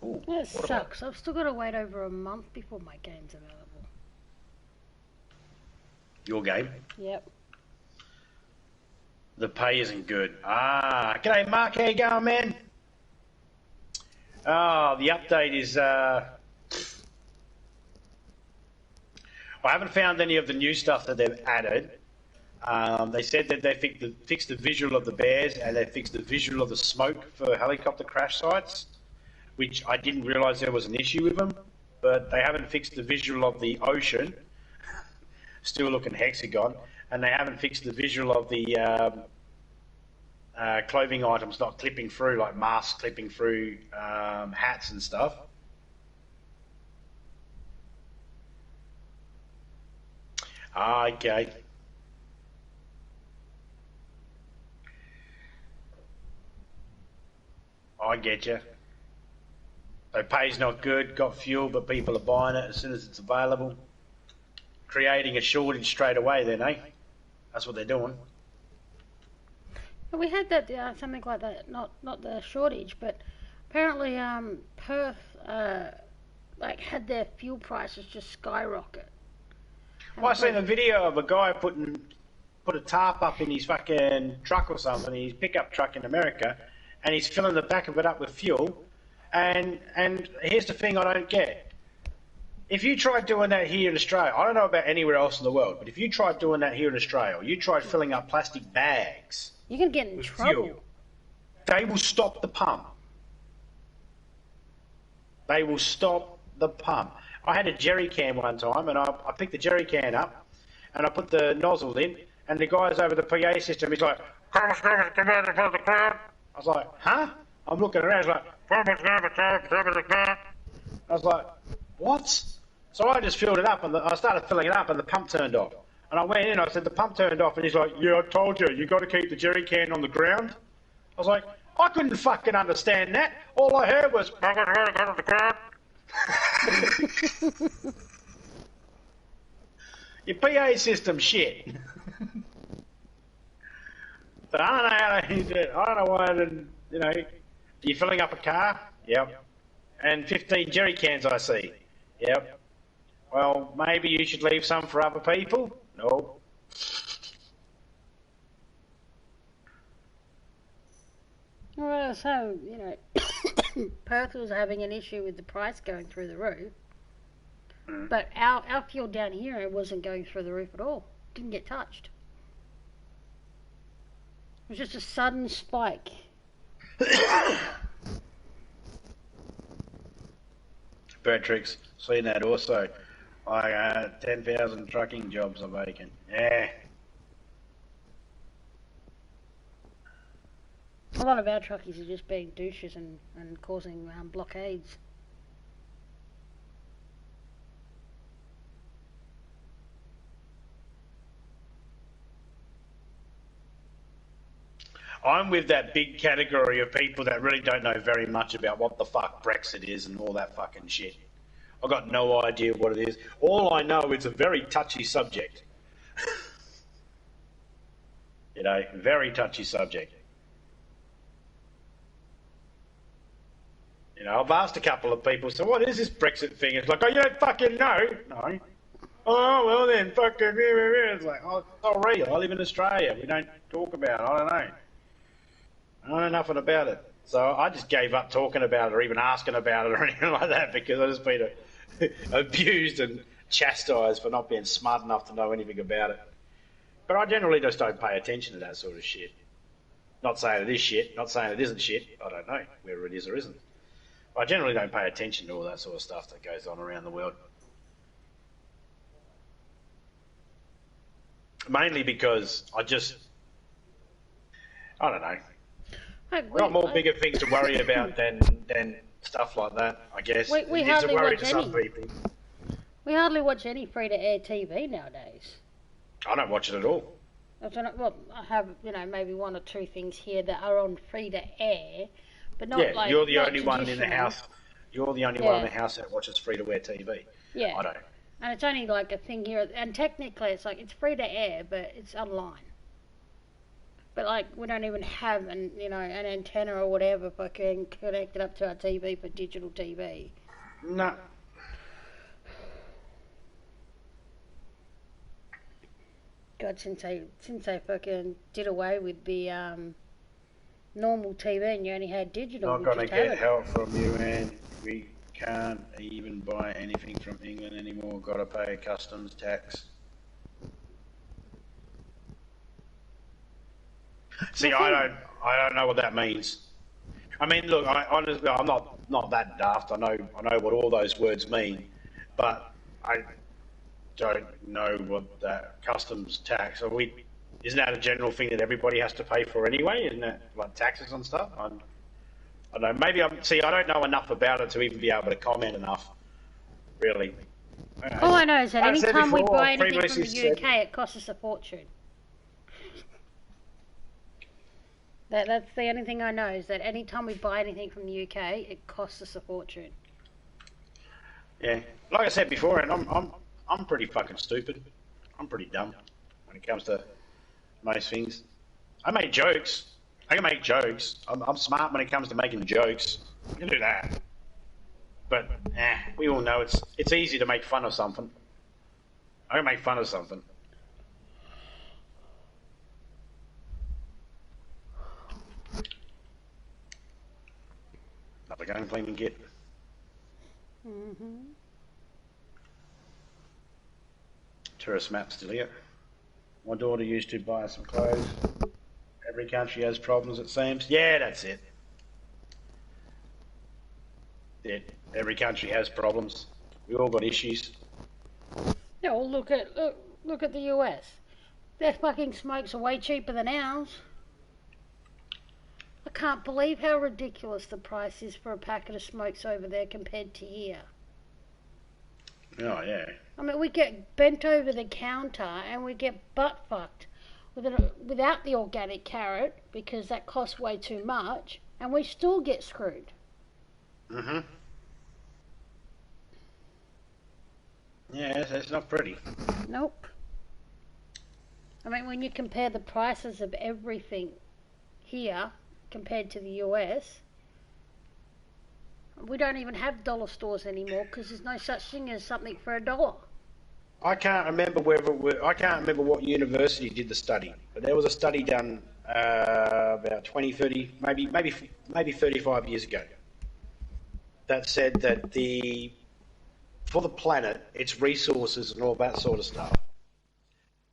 Ooh, That sucks. I've still got to wait over a month before my game's available. Your game? Yep. The pay isn't good. G'day Mark, how you going, man? Oh, the update is, I haven't found any of the new stuff that they've added. They said that they fixed the visual of the bears and they fixed the visual of the smoke for helicopter crash sites, which I didn't realise there was an issue with them, but they haven't fixed the visual of the ocean, still looking hexagon, and they haven't fixed the visual of the clothing items not clipping through, like masks clipping through hats and stuff. Okay. I get you. So pay's not good, got fuel, but people are buying it as soon as it's available. Creating a shortage straight away then, eh? That's what they're doing. Well, we had that something like that, not the shortage, but apparently Perth like had their fuel prices just skyrocket. Well, I seen a video of a guy put a tarp up in his fucking truck or something, his pickup truck in America, and he's filling the back of it up with fuel. And here's the thing I don't get. If you tried doing that here in Australia, I don't know about anywhere else in the world, but if you tried doing that here in Australia, or you tried filling up plastic bags, you can get in trouble. Fuel, they will stop the pump. They will stop the pump. I had a jerry can one time, and I picked the jerry can up, and I put the nozzle in, and the guy's over the PA system. He's like, I was like, huh? I'm looking around. He's like, I was like, what? So I just filled it up, and I started filling it up, and the pump turned off. And I went in, I said, the pump turned off, and he's like, yeah, I told you, you got to keep the jerry can on the ground. I was like, I couldn't fucking understand that. All I heard was, your PA system shit. But I don't know how they do it. I don't know why I didn't, you're filling up a car? Yep. And 15 jerry cans I see. Yep. Well, maybe you should leave some for other people? No. Well, so, Perth was having an issue with the price going through the roof. But our fuel down here wasn't going through the roof at all. Didn't get touched. It was just a sudden spike. Bertrix, seen that also. Like 10,000 trucking jobs are vacant. Yeah. A lot of our truckies are just being douches and causing blockades. I'm with that big category of people that really don't know very much about what the fuck Brexit is and all that fucking shit. I've got no idea what it is. All I know, it's a very touchy subject. You know, very touchy subject. You know, I've asked a couple of people, so what is this Brexit thing? It's like, oh, you don't fucking know? No. Oh, well then, fucking... It's like, oh, sorry, I live in Australia. We don't talk about it. I don't know. I don't know nothing about it. So I just gave up talking about it or even asking about it or anything like that because I've just been abused and chastised for not being smart enough to know anything about it. But I generally just don't pay attention to that sort of shit. Not saying it is shit, not saying it isn't shit. I don't know whether it is or isn't. I generally don't pay attention to all that sort of stuff that goes on around the world. Mainly because I don't know. I've got more bigger things to worry about than stuff like that, I guess. We It's a hardly worry watch to some any. people. We hardly watch any free-to-air TV nowadays. I don't watch it at all. Well, I have, maybe one or two things here that are on free-to-air, but not Yeah, like... you're the not only one in the house. You're the only one in the house that watches free-to-air TV. Yeah. I don't. And it's only like a thing here, and technically it's like, it's free-to-air, but it's online. But like, we don't even have an antenna or whatever fucking connected up to our TV for digital TV. No. God, since they fucking did away with the normal TV and you only had digital. Not gonna get help from you, and we can't even buy anything from England anymore. Gotta pay customs tax. See, I don't know what that means. I mean, look, honestly, I'm not that daft. I know what all those words mean, but I don't know what that customs tax. Isn't that a general thing that everybody has to pay for anyway? Isn't that like taxes and stuff? I don't know. Maybe I don't know enough about it to even be able to comment enough. Really. All I know is that any time we buy anything from the UK, it costs us a fortune. That's the only thing I know, is that any time we buy anything from the UK, it costs us a fortune. Yeah, like I said before, and I'm pretty fucking stupid. I'm pretty dumb when it comes to most things. I make jokes. I can make jokes. I'm smart when it comes to making jokes. I can do that. But we all know it's easy to make fun of something. I can make fun of something. Another going cleaning kit. Tourist map still here. My daughter used to buy some clothes. Every country has problems, it seems. Yeah, that's it. Yeah, every country has problems. We all got issues. Yeah, well, look at the US. Their fucking smokes are way cheaper than ours. I can't believe how ridiculous the price is for a packet of smokes over there compared to here. Oh, yeah. I mean, we get bent over the counter and we get butt fucked without the organic carrot because that costs way too much, and we still get screwed. Yeah, it's not pretty. Nope. I mean, when you compare the prices of everything here compared to the US, we don't even have dollar stores anymore because there's no such thing as something for $1. I can't remember what university did the study, but there was a study done about 20, 30, maybe 35 years ago that said that for the planet, its resources and all that sort of stuff,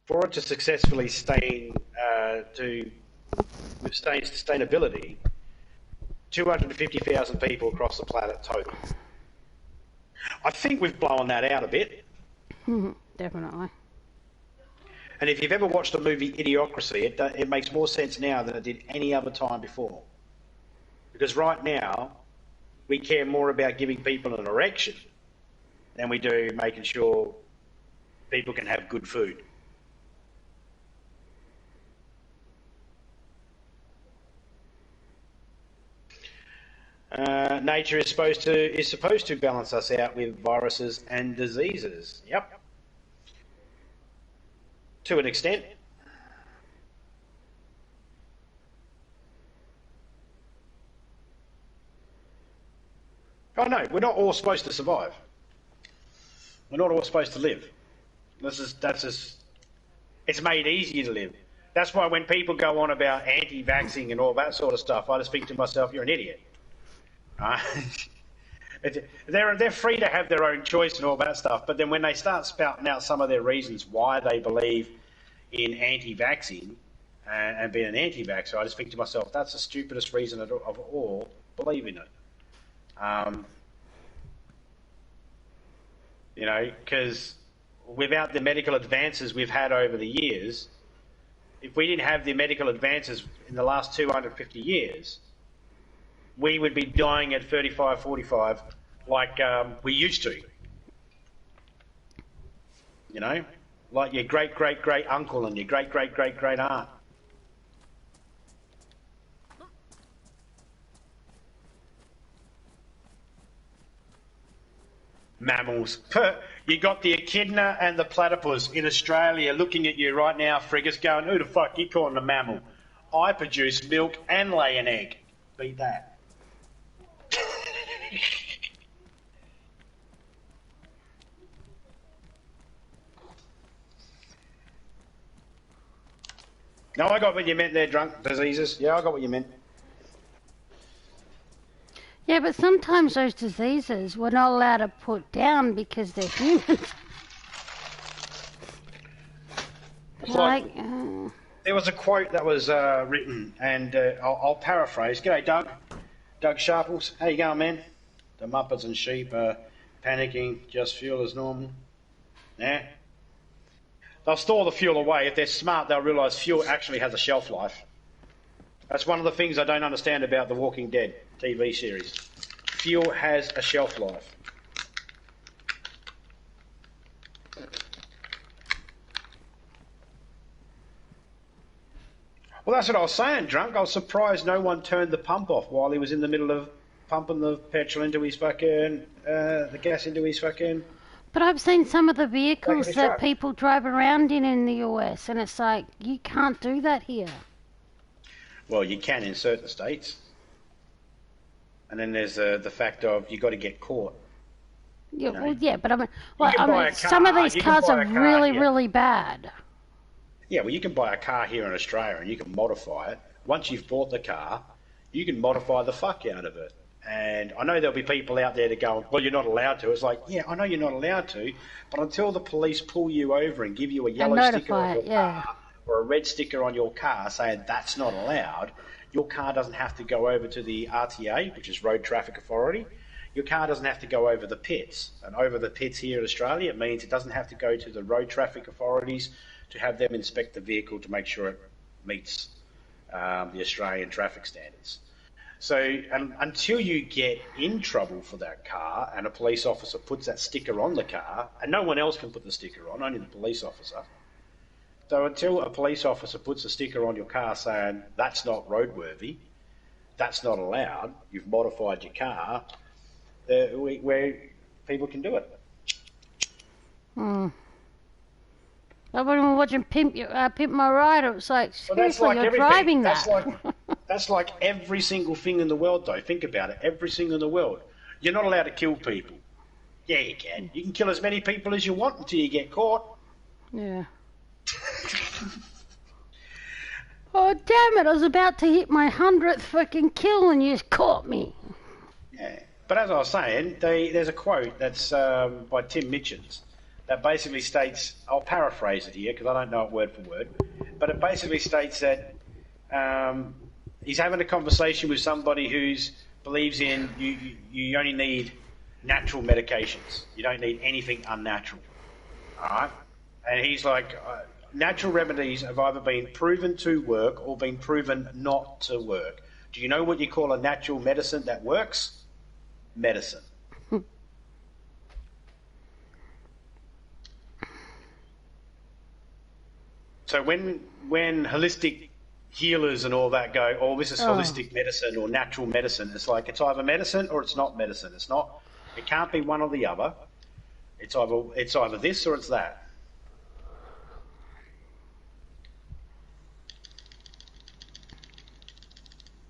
for it to successfully sustain sustainability, 250,000 people across the planet total. I think we've blown that out a bit. Definitely. And if you've ever watched the movie Idiocracy, it makes more sense now than it did any other time before. Because right now, we care more about giving people an erection than we do making sure people can have good food. Nature is supposed to balance us out with viruses and diseases. Yep. To an extent. Oh no, we're not all supposed to survive. We're not all supposed to live. It's made easier to live. That's why when people go on about anti-vaxxing and all that sort of stuff, I just think to myself, you're an idiot. They're free to have their own choice and all that stuff, but then when they start spouting out some of their reasons why they believe in anti-vaxxing and being an anti-vaxxer, I just think to myself, that's the stupidest reason of all believing it. You know, because without the medical advances we've had over the years, if we didn't have the medical advances in the last 250 years, we would be dying at 35, 45 like we used to. You know, like your great-great-great uncle and your great-great-great-great aunt. Mammals. You got the echidna and the platypus in Australia looking at you right now, friggers, going, who the fuck you calling a mammal? I produce milk and lay an egg. Beat that. No, I got what you meant there, drunk diseases. Yeah, I got what you meant. Yeah, but sometimes those diseases we're not allowed to put down because they're humans. There was a quote that was written, and I'll paraphrase. G'day, Doug. Doug Sharples. How you going, man? The Muppets and sheep are panicking. Just fuel as normal. Yeah. They'll store the fuel away. If they're smart, they'll realise fuel actually has a shelf life. That's one of the things I don't understand about The Walking Dead TV series. Fuel has a shelf life. Well, that's what I was saying, drunk. I was surprised no one turned the pump off while he was in the middle of pumping the petrol into his fucking, the gas into his fucking... But I've seen some of the vehicles that people drive around in the US, and it's like, you can't do that here. Well, you can in certain states. And then there's the fact of you got to get caught. Yeah, well, yeah, but I mean, some of these cars are really bad. Yeah, well, you can buy a car here in Australia and you can modify it. Once you've bought the car, you can modify the fuck out of it. And I know there'll be people out there that go, well, you're not allowed to. It's like, yeah, I know you're not allowed to, but until the police pull you over and give you a yellow sticker on your car or a red sticker on your car saying that's not allowed, your car doesn't have to go over to the RTA, which is Road Traffic Authority. Your car doesn't have to go over the pits. And over the pits here in Australia, it means it doesn't have to go to the Road Traffic Authorities to have them inspect the vehicle to make sure it meets the Australian traffic standards. So until you get in trouble for that car and a police officer puts that sticker on the car, and no one else can put the sticker on, only the police officer. So until a police officer puts a sticker on your car saying that's not roadworthy, that's not allowed, you've modified your car, where people can do it. But when we're watching Pimp My Ride, it was like, seriously, you're driving that. That's like every single thing in the world, though. Think about it. Every single in the world. You're not allowed to kill people. Yeah, you can. You can kill as many people as you want until you get caught. Yeah. Oh, damn it. I was about to hit my 100th fucking kill and you just caught me. Yeah. But as I was saying, there's a quote that's by Tim Mitchens that basically states, I'll paraphrase it here because I don't know it word for word, but it basically states that he's having a conversation with somebody who believes in you only need natural medications. You don't need anything unnatural. All right? And he's like, natural remedies have either been proven to work or been proven not to work. Do you know what you call a natural medicine that works? Medicine. So when holistic healers and all that go, oh, this is holistic medicine or natural medicine. It's like it's either medicine or it's not medicine. It's not. It can't be one or the other. It's either this or it's that.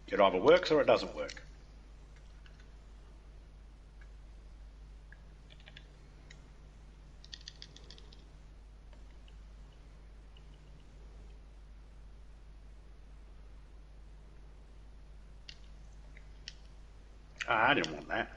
It either works or it doesn't work. I didn't want that.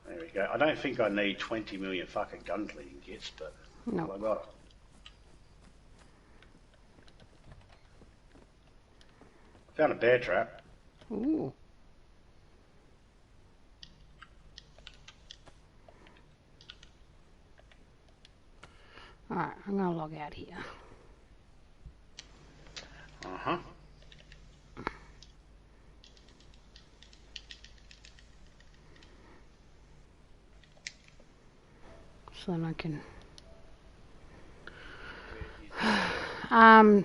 There we go. I don't think I need 20 million fucking gun cleaning kits, but No. I got it. Found a bear trap. Ooh. Alright, I'm gonna log out here. Uh-huh. So then I can...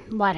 What